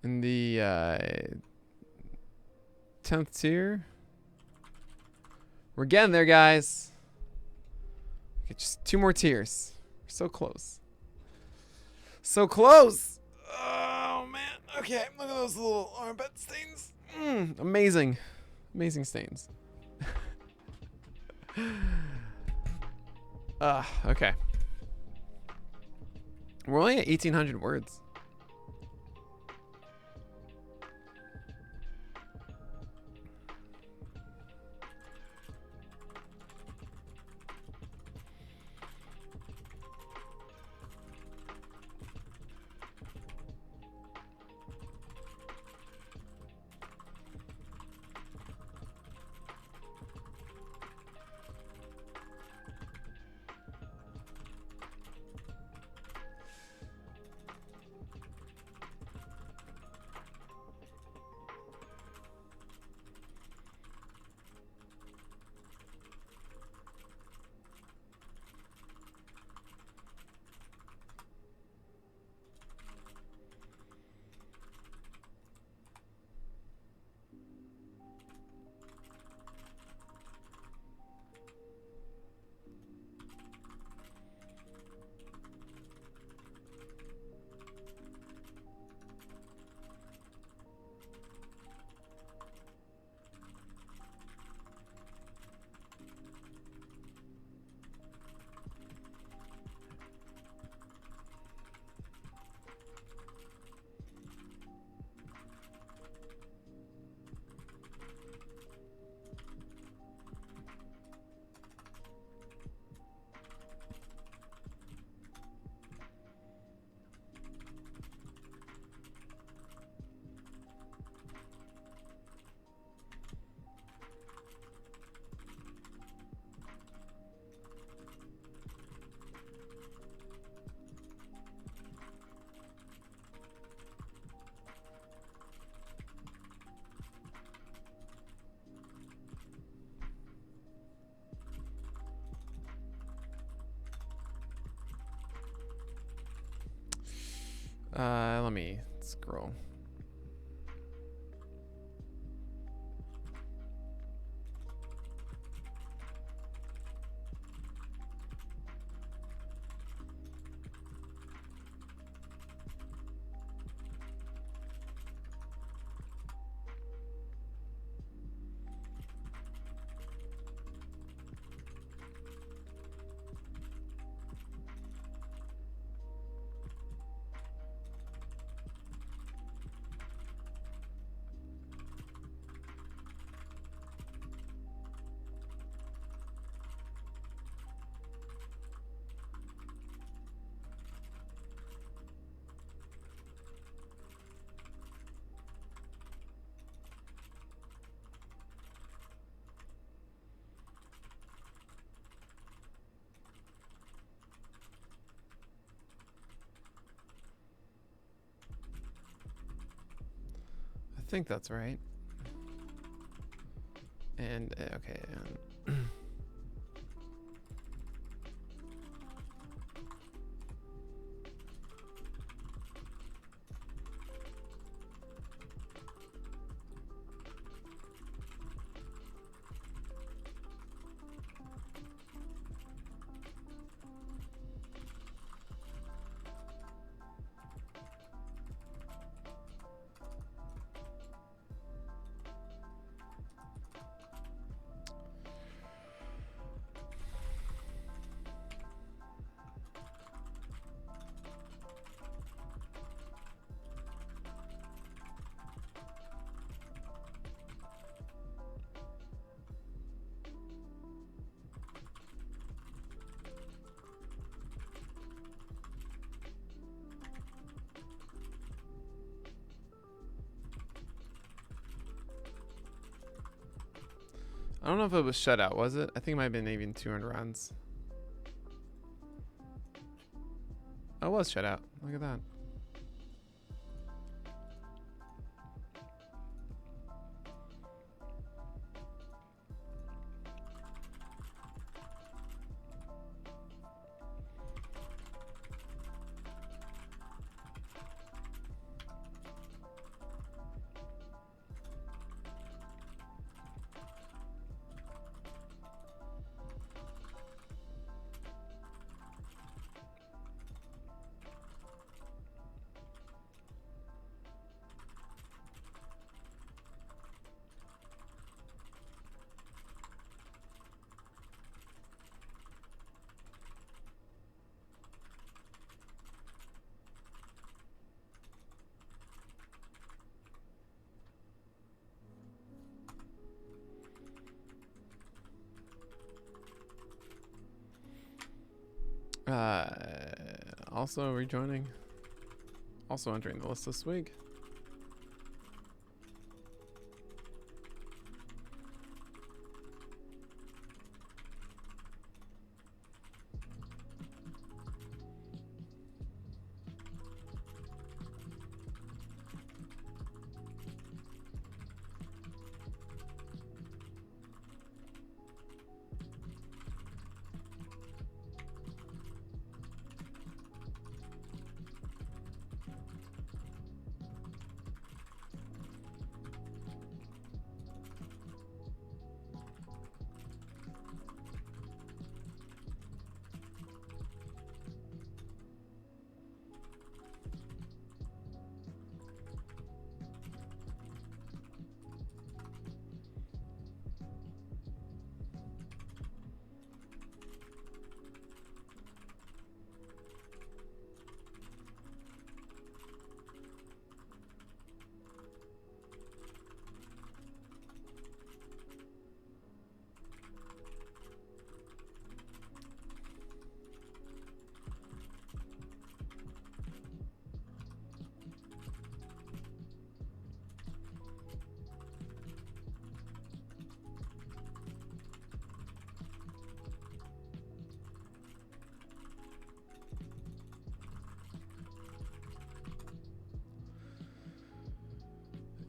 Speaker 1: In the 10th tier. We're getting there, guys. Okay, just 2 more tiers. We're so close. So close. Oh, man. Okay, look at those little armpit stains. Amazing. Amazing stains. Okay. We're only at 1,800 words. Let me scroll. I think that's right. And okay,
Speaker 4: don't know if it was shutout, was it? I think it might have been even 200 runs. Oh, it was shutout. Look at that. Also rejoining. Also entering the list this week.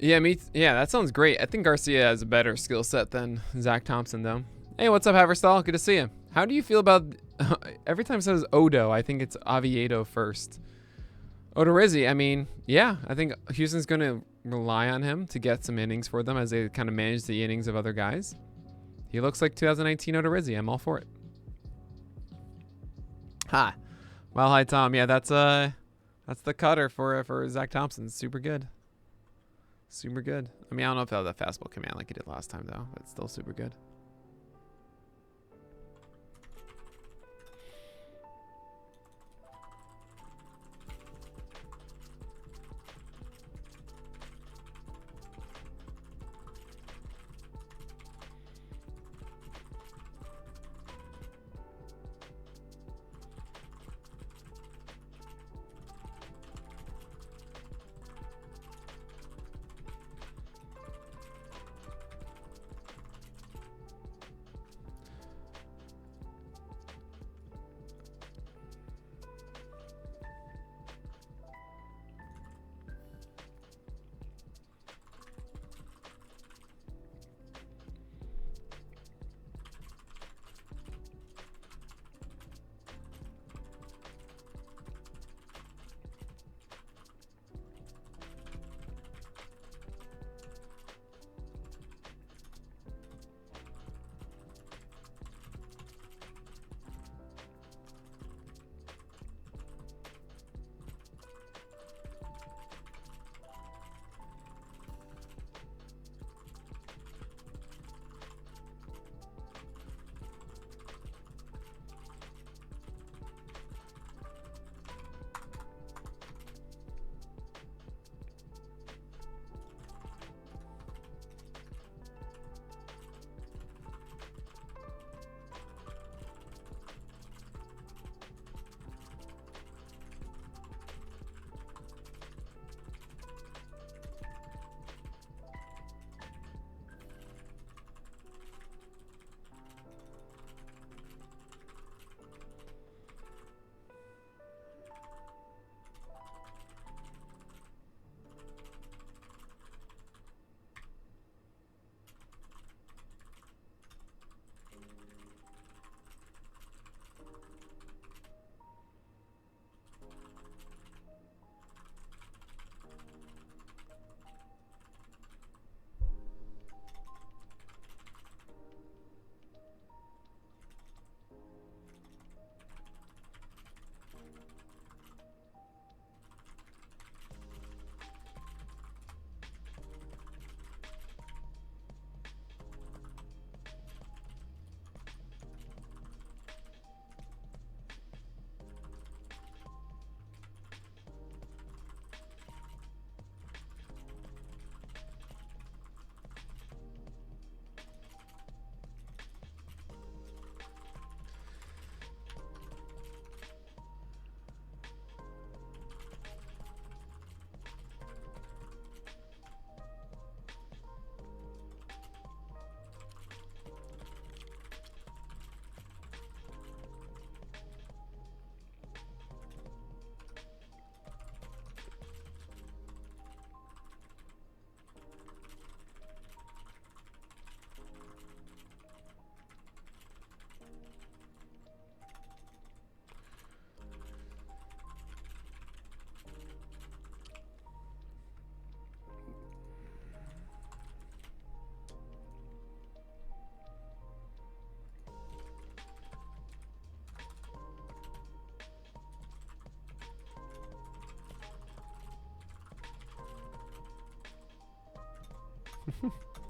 Speaker 4: Yeah, yeah, that sounds great. I think Garcia has a better skill set than Zach Thompson, though. Hey, what's up, Haverstall? Good to see you. How do you feel about... every time it says Odo, I think it's Oviedo first. Odorizzi, I mean, yeah, I think Houston's going to rely on him to get some innings for them as they kind of manage the innings of other guys. He looks like 2019 Odorizzi. I'm all for it. Ha. Well, hi, Tom. Yeah, that's the cutter for Zach Thompson. Super good. Super good. I mean, I don't know if he'll have that fastball command like he did last time, though. But it's still super good.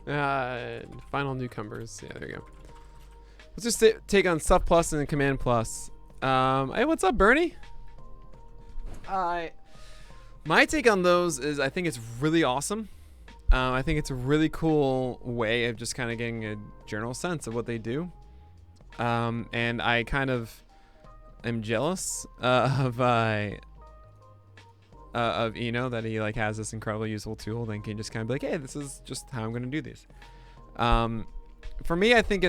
Speaker 4: Final newcomers. Yeah, there you go. Let's just take on Stuff Plus and Command Plus. Hey, what's up, Bernie? My take on those is I think it's really awesome. I think it's a really cool way of just kind of getting a general sense of what they do. And I kind of am jealous of Eno, that he like has this incredibly useful tool and can just kind of be like, hey, this is just how I'm going to do these. For me, I think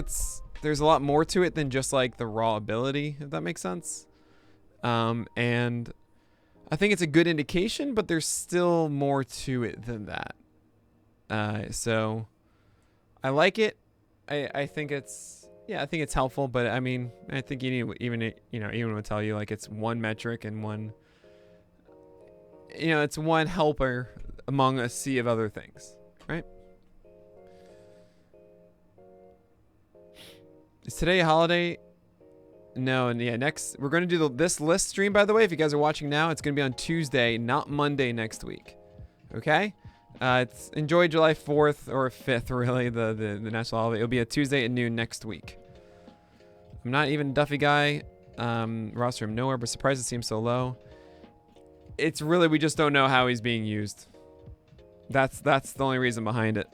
Speaker 4: there's a lot more to it than just like the raw ability, if that makes sense. And I think it's a good indication, but there's still more to it than that. So I like it. I think it's helpful, but I mean, I think even would tell you like it's one metric and one, it's one helper among a sea of other things, right? Is today a holiday? No, and yeah, next we're going to do this list stream, by the way. If you guys are watching now, it's going to be on Tuesday, not Monday next week. Okay? It's enjoy July 4th or 5th, really, the national holiday. It'll be a Tuesday at noon next week. I'm not even a Duffy guy. Roster him nowhere, but surprised to see him so low. It's really, we just don't know how he's being used. That's the only reason behind it.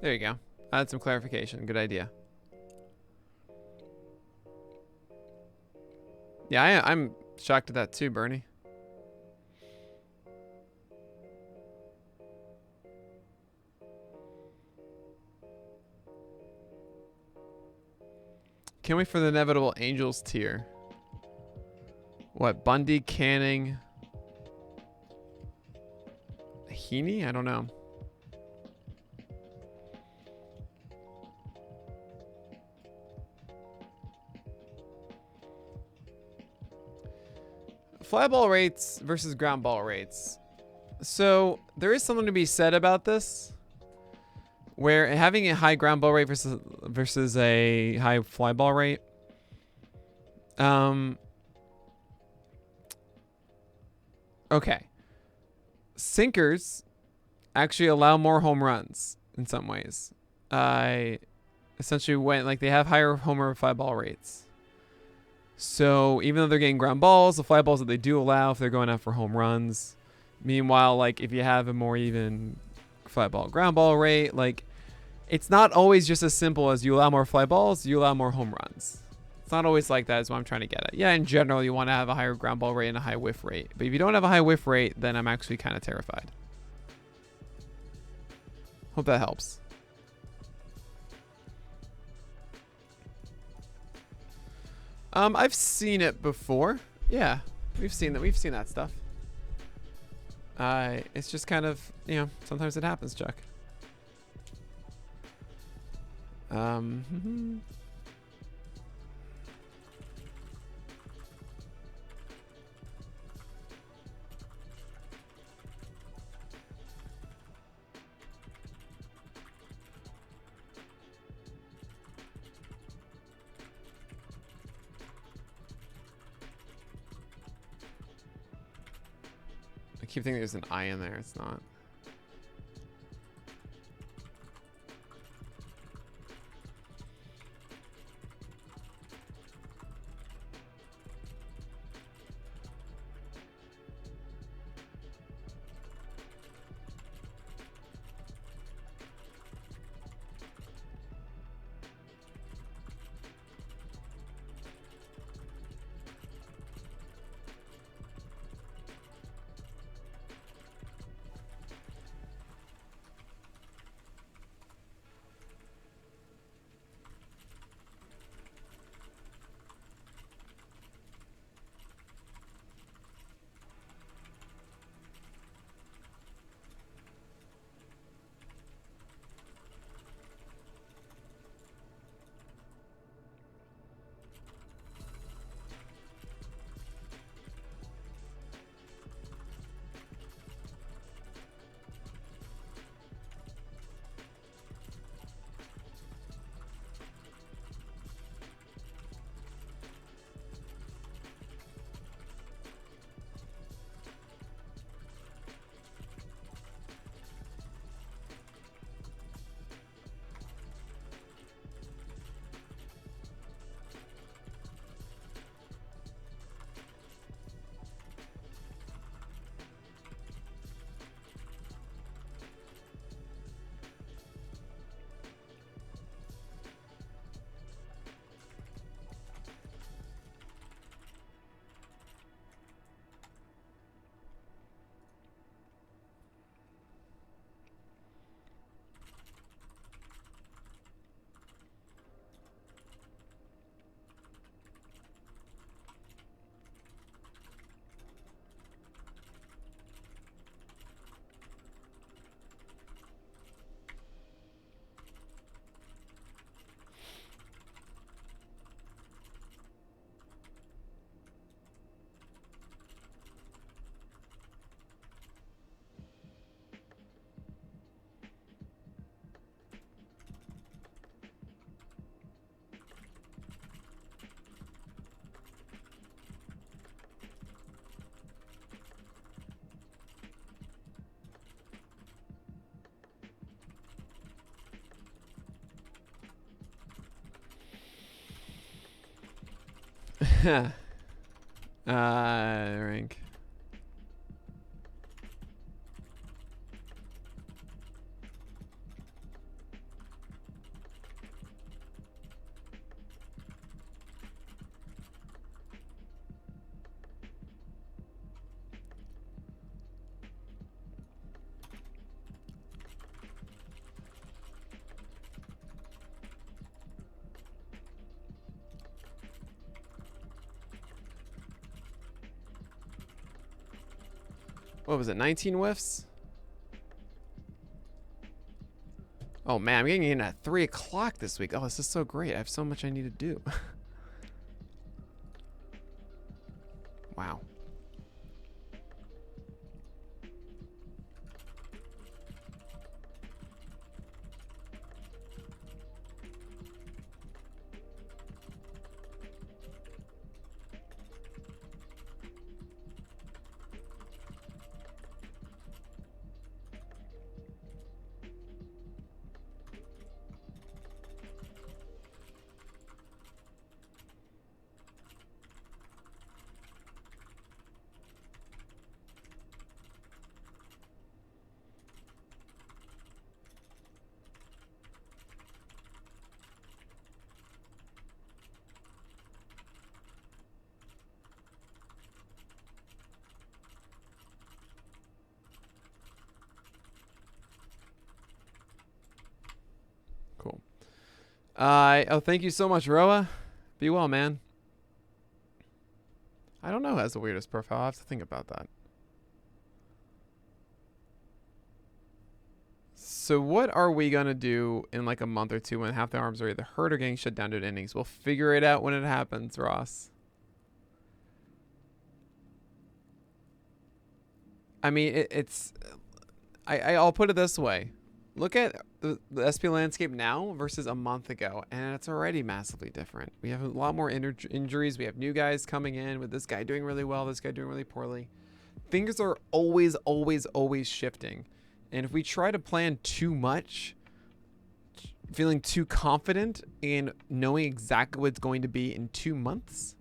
Speaker 4: There you go. I had some clarification. Good idea. Yeah, I'm shocked at that too, Bernie. Can't wait for the inevitable Angels tier. What, Bundy, Canning, Heaney? I don't know. Fly ball rates versus ground ball rates. So there is something to be said about this, where having a high ground ball rate versus a high fly ball rate. Okay. Sinkers actually allow more home runs in some ways. Essentially, when they have higher homer fly ball rates. So even though they're getting ground balls, the fly balls that they do allow if they're going out for home runs. Meanwhile, if you have a more even fly ball ground ball rate, it's not always just as simple as you allow more fly balls, you allow more home runs. It's not always like that is what I'm trying to get at. Yeah, in general, you want to have a higher ground ball rate and a high whiff rate. But if you don't have a high whiff rate, then I'm actually kind of terrified. Hope that helps. I've seen it before. Yeah, we've seen that stuff. It's just kind of, sometimes it happens, Chuck. I keep thinking there's an I in there. It's not. Rank. What was it, 19 whiffs? Oh man, I'm getting in at 3 o'clock this week. Oh, this is so great. I have so much I need to do. Wow. Cool. Oh, thank you so much, Roa. Be well, man. I don't know who has the weirdest profile. I'll have to think about that. So what are we going to do in like a month or two when half the arms are either hurt or getting shut down to innings? We'll figure it out when it happens, Ross. I mean, I'll put it this way. Look at the SP landscape now versus a month ago, and it's already massively different. We have a lot more injuries. We have new guys coming in, with this guy doing really well, this guy doing really poorly. Things are always, always, always shifting. And if we try to plan too much, feeling too confident in knowing exactly what it's going to be in 2 months,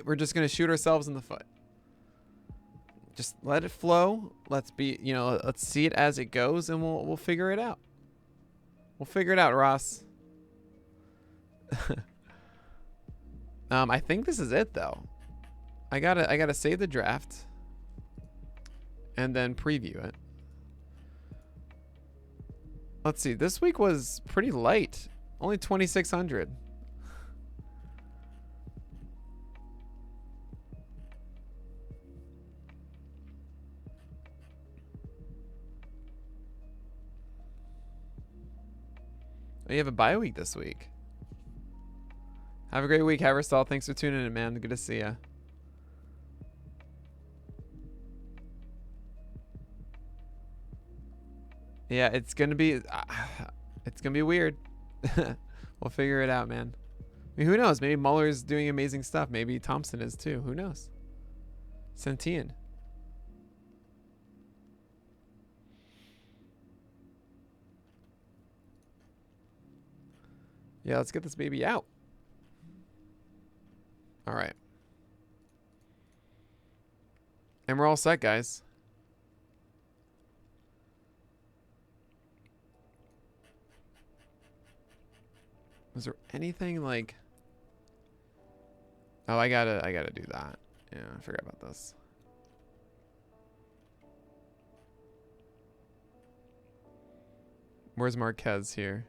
Speaker 4: we're just going to shoot ourselves in the foot. Just let it flow. Let's see it as it goes, and we'll figure it out. We'll figure it out, Ross. I think this is it though. I gotta save the draft and then preview it. Let's see. This week was pretty light. Only 2,600. You have a bye week this week. Have a great week, Haverstall. Thanks for tuning in, man. Good to see ya. Yeah, it's gonna be weird. We'll figure it out, man. I mean, who knows? Maybe Muller's doing amazing stuff. Maybe Thompson is too. Who knows? Sentient. Yeah, let's get this baby out. All right. And we're all set, guys. Was there anything like... Oh, I gotta do that. Yeah, I forgot about this. Where's Marquez here?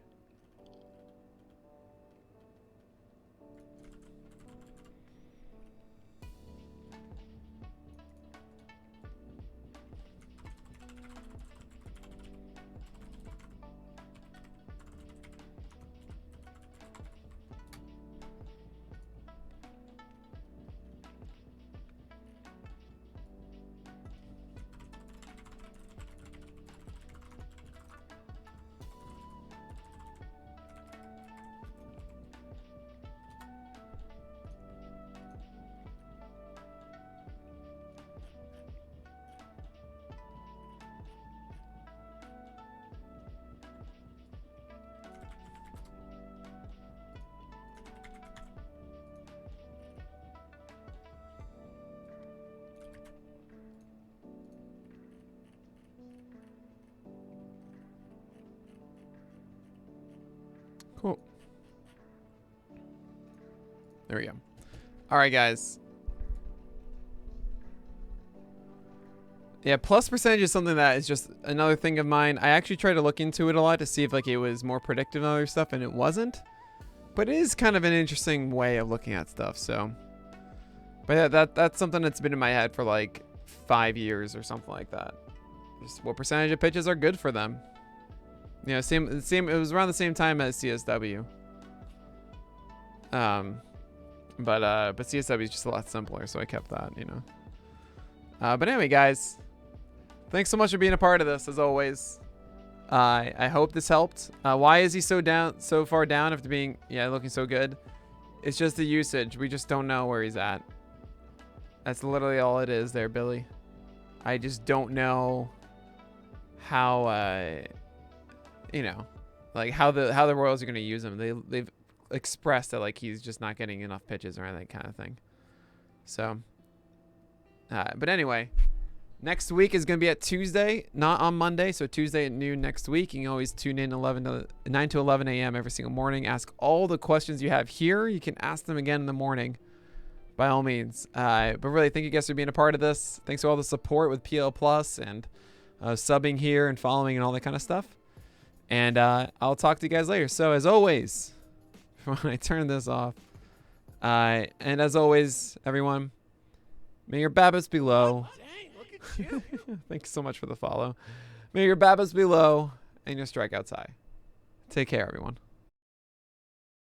Speaker 4: There we go. All right, guys. Yeah, plus percentage is something that is just another thing of mine. I actually tried to look into it a lot to see if like it was more predictive and other stuff, and it wasn't. But it is kind of an interesting way of looking at stuff. So, but yeah, that's something that's been in my head for like 5 years or something like that. Just what percentage of pitches are good for them. You know, same. It was around the same time as CSW. But CSW is just a lot simpler, so I kept that. You know. But anyway, guys, thanks so much for being a part of this, as always. I hope this helped. Why is he so far down after being, looking so good? It's just the usage. We just don't know where he's at. That's literally all it is there, Billy. I just don't know how, like how the Royals are going to use him. They've expressed that like he's just not getting enough pitches or anything kind of thing. So, but anyway. Next week is going to be at Tuesday, not on Monday. So Tuesday at noon next week. You can always tune in 9 to 11 a.m. every single morning. Ask all the questions you have here. You can ask them again in the morning, by all means. But really, thank you guys for being a part of this. Thanks for all the support with PL Plus and subbing here and following and all that kind of stuff. And I'll talk to you guys later. So as always, when I turn this off, and as always, everyone, may your BABIPs be low. Thanks so much for the follow. May your BABIPs be low and your strikeouts high. Take care, everyone.